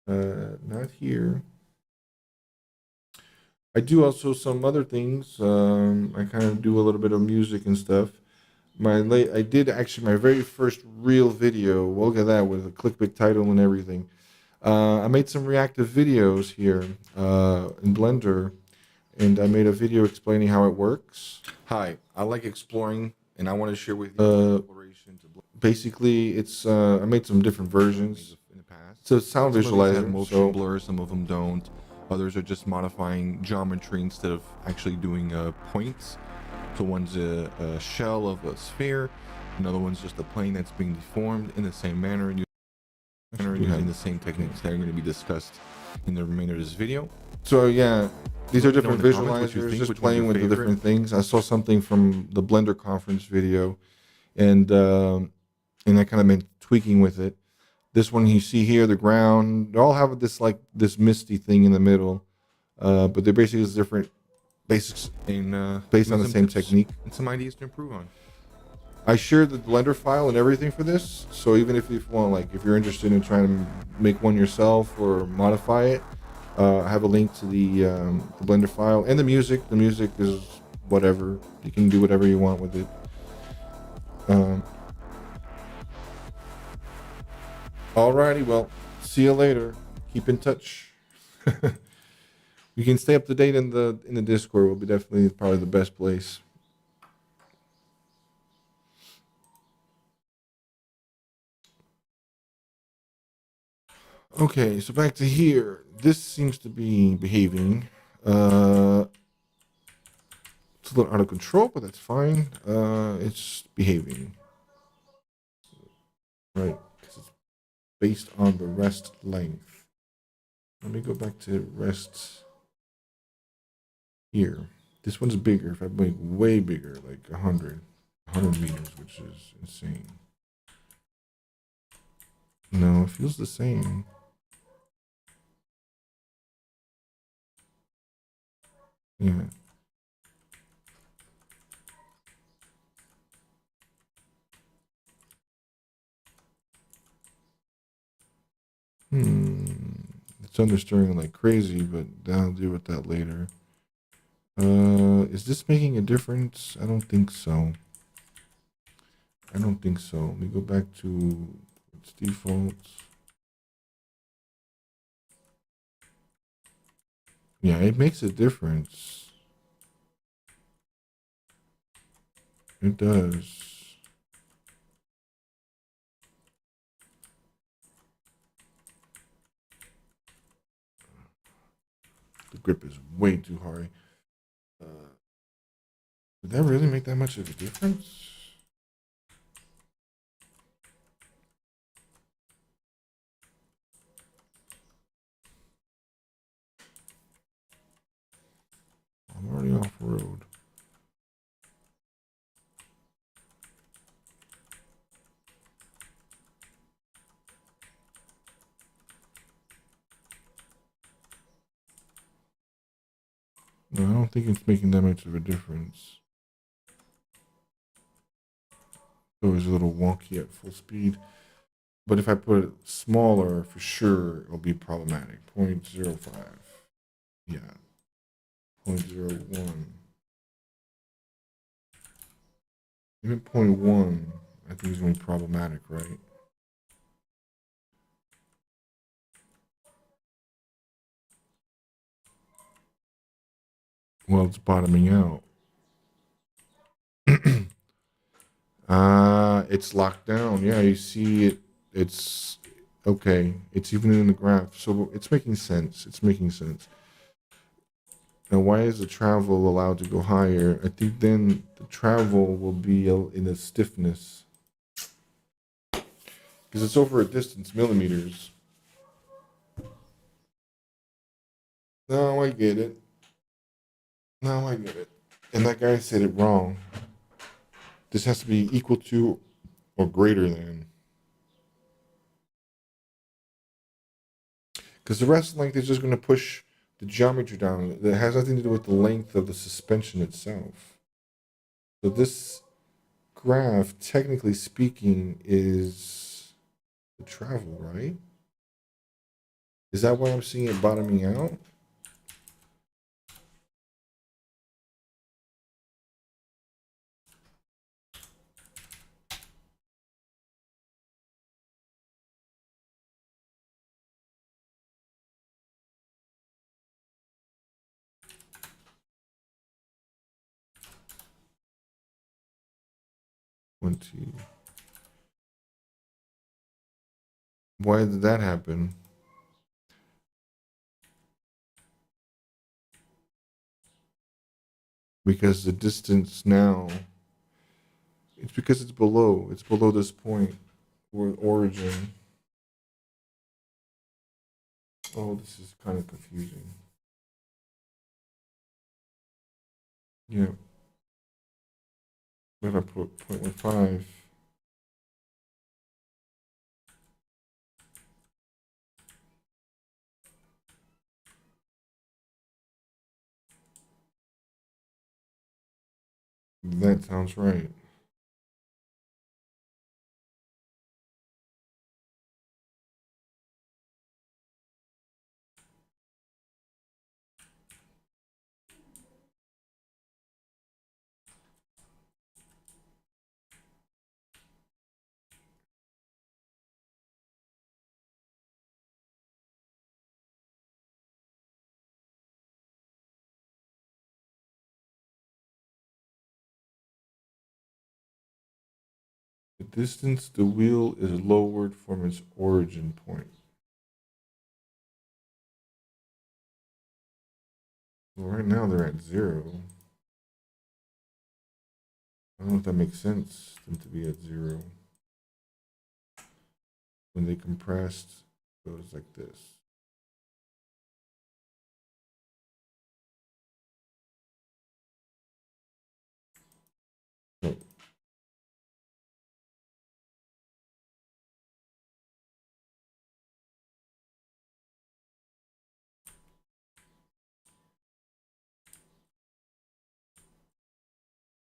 go. Not here. I do also some other things. I kind of do a little bit of music and stuff. I did actually my very first real video. Well, look at that with a clickbait title and everything. I made some reactive videos here in Blender, and I made a video explaining how it works. Hi, I like exploring, and I want to share with you exploration to basically, it's I made some different versions in the past. So sound visualizer, have motion blur, some of them don't. Others are just modifying geometry instead of actually doing points. So one's a shell of a sphere, another one's just a plane that's being deformed in the same manner, using the same techniques that are going to be discussed in the remainder of this video. So yeah, these are different visualizers, just playing with the different things. I saw something from the Blender conference video, and I kind of been tweaking with it. This one you see here, the ground, they all have this misty thing in the middle, but they're basically just different basics in based on the same technique and some ideas to improve on. I shared the Blender file and everything for this, so even if you want, like, if you're interested in trying to make one yourself or modify it, I have a link to the Blender file and the music. The music is whatever. You can do whatever you want with it. Alrighty, well, see you later. Keep in touch. You can stay up to date in the Discord. Will be definitely probably the best place. Okay, so back to here. This seems to be behaving. It's a little out of control, but that's fine. It's behaving. Right, because it's based on the rest length. Let me go back to rest here. This one's bigger. If I make way bigger, like 100 meters, which is insane. No, it feels the same. Yeah. It's understeering like crazy, but I'll deal with that later. Is this making a difference? I don't think so. I don't think so. Let me go back to its defaults. Yeah, it makes a difference. It does. The grip is way too hard. Did that really make that much of a difference? I'm already off road. No, I don't think it's making that much of a difference. It was a little wonky at full speed. But if I put it smaller, for sure, it'll be problematic. 0.05. Yeah. 0.01. Even 0.1 I think it's going to be problematic, right? Well, it's bottoming out. It's locked down. Yeah, you see it. It's okay. It's even in the graph. So it's making sense. It's making sense. Now, why is the travel allowed to go higher? I think then the travel will be in a stiffness because it's over a distance, millimeters. No, I get it. No, I get it. And that guy said it wrong. This has to be equal to or greater than. Because the rest length is just going to push the geometry down. It has nothing to do with the length of the suspension itself. So this graph, technically speaking, is the travel, right? Is that why I'm seeing it bottoming out? One, two. Why did that happen? Because the distance now, it's because it's below this point or origin. Oh, this is kind of confusing. Yeah. What if I put 0.15? That sounds right. The distance the wheel is lowered from its origin point. Well, right now they're at 0. I don't know if that makes sense, them to be at 0. When they compressed, it goes like this. So,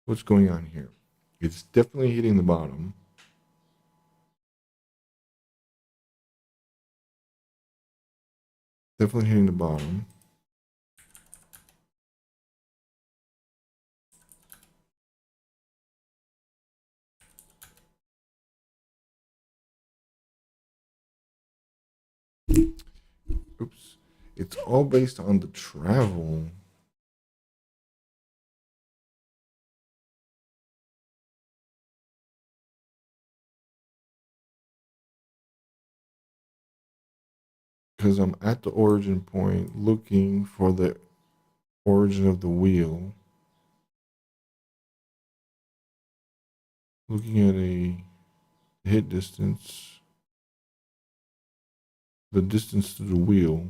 what's going on here? It's definitely hitting the bottom. Definitely hitting the bottom. Oops. It's all based on the travel. Because I'm at the origin point looking for the origin of the wheel. Looking at a hit distance, the distance to the wheel.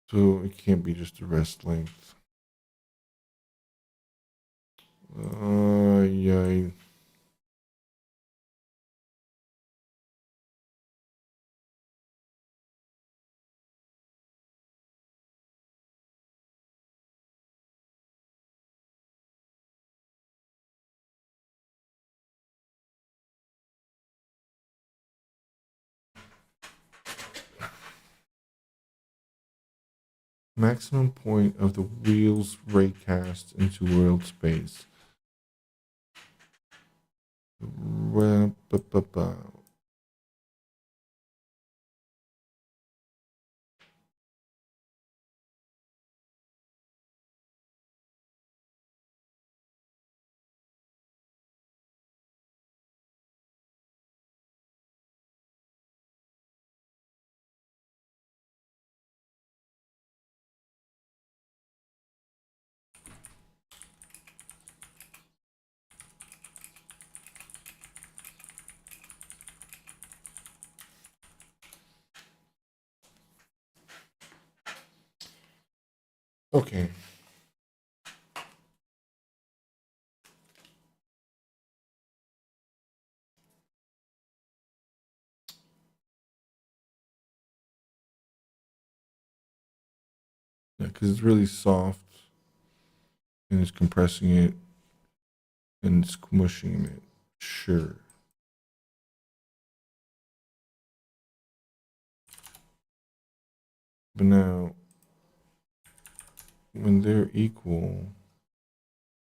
So it can't be just the rest length. Yeah. Maximum point of the wheel's raycast into world space. Okay. Yeah, because it's really soft and it's compressing it and squishing it. Sure. But now, when they're equal,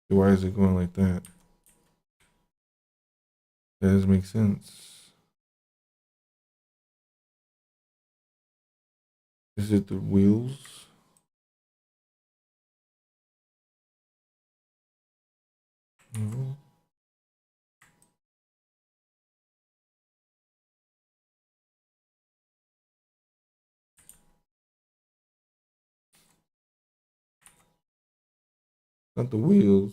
why is it going like that? That doesn't make sense. Is it the wheels? No. Not the wheels.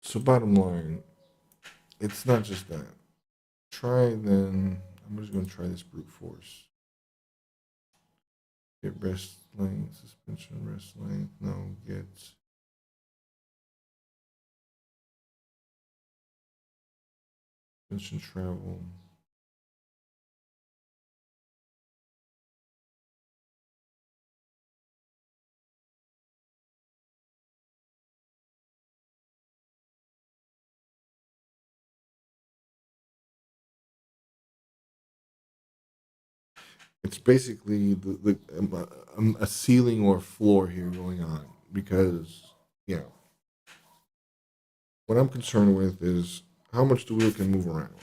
So bottom line, it's not just that. Try then. I'm just gonna try this brute force. Get rest length, suspension rest length. No, get suspension travel. It's basically a ceiling or floor here going on because what I'm concerned with is how much the wheel can move around.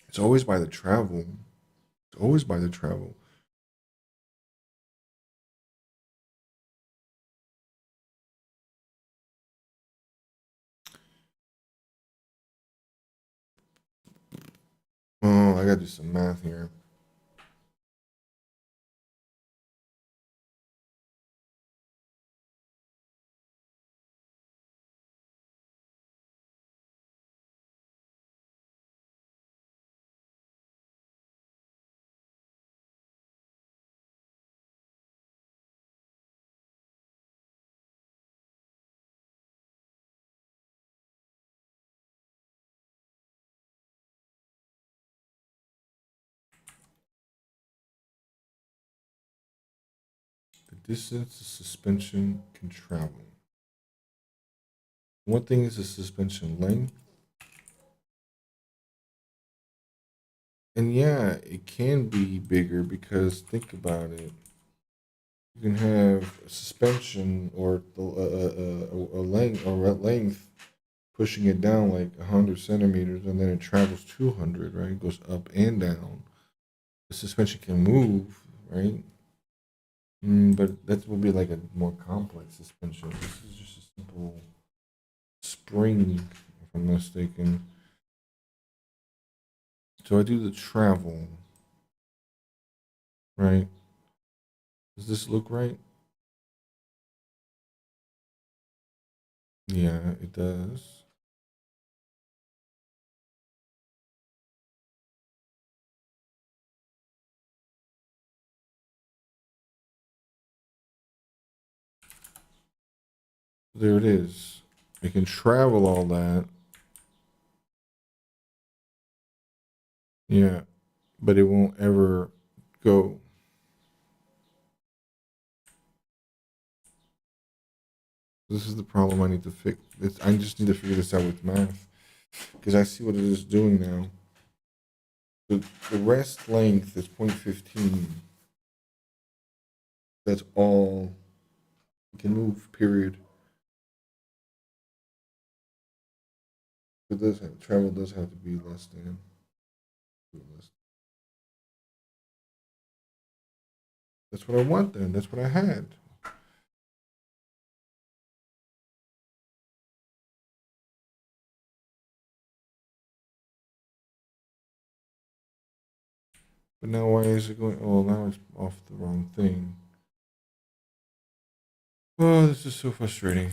It's always by the travel. It's always by the travel. Oh, I gotta do some math here. The distance the suspension can travel. One thing is the suspension length. And yeah, it can be bigger because think about it. You can have a suspension or a length or a length pushing it down like 100 centimeters, and then it travels 200. Right, it goes up and down. The suspension can move, right? But that would be like a more complex suspension. This is just a simple spring, if I'm not mistaken. So I do the travel, right? Does this look right? Yeah, it does. There it is. It can travel all that. Yeah, but it won't ever go. This is the problem I need to fix. I just need to figure this out with math because I see what it is doing now. The rest length is 0.15. That's all it can move, period. It does have, travel does have to be less than. That's what I want then. That's what I had. But now why is it going? Oh, now it's off the wrong thing. Oh, this is so frustrating.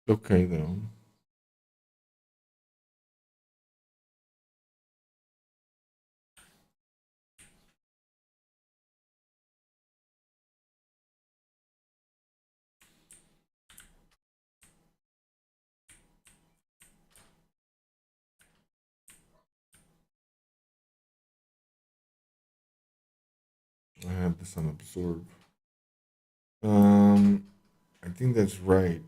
Okay, though. I have this on absorb. I think that's right.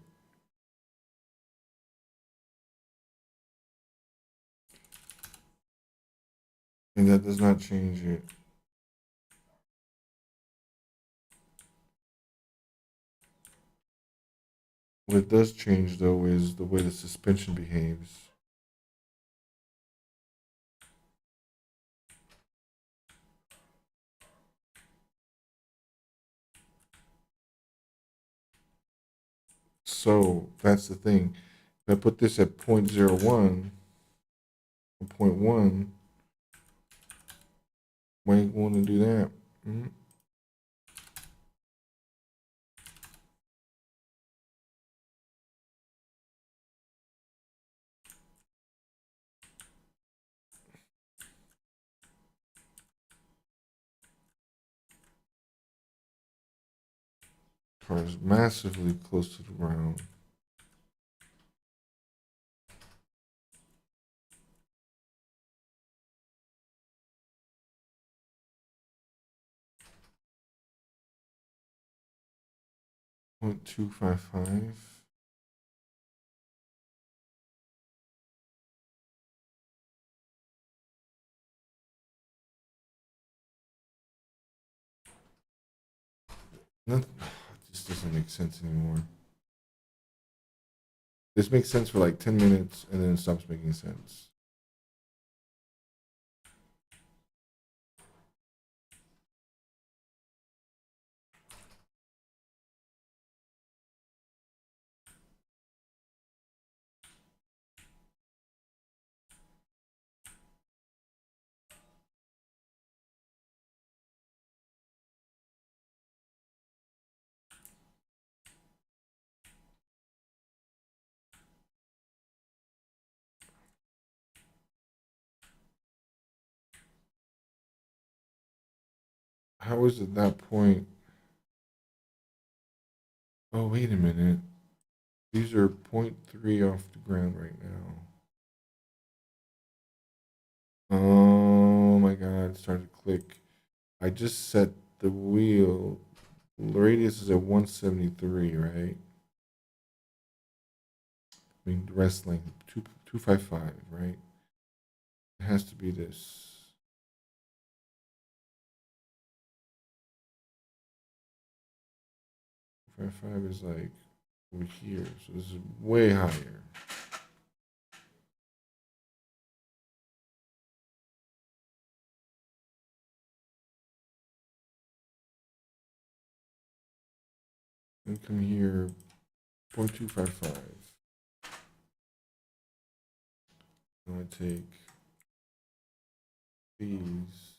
And that does not change it. What it does change though is the way the suspension behaves. So that's the thing. If I put this at 0.01 or 0.1, why you want to do that? Mhm. Car is massively close to the ground. Point 255. It just doesn't make sense anymore. This makes sense for like 10 minutes and then it stops making sense. How is it that point? Oh, wait a minute. These are 0.3 off the ground right now. Oh my god, it started to click. I just set the wheel. The radius is at 173, right? I mean, the rest length, 255, right? It has to be this. 255 is like over here, so this is way higher. And come here, 0.255. I'm gonna take these.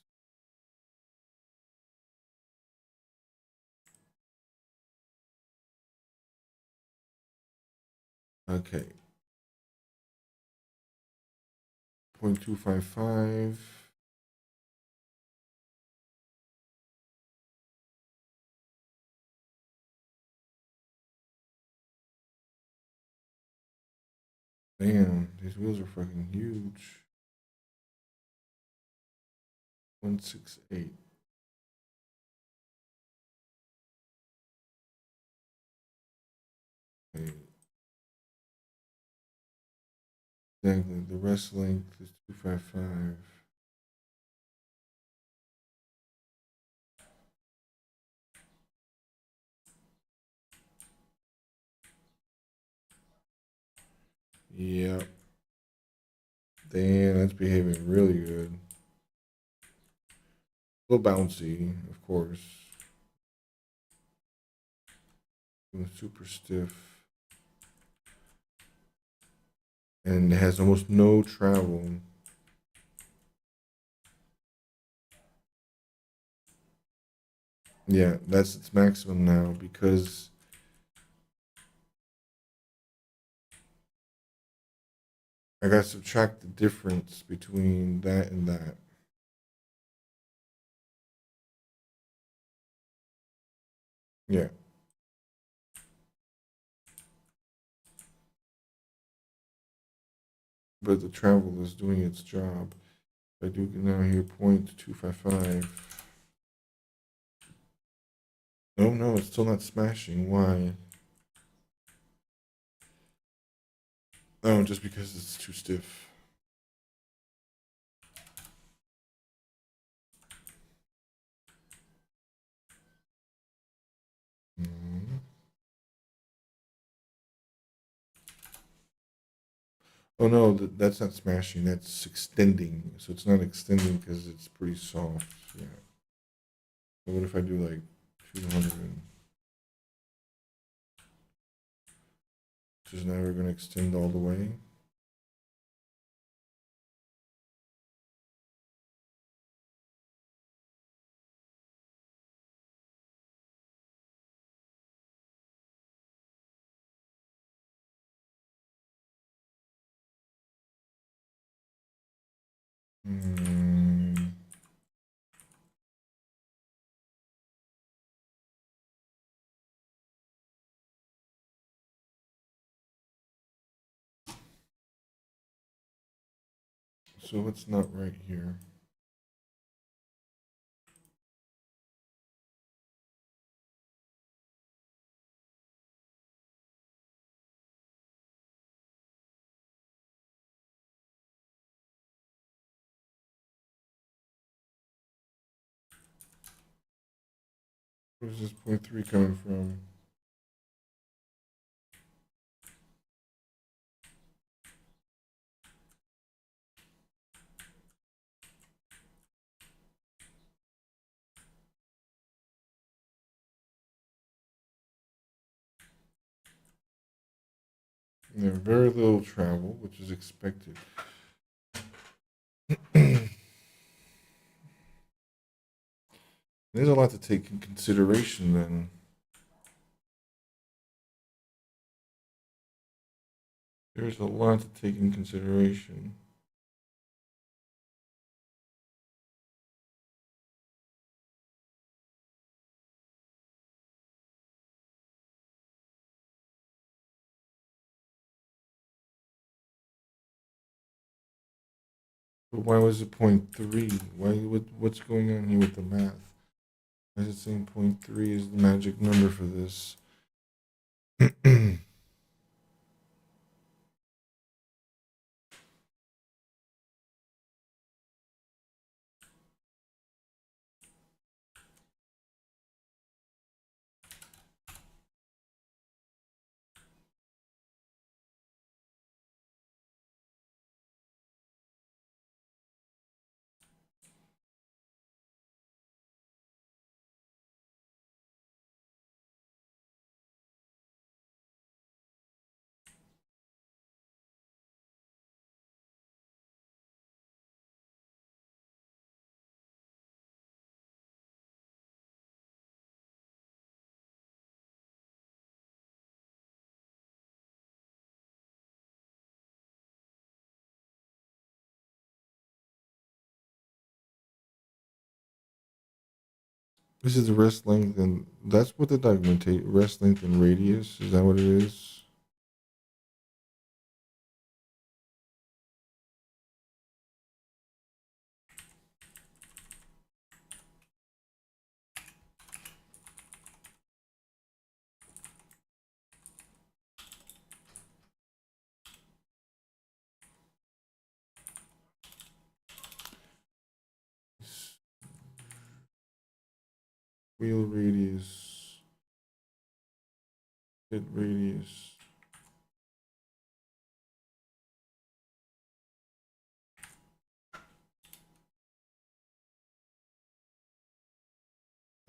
Okay. 0.255. Damn, these wheels are fucking huge. 168. Okay. Exactly. The rest length is 255. Yep. Damn, that's behaving really good. A little bouncy, of course. Super stiff. And it has almost no travel. Yeah, that's its maximum now because I got to subtract the difference between that and that. Yeah. But the travel is doing its job. I do now here 0.255. No, no, it's still not smashing. Why? Oh, just because it's too stiff. Mhm. Oh no, that's not smashing. That's extending. So it's not extending because it's pretty soft. Yeah. So what if I do like 200? Which is never going to extend all the way. Mm. So what's not right here? Where's this 0.3 coming from? Yeah, very little travel, which is expected. There's a lot to take in consideration then. There's a lot to take in consideration. But why was it 0.3? What's going on here with the math? Why is it saying 0.3 is the magic number for this? This is the rest length, and that's what the documentation rest length and radius. Is that what it is? Wheel radius, hit radius. Is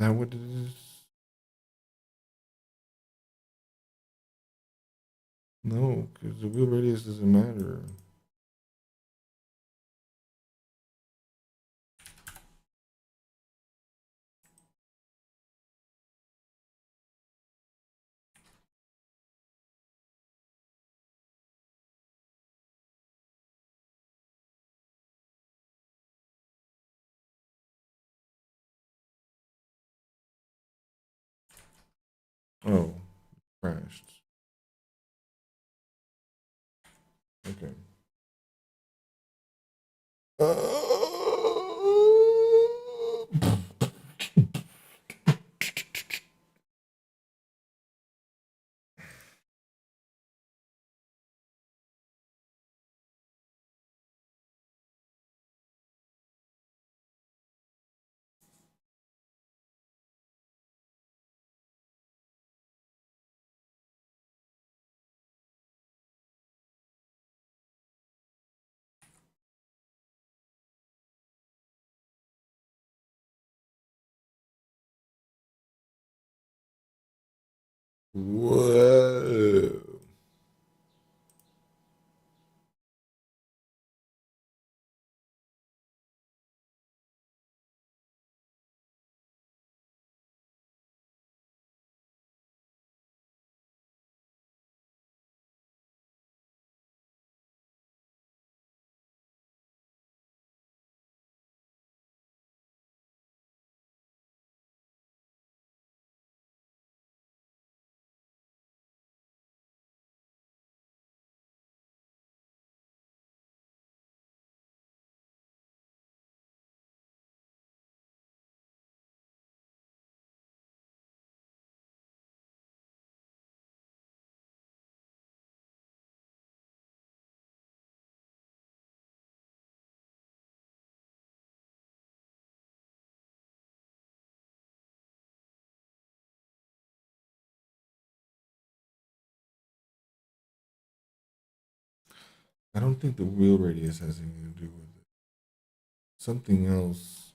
that what it is? No, because the wheel radius doesn't matter. Oh, crashed. Okay. Whoa. I don't think the wheel radius has anything to do with it. Something else.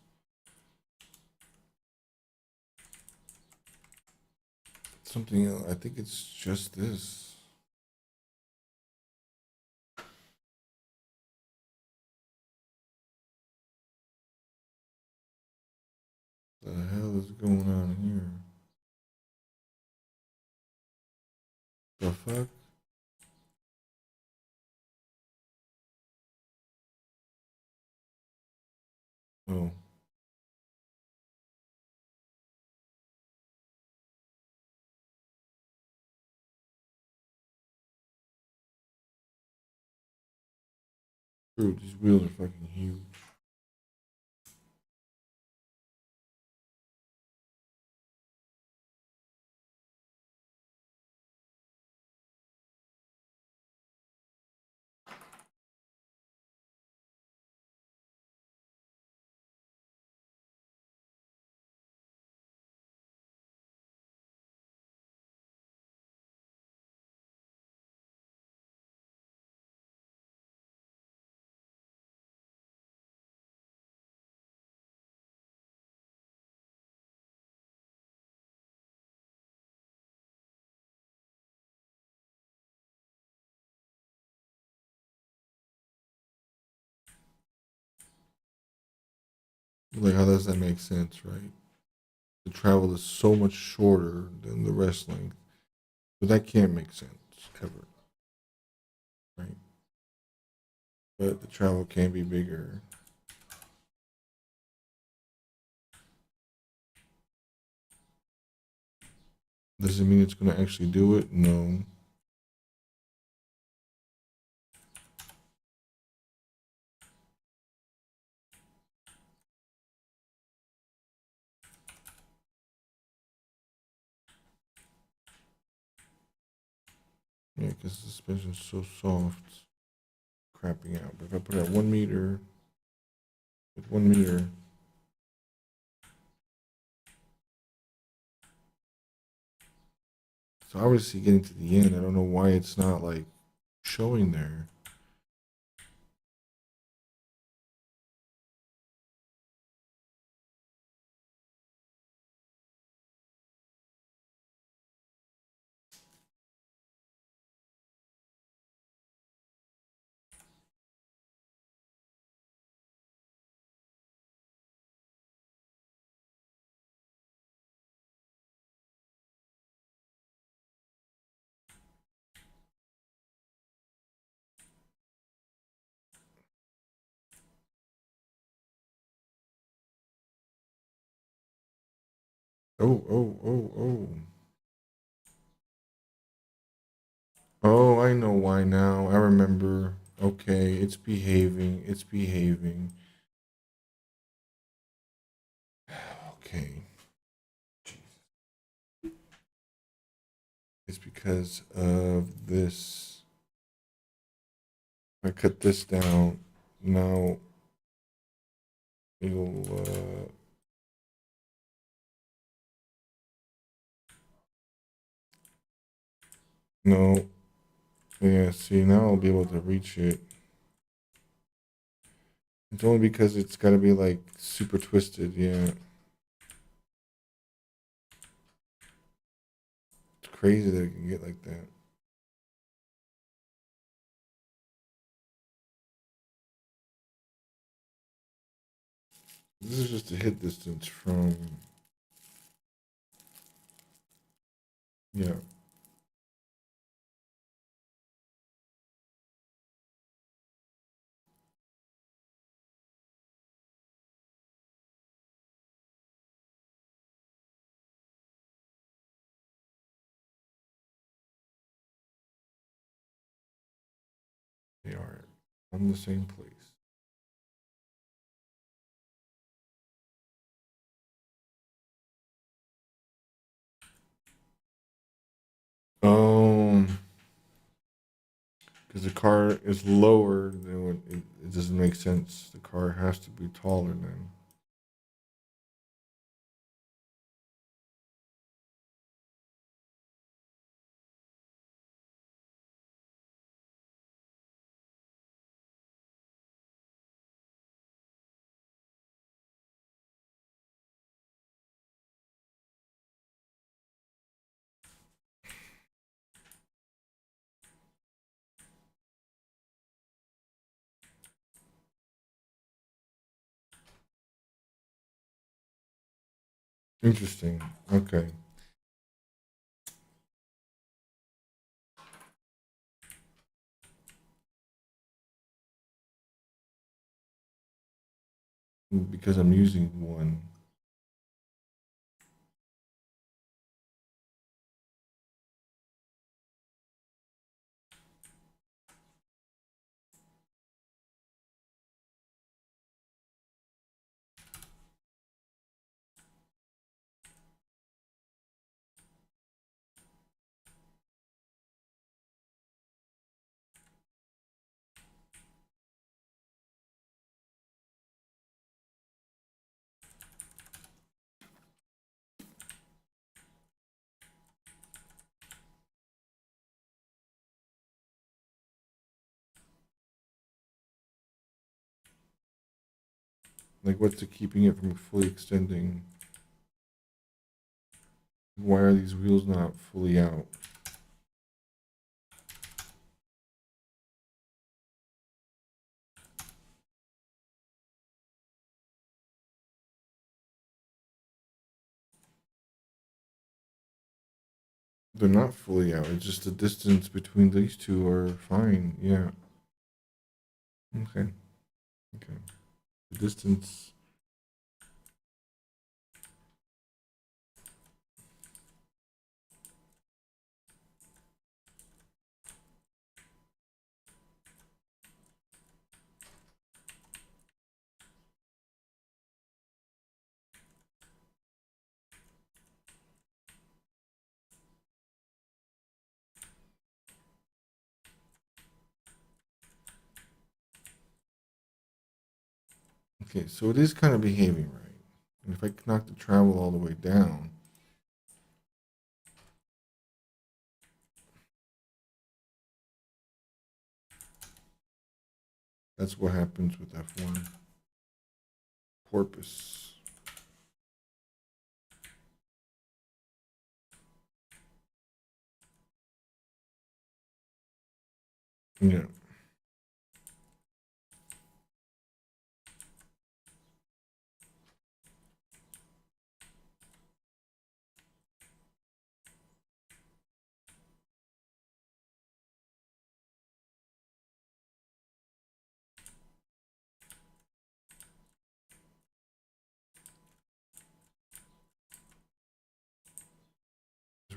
Something else. I think it's just this. The hell is going on here? The fuck? Oh. Dude, these wheels are fucking huge. Like, how does that make sense, right? The travel is so much shorter than the rest length, but that can't make sense ever, right? But the travel can be bigger. Does it mean it's going to actually do it? No. Yeah, because the suspension's so soft, crapping out. But if I put it at 1 meter, with 1 meter, so obviously getting to the end, I don't know why it's not like showing there. Oh. Oh, I know why now. I remember. Okay, it's behaving. It's behaving. Okay. It's because of this. I cut this down. Now it'll no. Yeah, see now I'll be able to reach it. It's only because it's gotta be like super twisted, yeah. It's crazy that it can get like that. This is just a hit distance from, yeah. They are on the same place. Because the car is lower than what it doesn't make sense. The car has to be taller then. Interesting. Okay. Because I'm using one. Like, what's it keeping it from fully extending? Why are these wheels not fully out? They're not fully out. It's just the distance between these two are fine. Yeah. Okay. Okay. The distance. Okay, so it is kind of behaving right. And if I knock the travel all the way down, that's what happens with F1. Porpoise. Yeah.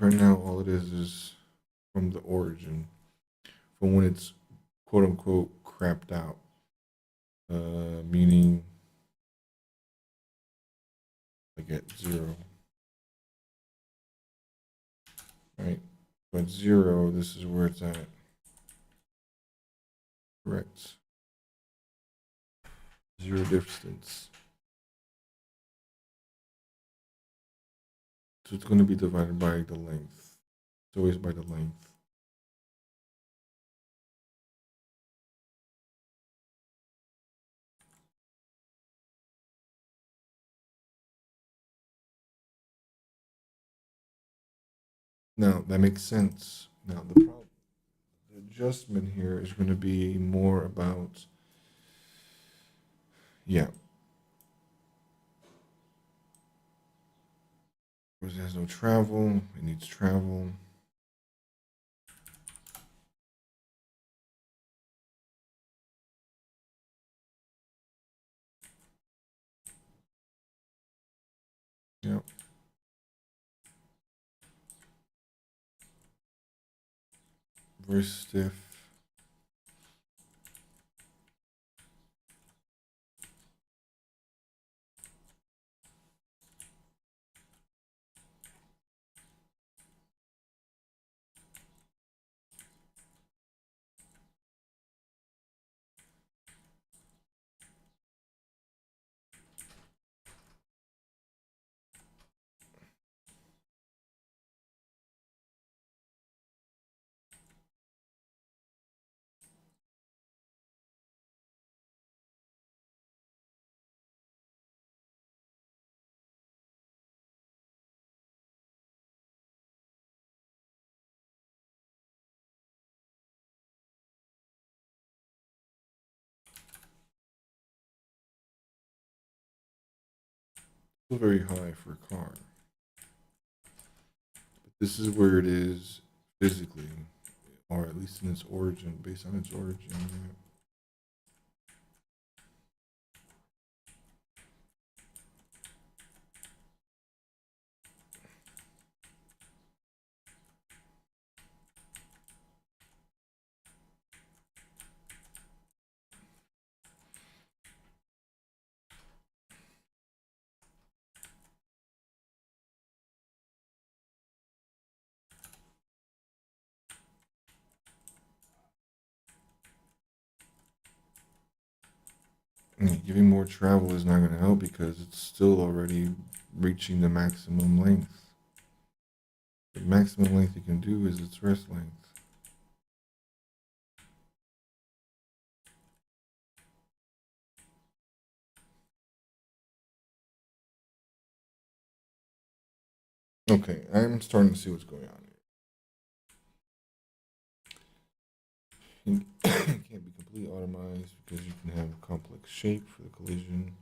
Right now, all it is from the origin, from when it's quote unquote crapped out, meaning like at 0, right? But 0, this is where it's at. Correct. 0 distance. So it's going to be divided by the length. It's always by the length. Now that makes sense. Now the adjustment here is going to be more about, yeah, because it has no travel, it needs travel. Yep. Very stiff. Still very high for a car. But this is where it is physically, or at least in its origin, based on its origin. Yeah. Giving more travel is not going to help because it's still already reaching the maximum length. The maximum length you can do is its rest length. Okay, I'm starting to see what's going on here. It can't be completely automized because you can have a complex shape for the collision.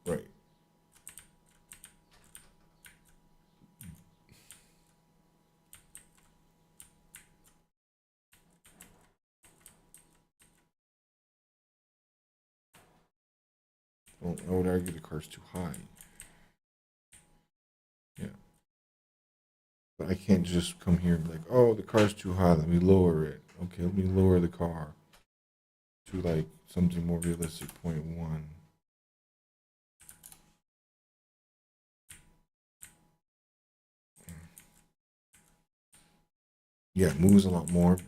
Right. Well, I would argue the car's too high. Yeah. But I can't just come here and be like, oh, the car's too high, let me lower it. Okay, let me lower the car to like something more realistic, 0.1. Yeah, it moves a lot more.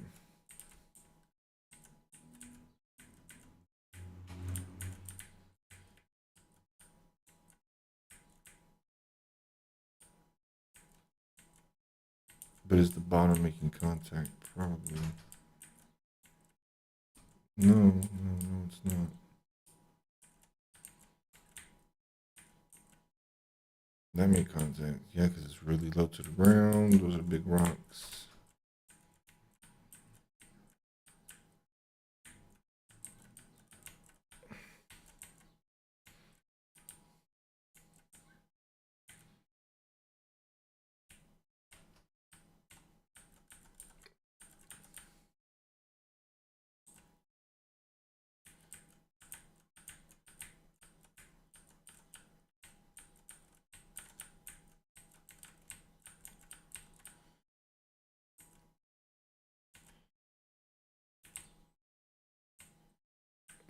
But is the bottom making contact? Probably. No, it's not. That made contact. Yeah, because it's really low to the ground. Those are big rocks.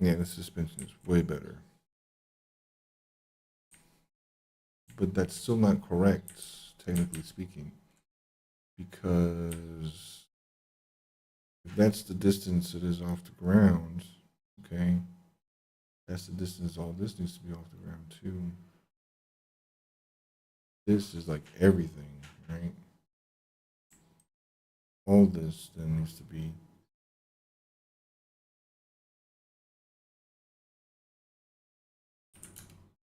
Yeah, the suspension is way better. But that's still not correct, technically speaking. Because if that's the distance it is off the ground, okay, that's the distance all this needs to be off the ground too. This is like everything, right? All this then needs to be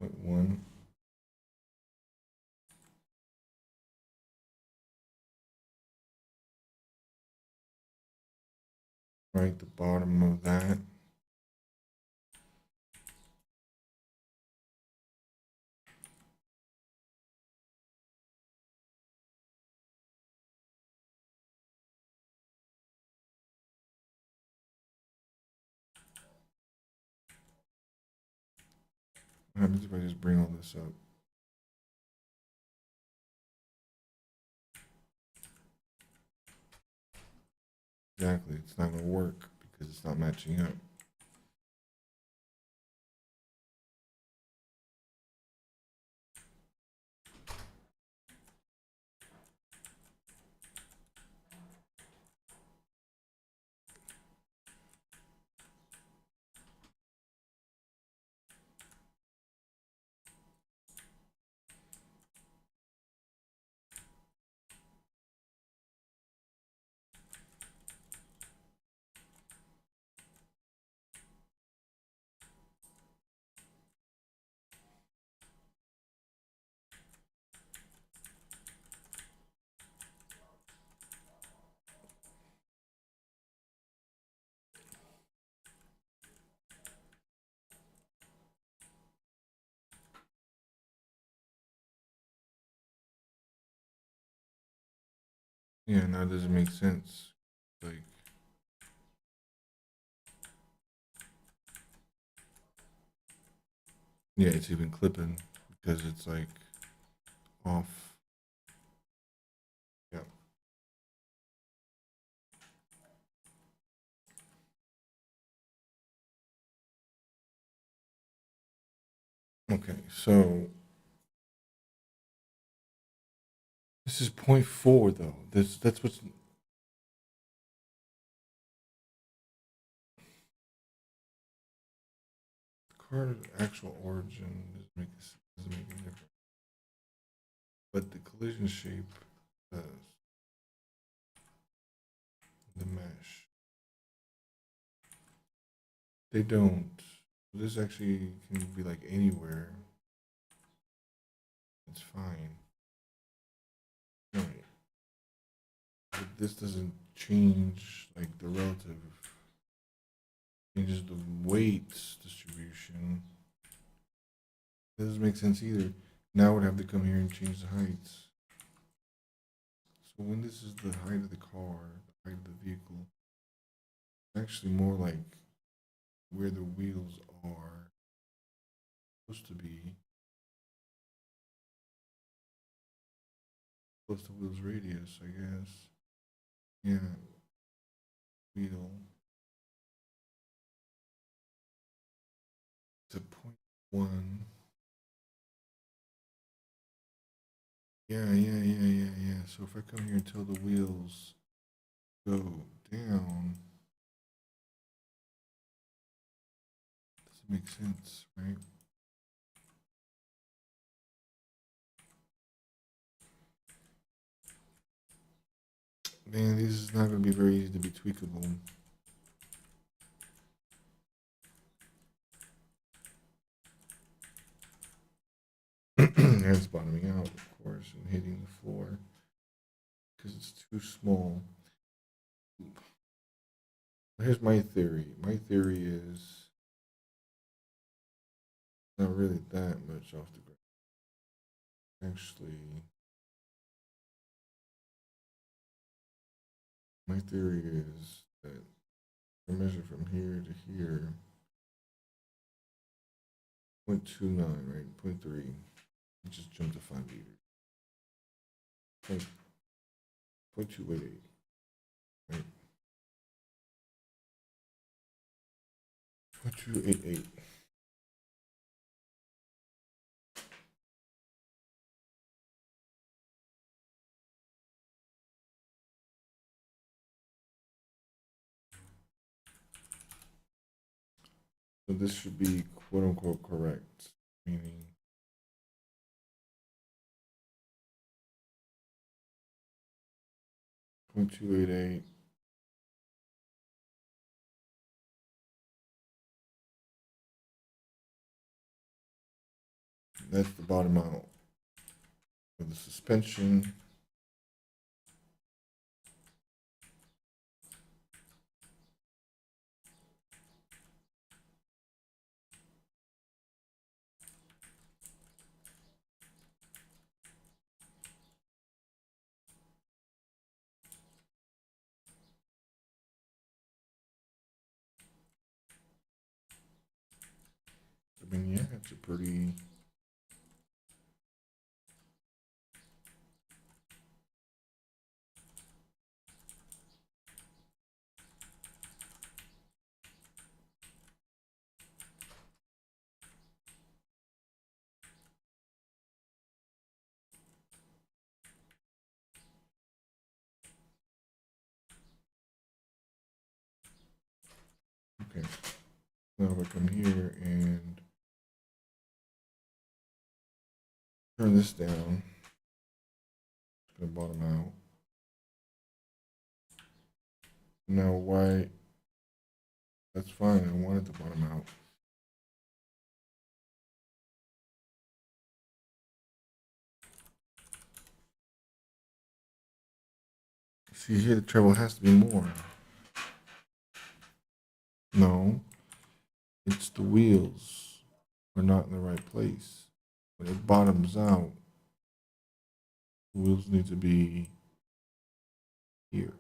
.1. Right, the bottom of that. What happens if I just bring all this up? Exactly, it's not gonna work because it's not matching up. Yeah, now it doesn't make sense. Like, yeah, it's even clipping because it's like off. Yeah. Okay, so this is 0.4 though. That's what's card's actual origin doesn't make any difference. But the collision shape does. The mesh. They don't. This actually can be like anywhere. It's fine. Right. But this doesn't change like the relative. Changes the weight distribution. That doesn't make sense either. Now I would have to come here and change the heights. So when this is the height of the car, the height of the vehicle, it's actually more like where the wheels are supposed to be. Close to wheel's radius, I guess. Yeah. Wheel. To 0.1. Yeah. So if I come here and tell the wheels go down, does it make sense, right? Man, this is not gonna be very easy to be tweakable. It's bottoming out, of course, and hitting the floor because it's too small. Here's my theory. My theory is not really that much off the ground. Actually, my theory is that I measure from here to here, 0.29, right? 0.3. Just jump to 5 meters. 0.288, right? 0.288. So this should be quote unquote correct, meaning 0.288. That's the bottom out of the suspension. I mean, yeah, it's a pretty okay. Now if I come here and turn this down, it's gonna bottom out. Now why? That's fine. I want it to bottom out. See here, the treble has to be more. No, it's the wheels are not in the right place. When it bottoms out, the wheels need to be here.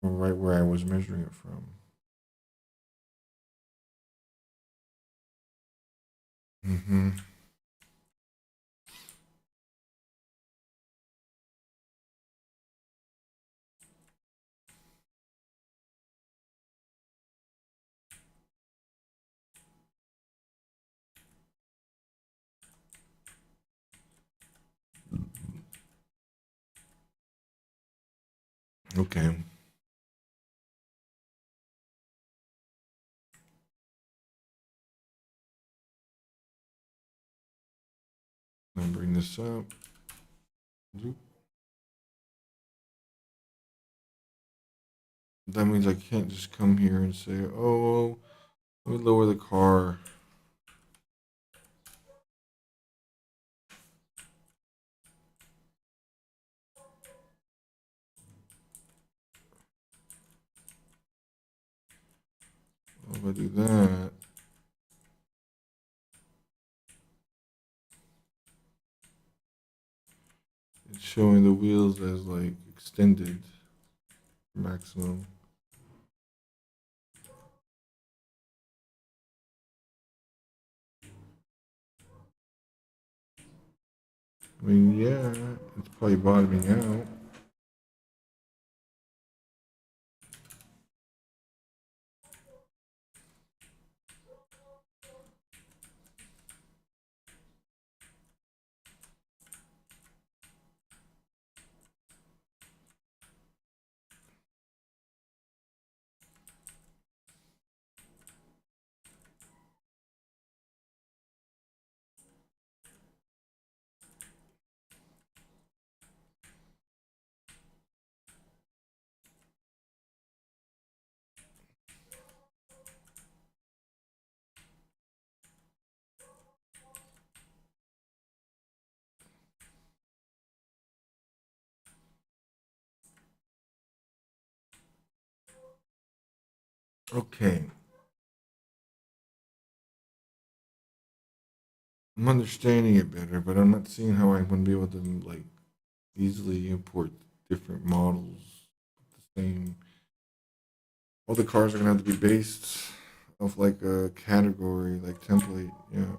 Or right where I was measuring it from. Mm-hmm. Okay. I'll bring this up. Zoop. That means I can't just come here and say, oh, let me lower the car. If I do that, it's showing the wheels as like extended maximum. I mean, yeah, it's probably bottoming out. Okay. I'm understanding it better, but I'm not seeing how I'm gonna be able to like easily import different models with the same. All the cars are gonna have to be based off like a category, like template. Yeah.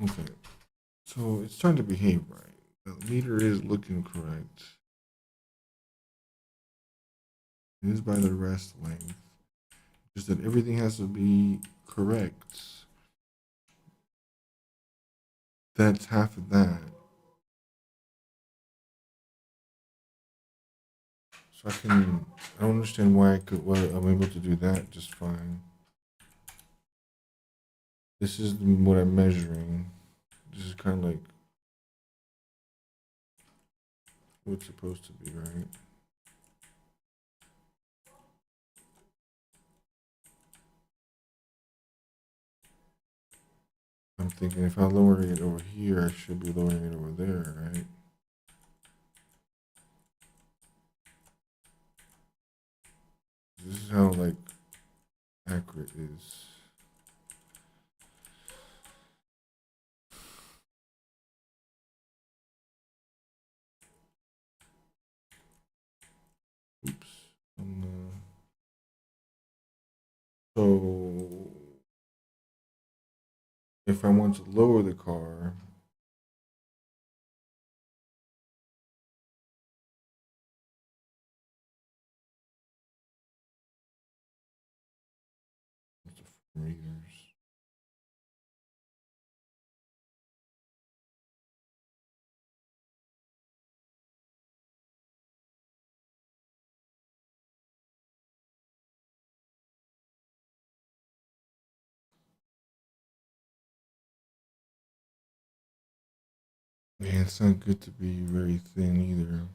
Okay. So it's starting to behave right. The meter is looking correct. It is by the rest length. Just that everything has to be correct. That's half of that. So I don't understand why I'm able to do that just fine. This is what I'm measuring. This is kind of like what's supposed to be, right? I'm thinking if I lower it over here, I should be lowering it over there, right? This is how like accurate is. Oops. So if I want to lower the car, what's the meters? Man, it's not good to be very thin either.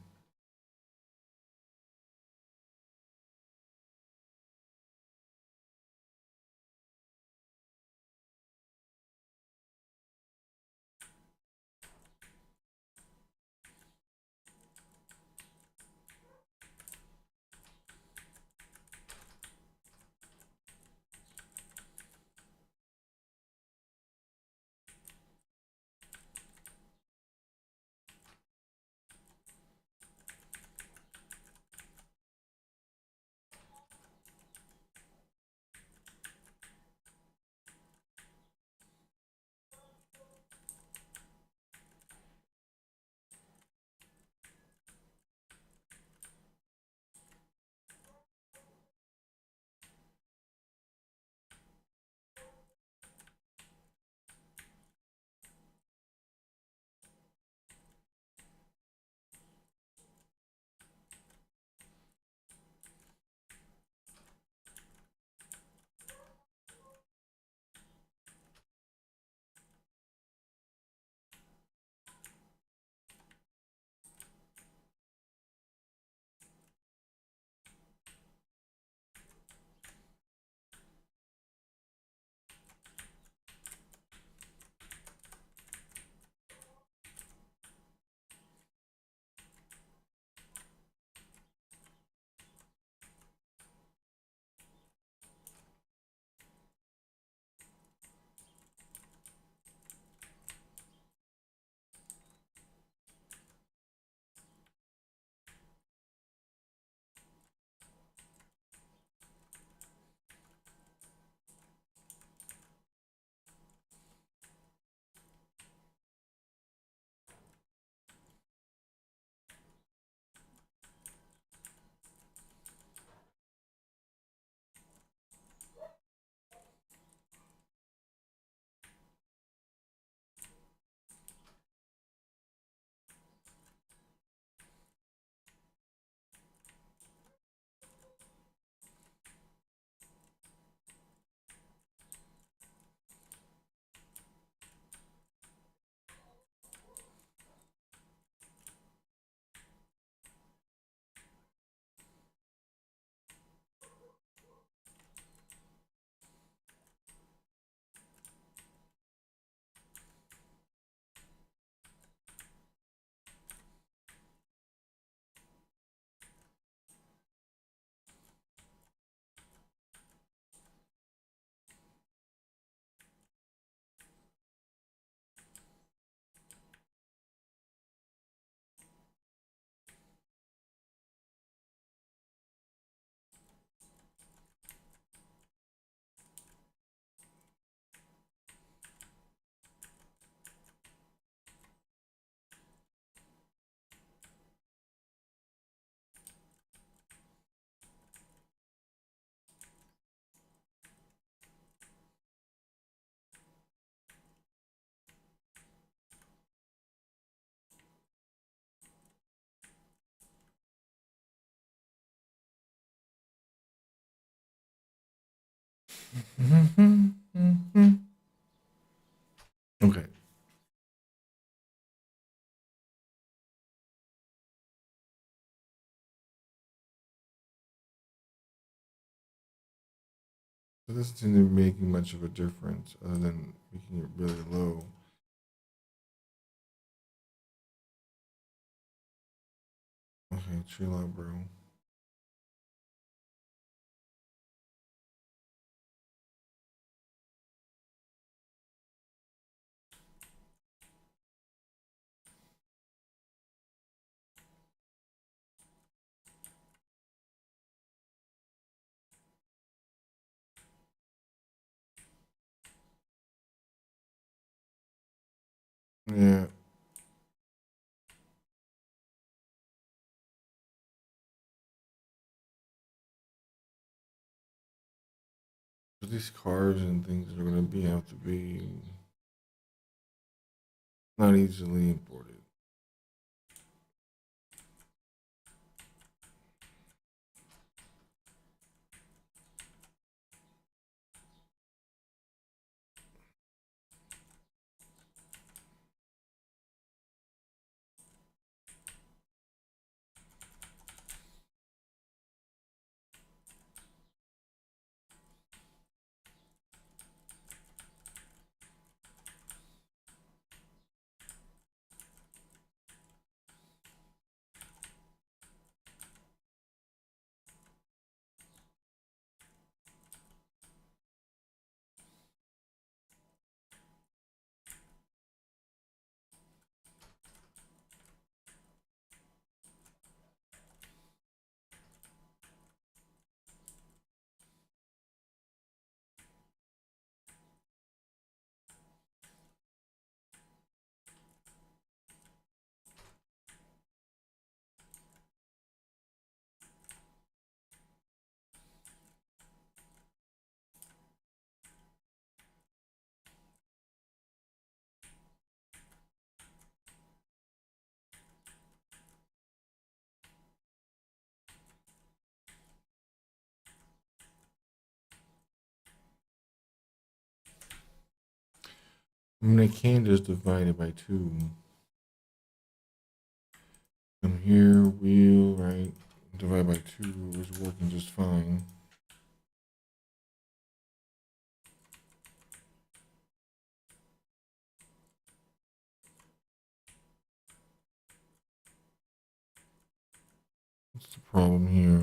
Okay. So this doesn't seem to be making much of a difference other than making it really low. Okay, chill out, bro. Yeah. But these cars and things are gonna be have to be not easily imported. I mean, I can just divide it by two. Come here, wheel, right? Divide by two is working just fine. What's the problem here?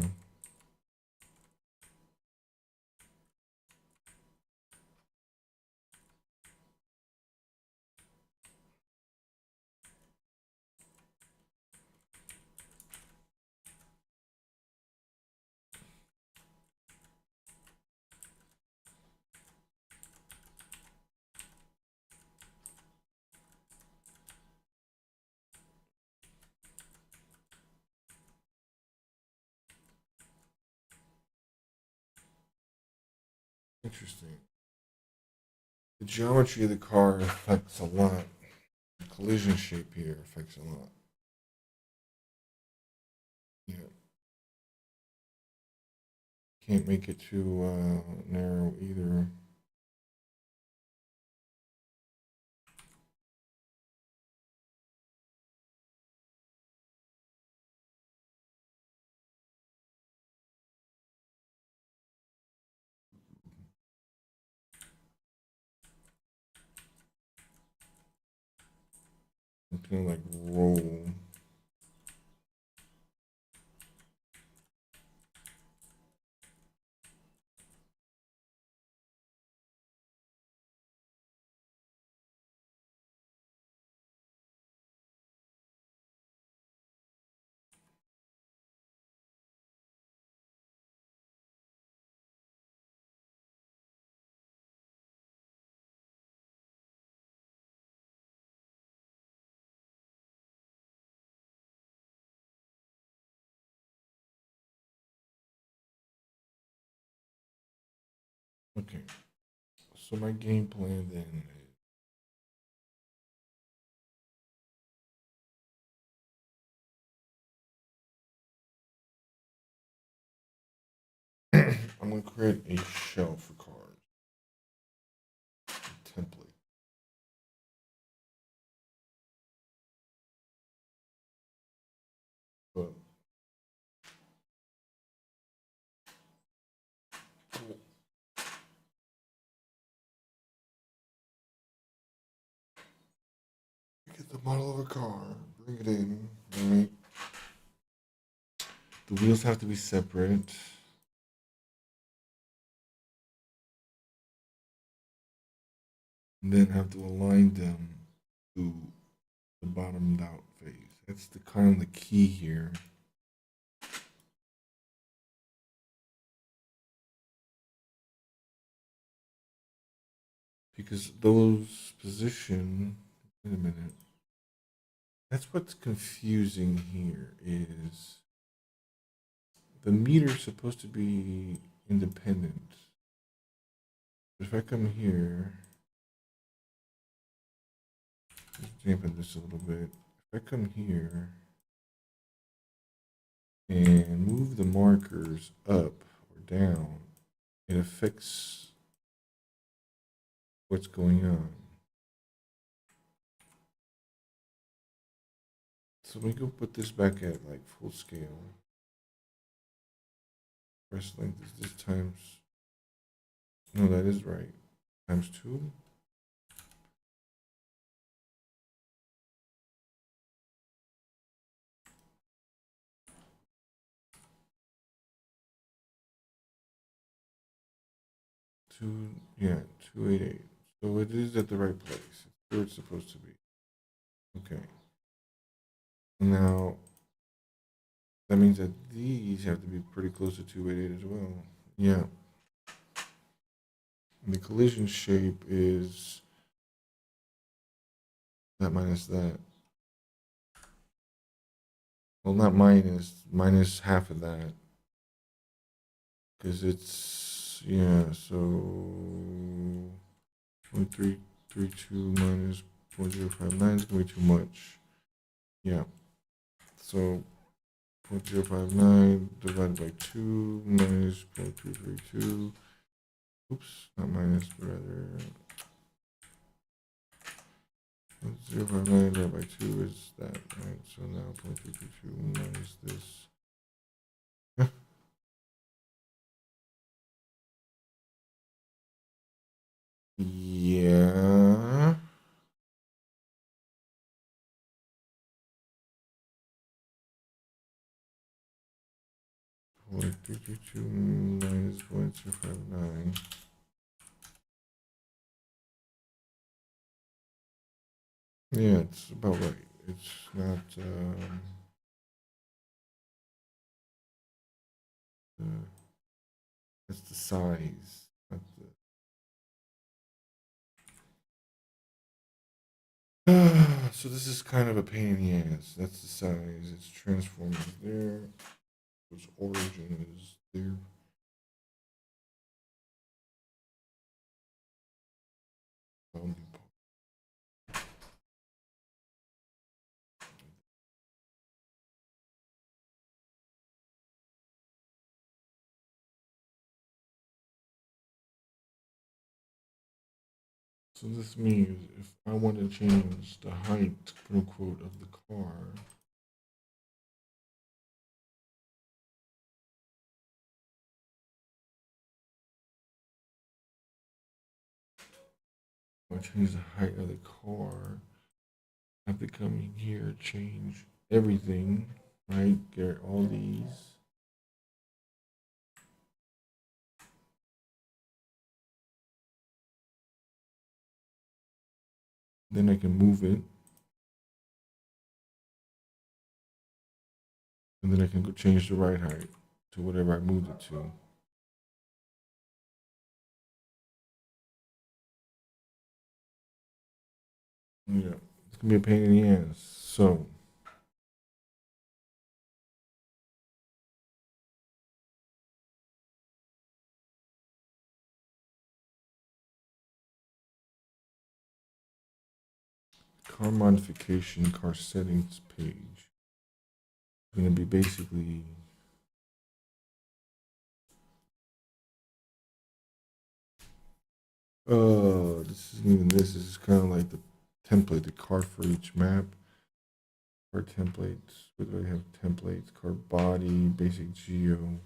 Interesting. The geometry of the car affects a lot. The collision shape here affects a lot. Yeah. Can't make it too narrow either. It's gonna like roll. Okay. So my game plan then is I'm gonna create a shelf for cards. the model of a car. Bring it in. All right. The wheels have to be separate. And then have to align them to the bottomed out face. That's the kind of the key here. Because those position, wait a minute. That's what's confusing here is the meter's supposed to be independent. If I come here, let's dampen this a little bit. If I come here and move the markers up or down, it affects what's going on. So we go put this back at like full scale. Press length is this times, no, that is right, times 2. Yeah, 288. So it is at the right place. It's where it's supposed to be. Okay. Now, that means that these have to be pretty close to 288 as well. Yeah. And the collision shape is that minus that. Well, not minus half of that. Because it's, yeah, so 0.332 minus 0.059 is going to be too much. Yeah. So 0.059 divided by 2 minus 0.332. Oops, not minus, but rather 0.059 divided by 2 is that, right? So now 0.332 minus this. Yeah. Point 322 minus 0.259. Yeah, it's about right. It's not that's the size, not the so this is kind of a pain in the ass. That's the size. Its transform is there. Its origin is there. So this means if I want to change the height, quote unquote, of the car, I change the height of the car, I have to come in here, change everything, right? Get all these. Then I can move it. And then I can go change the right height to whatever I moved it to. Yeah, it's gonna be a pain in the ass. So car modification, car settings page. It's gonna be basically this isn't even this. This is kind of like the template, the car for each map. Car templates. Where do I have templates? Car body, basic geo.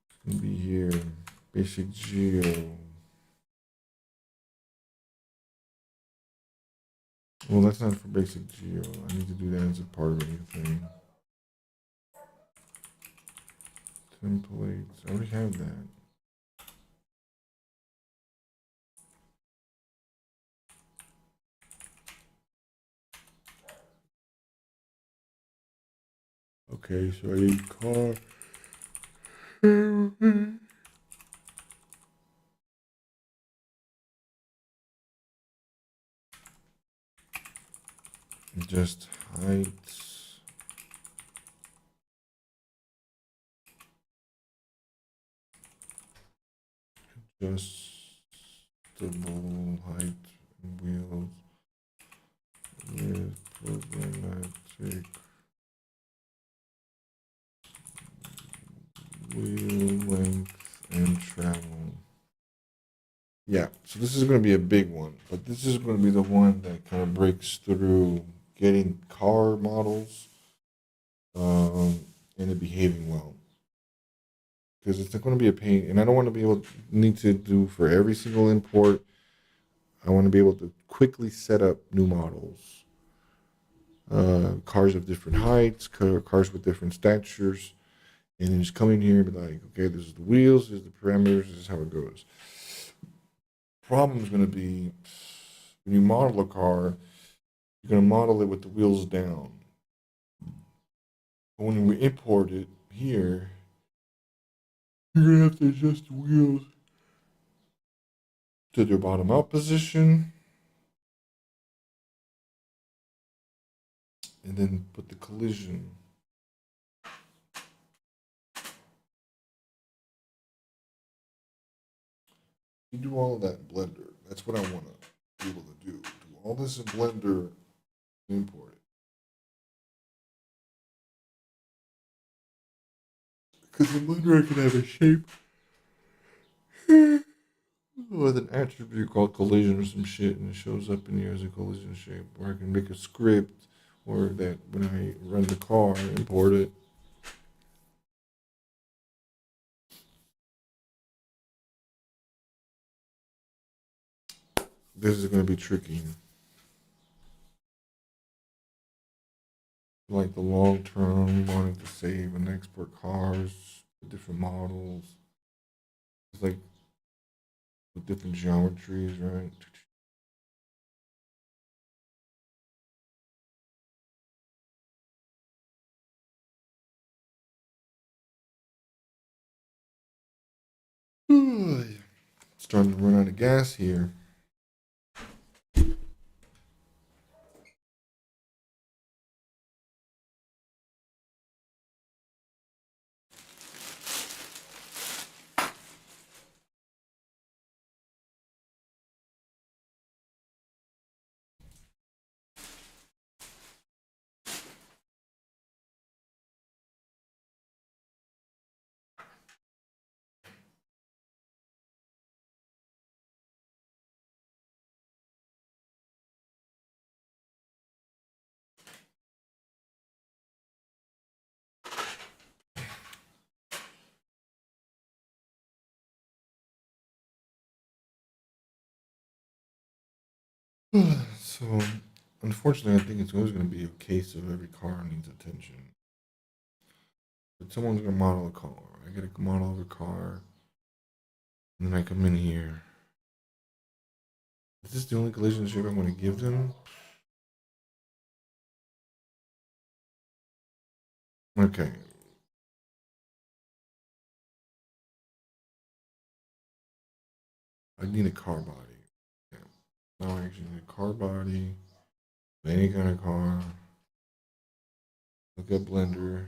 It's gonna be here. Basic geo. Well, that's not for basic geo. I need to do that as a part of anything. Templates. I already have that. Okay, so I need car. Just heights. Adjustable height wheels with programmatic wheel length and travel. Yeah, so this is going to be a big one, but this is going to be the one that kind of breaks through getting car models and it behaving well. Because it's going to be a pain, and I don't want to be able to need to do for every single import. I want to be able to quickly set up new models, cars of different heights, cars with different statures, and then just come in here and be like, okay, this is the wheels, this is the parameters, this is how it goes. Problem is going to be when you model a car, you're going to model it with the wheels down. But when we import it here, you're going to have to adjust the wheels to their bottom out position and then put the collision. You do all of that in Blender. That's what I want to be able to do. Do all this in Blender, import it. Because in Blender I can have a shape with an attribute called collision or some shit, and it shows up in here as a collision shape. Or I can make a script, or that when I run the car, import it. This is going to be tricky. Like the long term, wanting to save and export cars, different models. It's like with different geometries, right? Starting to run out of gas here. So, unfortunately, I think it's always going to be a case of every car needs attention. But someone's going to model a car. I get a model of a car, and then I come in here. Is this the only collision shape I'm going to give them? Okay. I need a car body. Yeah. Now I actually need a car body. Any kind of car. Look at Blender.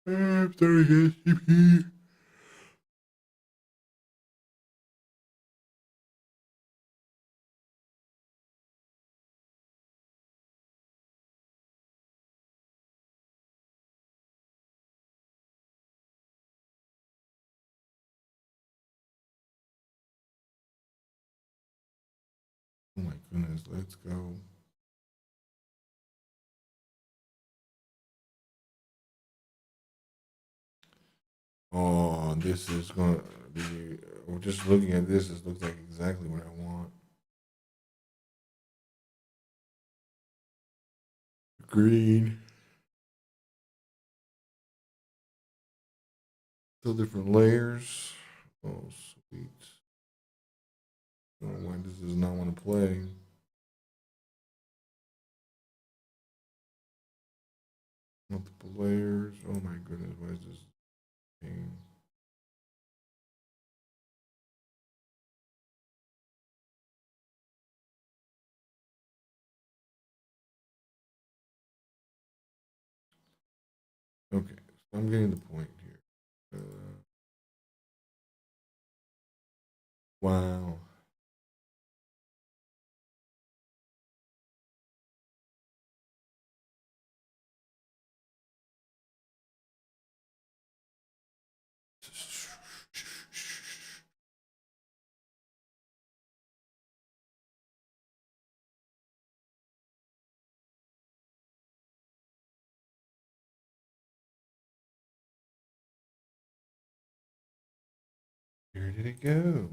I'm starting SCP. Oh my goodness, let's go. Oh, this is gonna be. Just looking at this, this looks like exactly what I want. green. Still different layers. Oh, sweet. I don't know why this does not want to play. Multiple layers. Oh my goodness, why is this pain? Okay, so I'm getting the point here. Wow. Where did it go?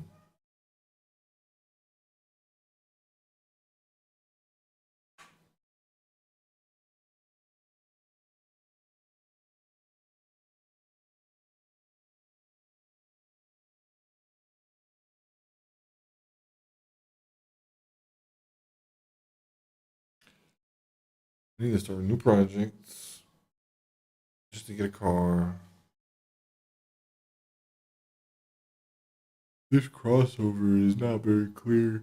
I need to start a new project just to get a car. This crossover is not very clear.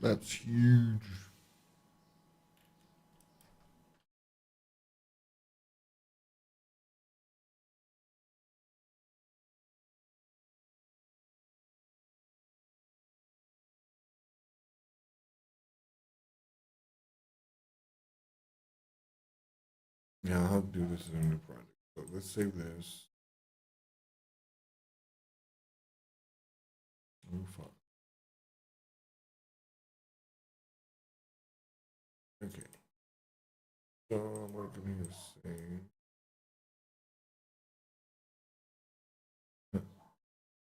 That's huge. Yeah, I'll do this in a new project. So let's save this. Oh, fuck. Okay. So what can we say?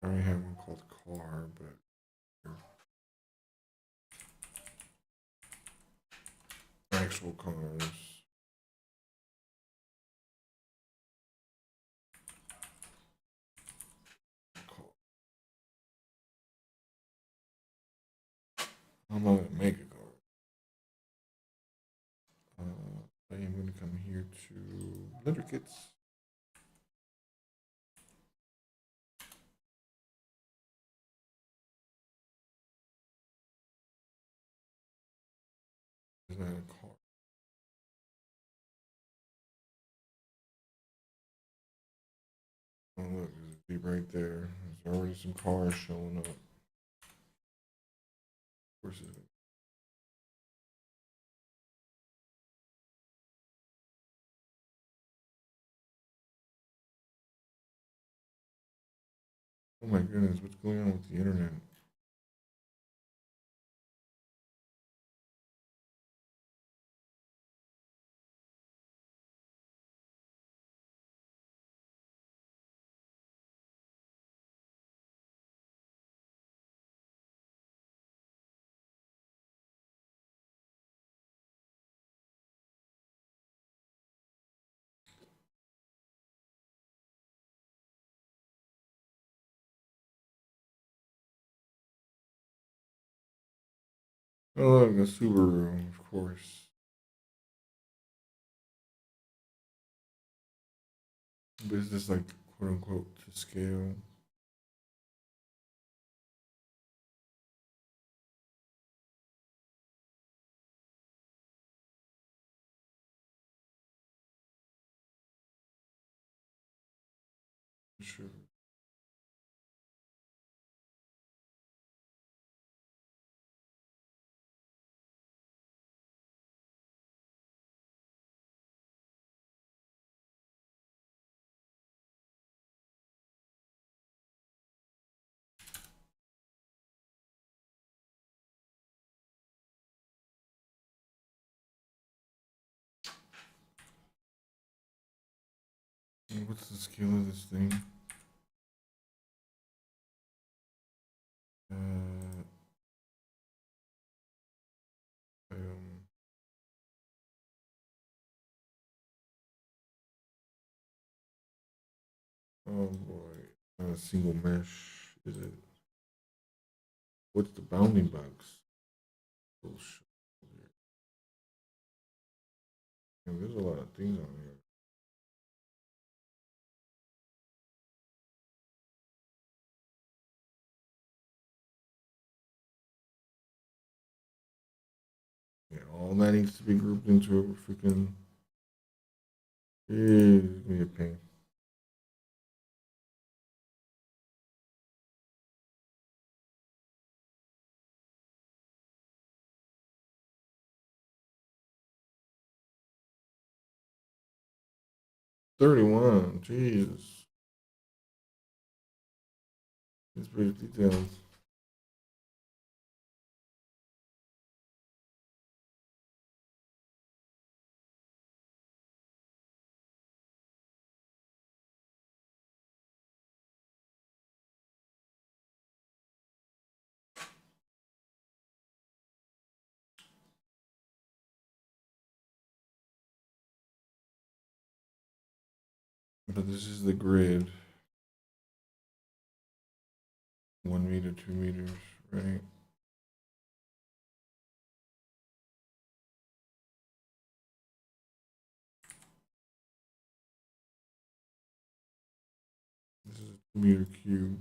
I already have one called car, but actual cars. I'm gonna make a car. I am gonna come here to letter kits. Is not a car. Oh look, there's a Jeep right there. There's already some cars showing up. Of course it is. Oh my goodness, what's going on with the internet? Oh look, a Subaru, of course. But is this like quote unquote to scale? Sure. What's the scale of this thing? Uh, Oh boy, not a single mesh, is it? What's the bounding box? Bullshit. Man, there's a lot of things on here. Yeah, all that needs to be grouped into a freaking. Give me a pain. $31. Jesus. It's pretty detailed. But this is the grid. 1 meter, 2 meters, right? This is a 2 meter cube.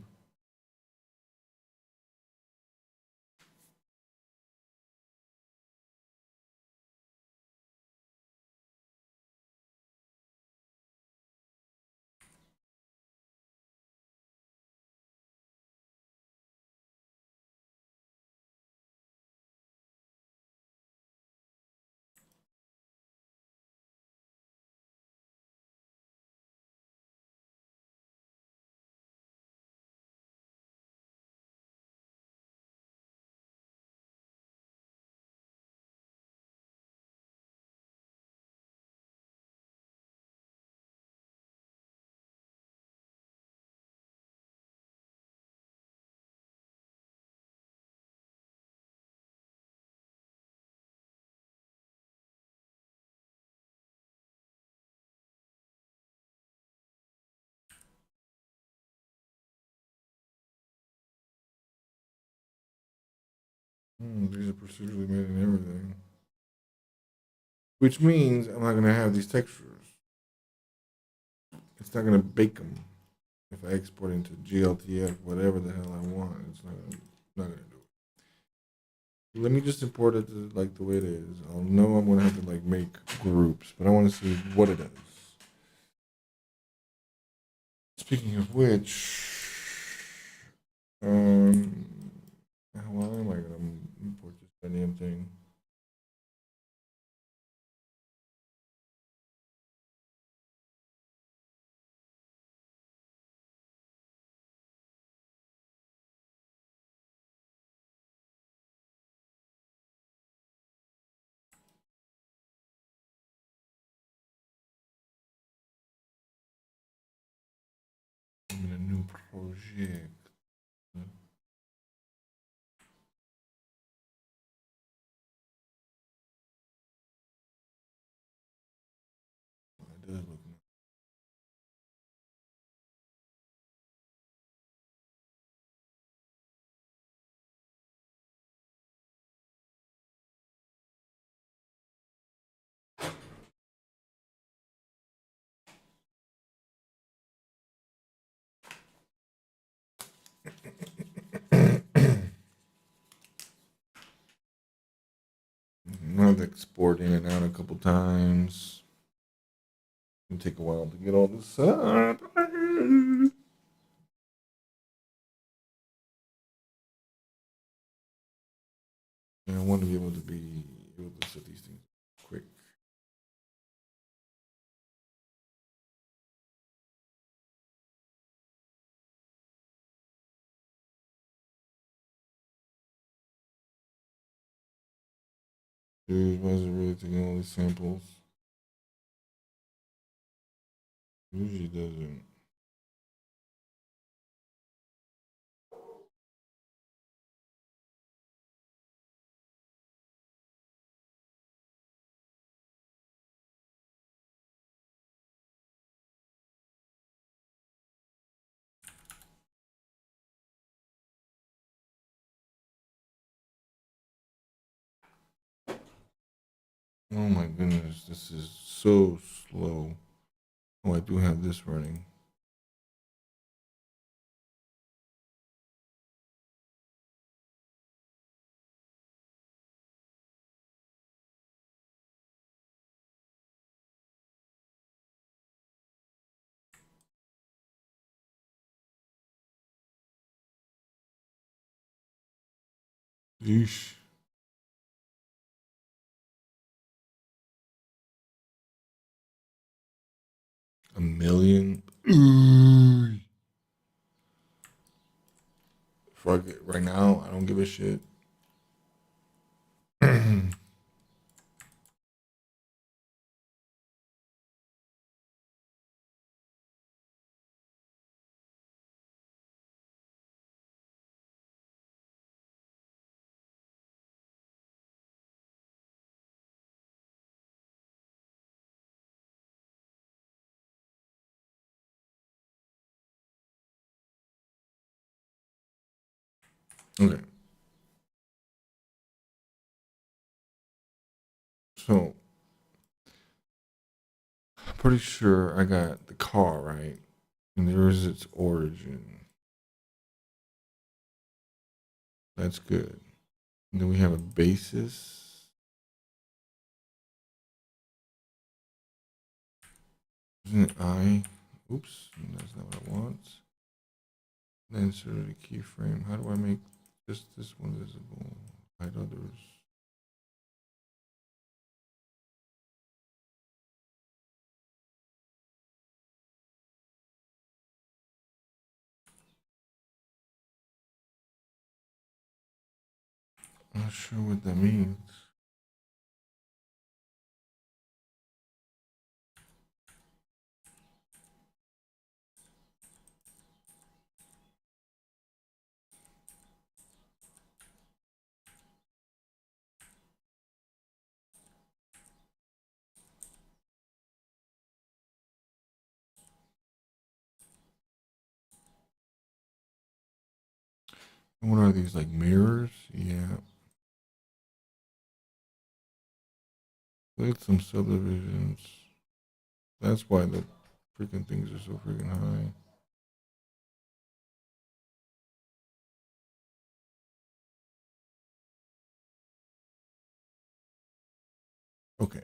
These are procedurally made and everything. Which means I'm not going to have these textures. It's not going to bake them. If I export into GLTF, whatever the hell I want, it's not going to do it. Let me just import it to like the way it is. I'll know I'm going to have to like make groups, but I want to see what it is. Speaking of which, how am I going to import this damn thing? I'm in a new project. It does look nice. I'll have to export in and out a couple times. It'll take a while to get all this up. And I want to be able to set these things quick. Dude, why is it really taking all these samples? Usually doesn't. Oh my goodness, this is so slow. Oh, I do have this running. Yeesh. A million? Fuck it. Right now, I don't give a shit. Okay. So, I'm pretty sure I got the car right. And there is its origin. That's good. And then we have a basis. Isn't it I? Oops, that's not what I want. Then insert the keyframe. How do I make just this one visible? Hide others. I'm not sure what that means. What are these, like mirrors? Yeah. With some subdivisions. That's why the freaking things are so freaking high. Okay.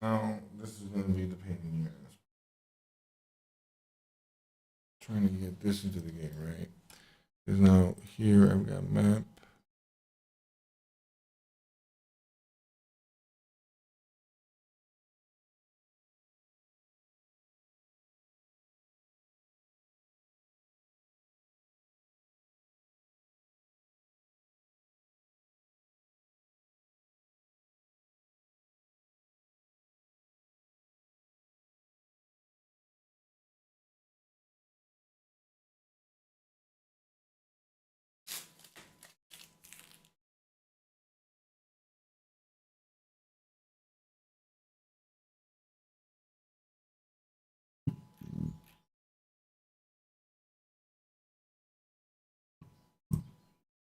Now, this is going to be the pain in your ass. Trying to get this into the game, right? Because now here I've got map.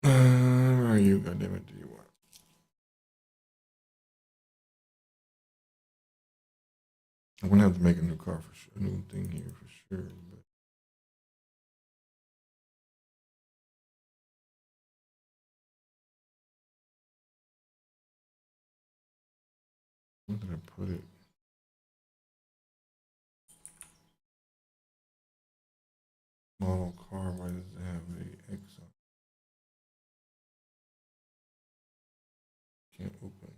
Where are you? God damn it, do you want? I'm gonna have to make a new car for sure, a new thing here for sure. But Where did I put it? Model car, why does it have a X on? Can't open.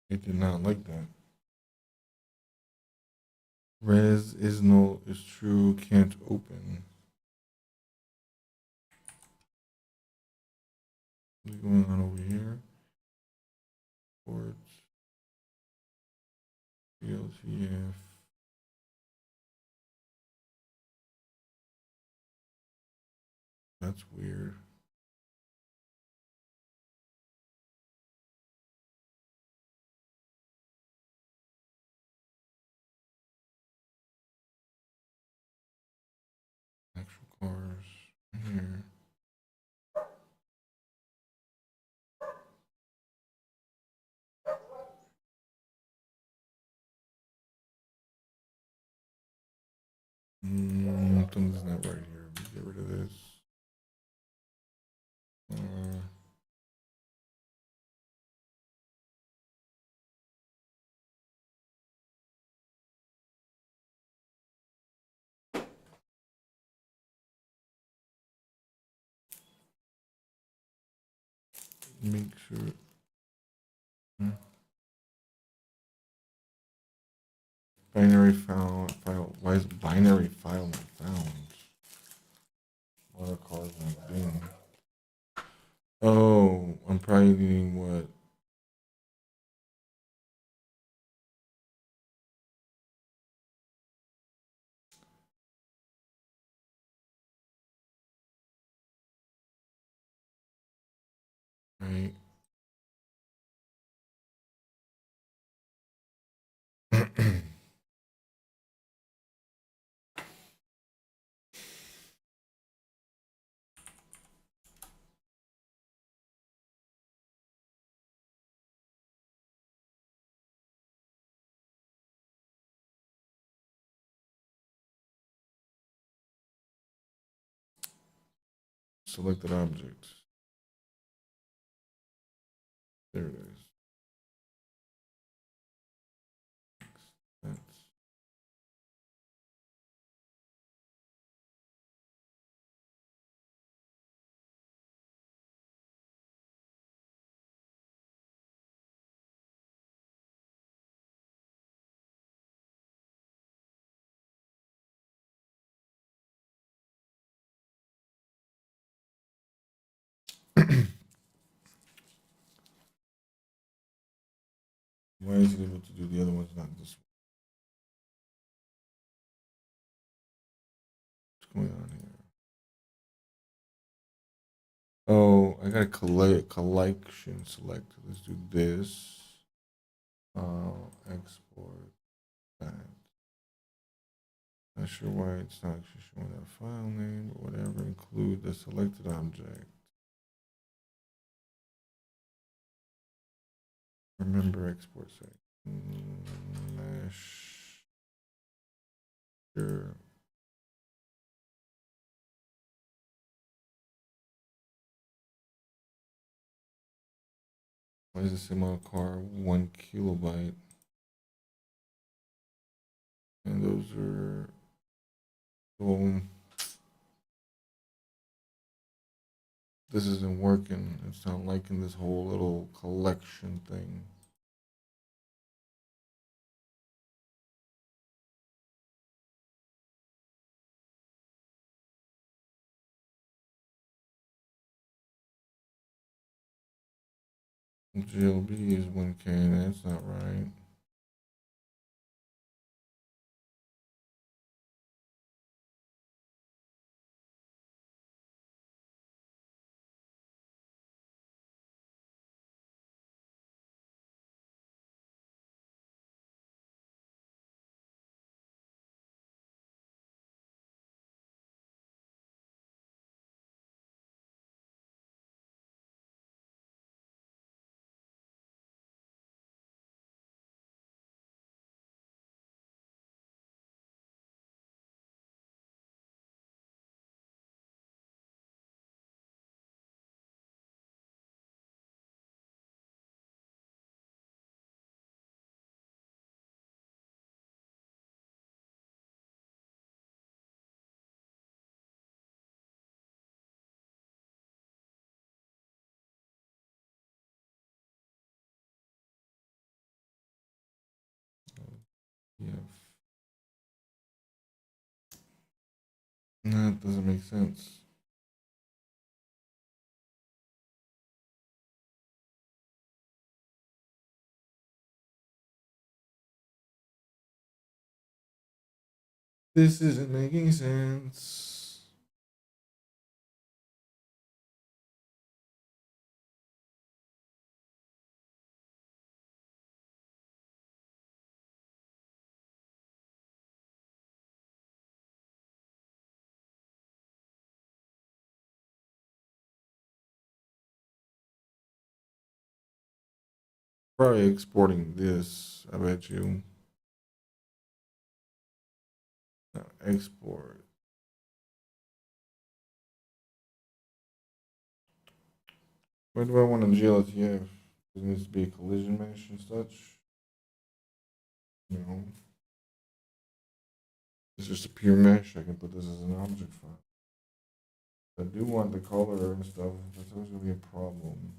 It did not like that. Res is no is true, can't open. What's going on over here? Ports, LTF. That's weird. Actual cars here. Something's not right here. Let me get rid of this. Make sure. Binary file. Why is binary file not found? What are cars not being? Oh, I'm probably needing what? Right. Selected object. There it is. That's why is it able to do the other ones, not this one? What's going on here? Oh, I got a collection selected. Let's do this. Export that. Not sure why it's not actually showing that file name or whatever. Include the selected object. Remember export site. Mesh. Sure. Why is this amount of car 1 kilobyte? And those are this isn't working. It's not liking this whole little collection thing. GLB is 1K, that's not right. That doesn't make sense. This isn't making sense. Probably exporting this, I bet you. Export. Where do I want a GLTF? It needs to be a collision mesh and such. No. It's just a pure mesh. I can put this as an object file. I do want the color and stuff. That's always gonna be a problem.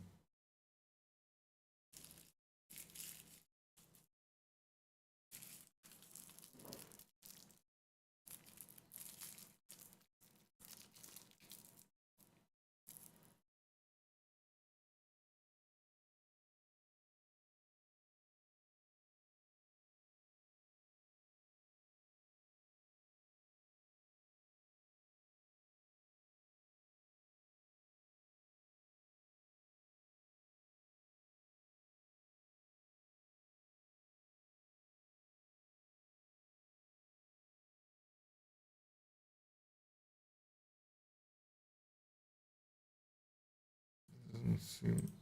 Doesn't seem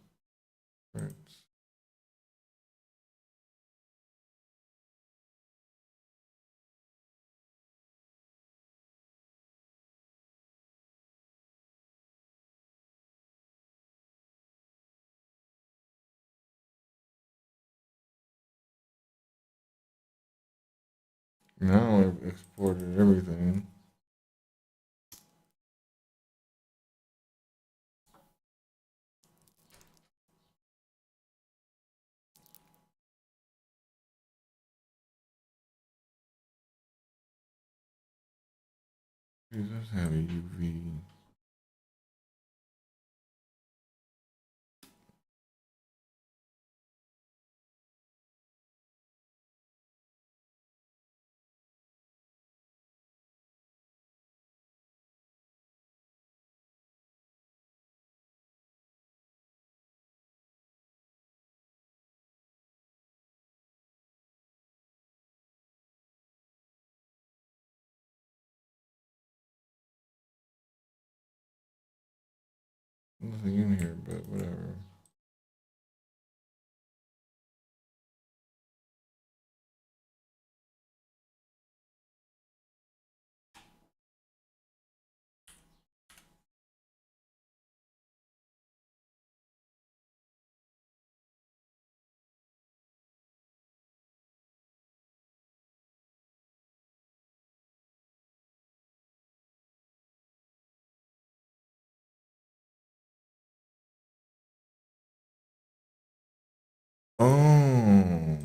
right. Now I've exported everything. Let's have a UV. Nothing in here, but whatever. Oh,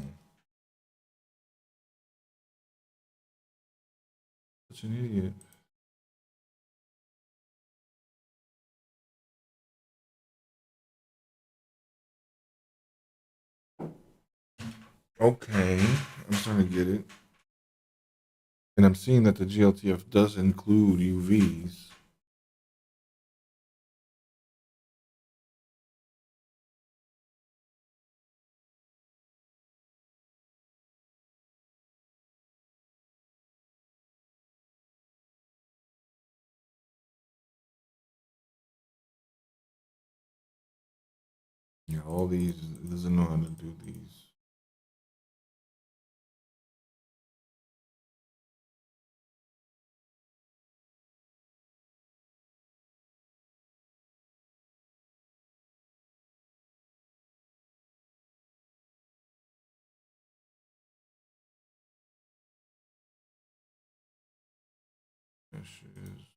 such an idiot. Okay, I'm starting to get it. And I'm seeing that the GLTF does include UVs. Yeah, all these, it doesn't know how to do these. Meshes.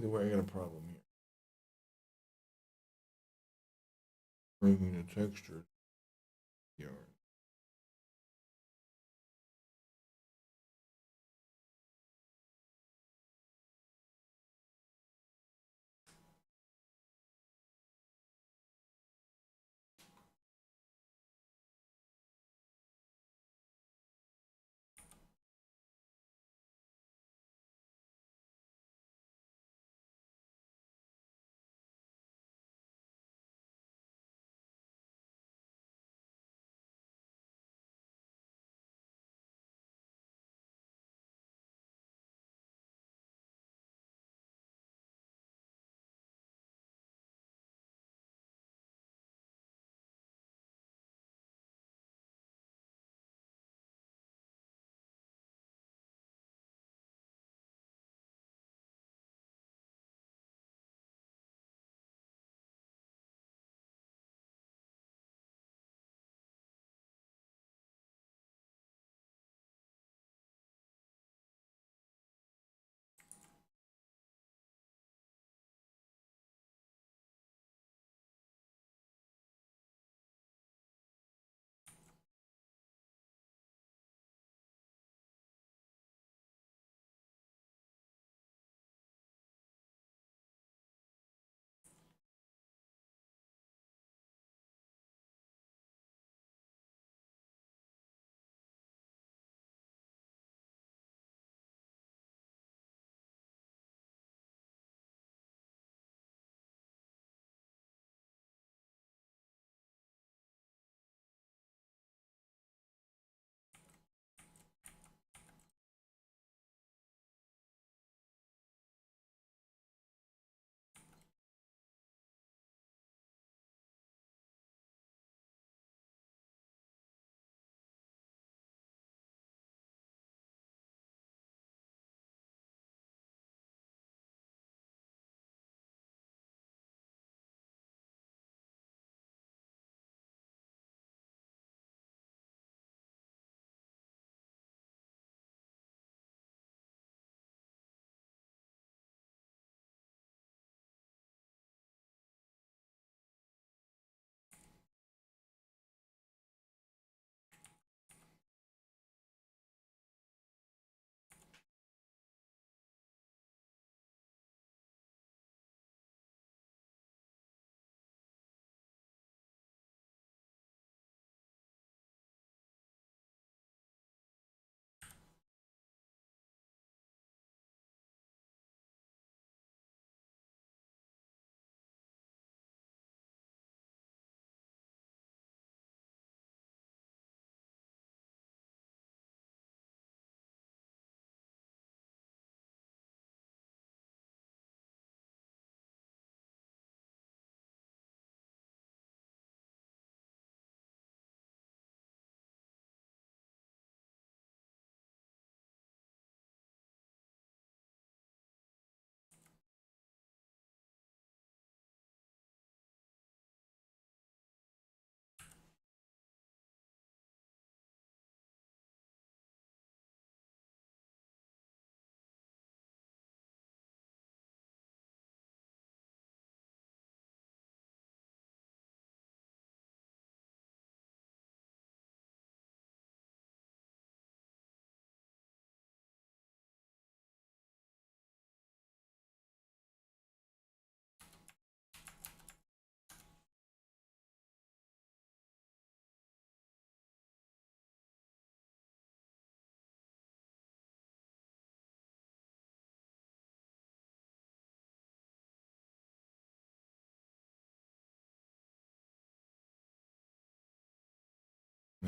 Either way, I got a problem here. Bringing the texture. Here.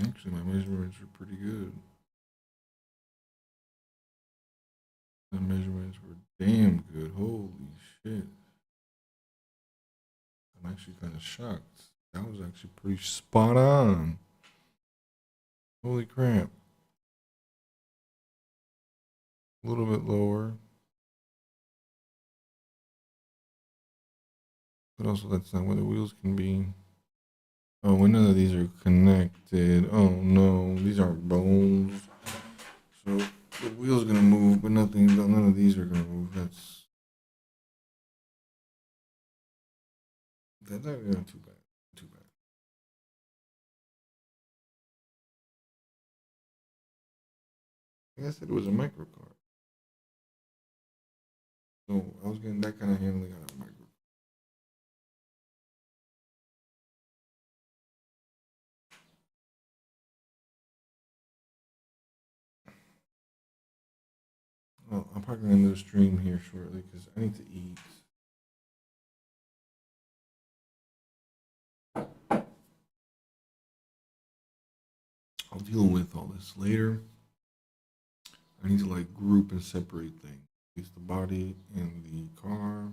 Actually, my measurements are pretty good. The measurements were damn good. Holy shit. I'm actually kind of shocked. That was actually pretty spot on. Holy crap. A little bit lower. But also, that's not where the wheels can be. Oh, well, none of these are connected. Oh no, these aren't bones. So the wheel's gonna move, but none of these are gonna move. That's That's not too bad. Too bad. Like I said, it was a micro card. So I was getting that kind of handling on a micro. Well, I'm probably gonna end the stream here shortly because I need to eat. I'll deal with all this later. I need to like group and separate things. It's the body and the car.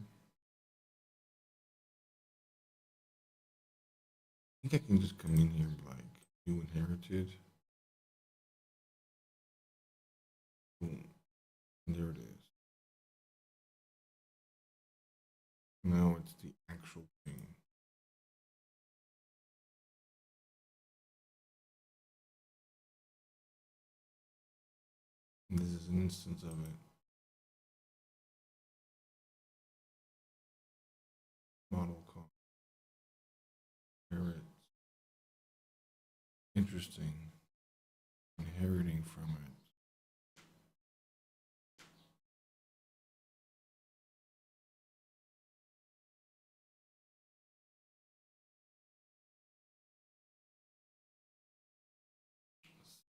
I think I can just come in here and like new inherited. Boom. And there it is. Now it's the actual thing. And this is an instance of it. Model car. Inherit. Interesting. Inheriting from it.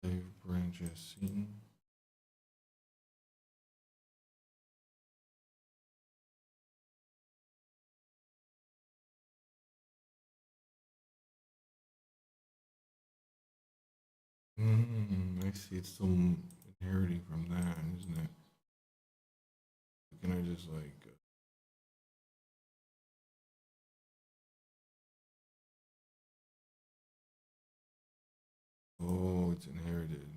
Save branch as seen. I see. It's still inheriting from that, isn't it? Can I just like? Oh, it's inherited.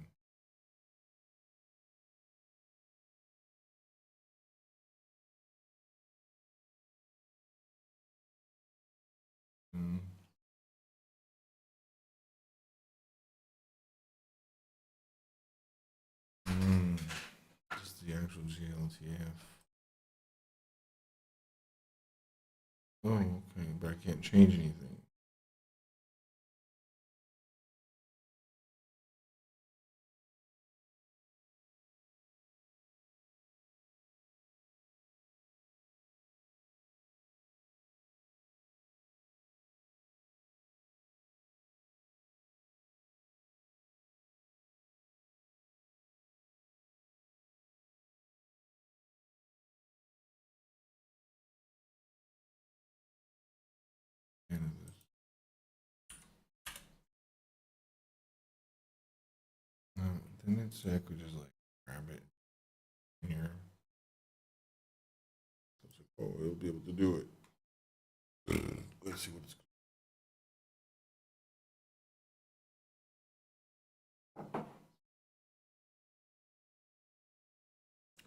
Mm. Mm. Just the actual GLTF. Oh, okay, but I can't change anything. And this. Then it say I could just like grab it here. It's like, oh, it'll be able to do it. Let's see what it's.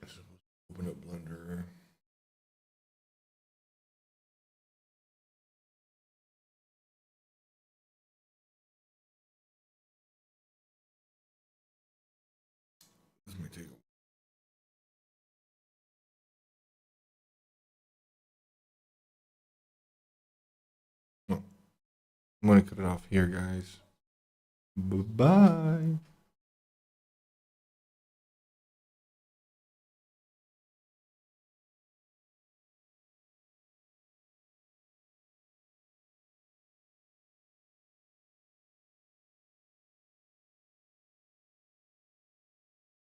I'm supposed to open up Blender. This may take a. No, I'm gonna cut it off here, guys. Bye bye.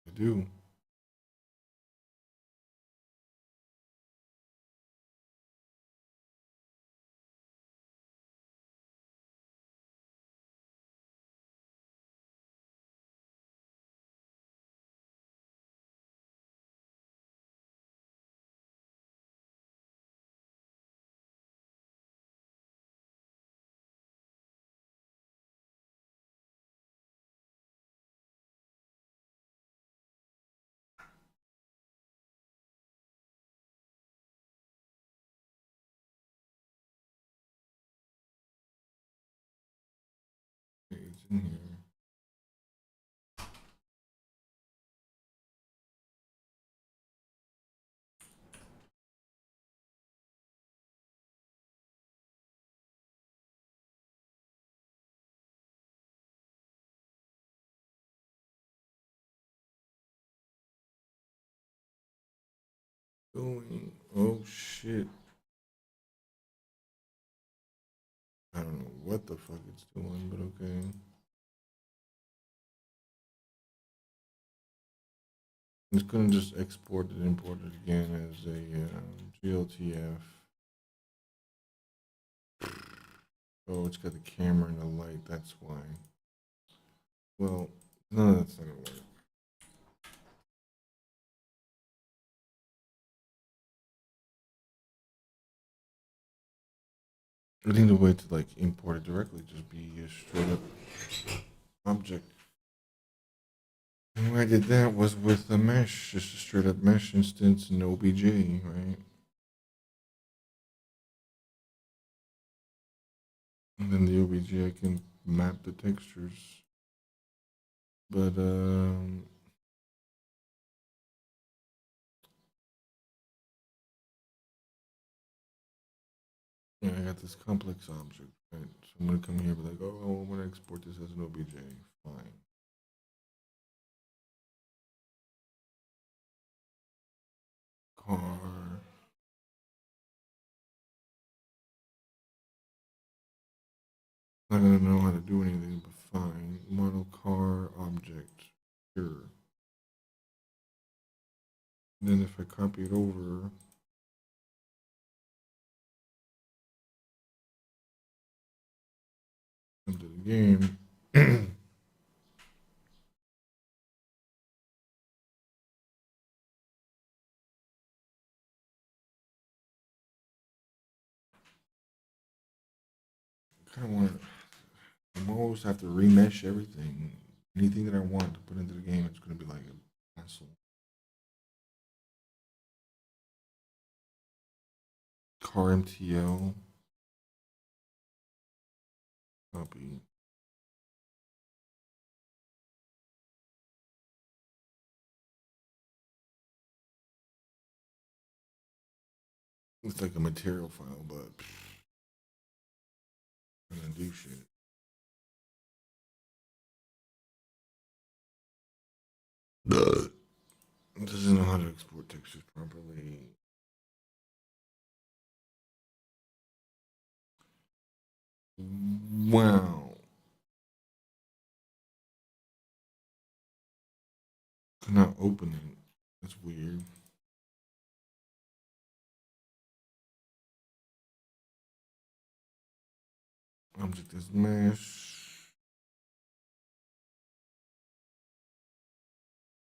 I do. It's in here. doing? Oh shit. I don't know what the fuck it's doing, but okay. It's gonna just export it, import it again as a GLTF. Oh, it's got the camera and the light, that's why. Well, no, that's not gonna work. I think the way to like import it directly just be a straight up object. And the way I did that was with a mesh, just a straight up mesh instance in OBJ, right? And then the OBJ I can map the textures. But yeah, I got this complex object, right? So I'm gonna come here and be like, oh, I'm gonna export this as an OBJ. Fine. Car. Not gonna know how to do anything, but fine. Model car object. Here. And then if I copy it over, come to the game. Kind of want to, I always have to remesh everything. Anything that I want to put into the game, it's going to be like a hassle. Car MTL. Copy. It's like a material file, but I'm going to do shit. It doesn't know how to export textures properly. Wow. Not opening. That's weird. Object is mesh.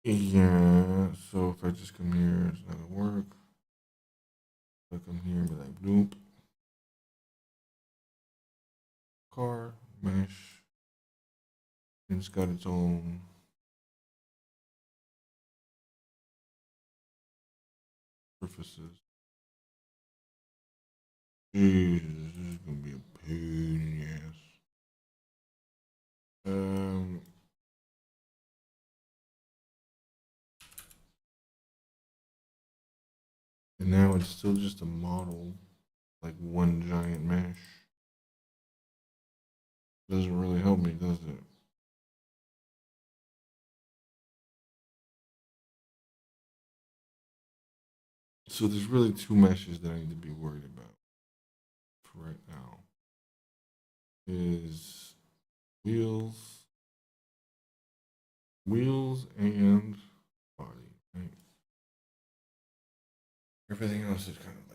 Yeah, so if I just come here, it's not gonna work. If I come here and be like, bloop. Car, mesh. And it's got its own surfaces. Jesus, this is gonna be a pain in the ass. And now it's still just a model, like one giant mesh. Doesn't really help me, does it? So there's really two meshes that I need to be worried about for right now. Is wheels and body, right? Everything else is kind of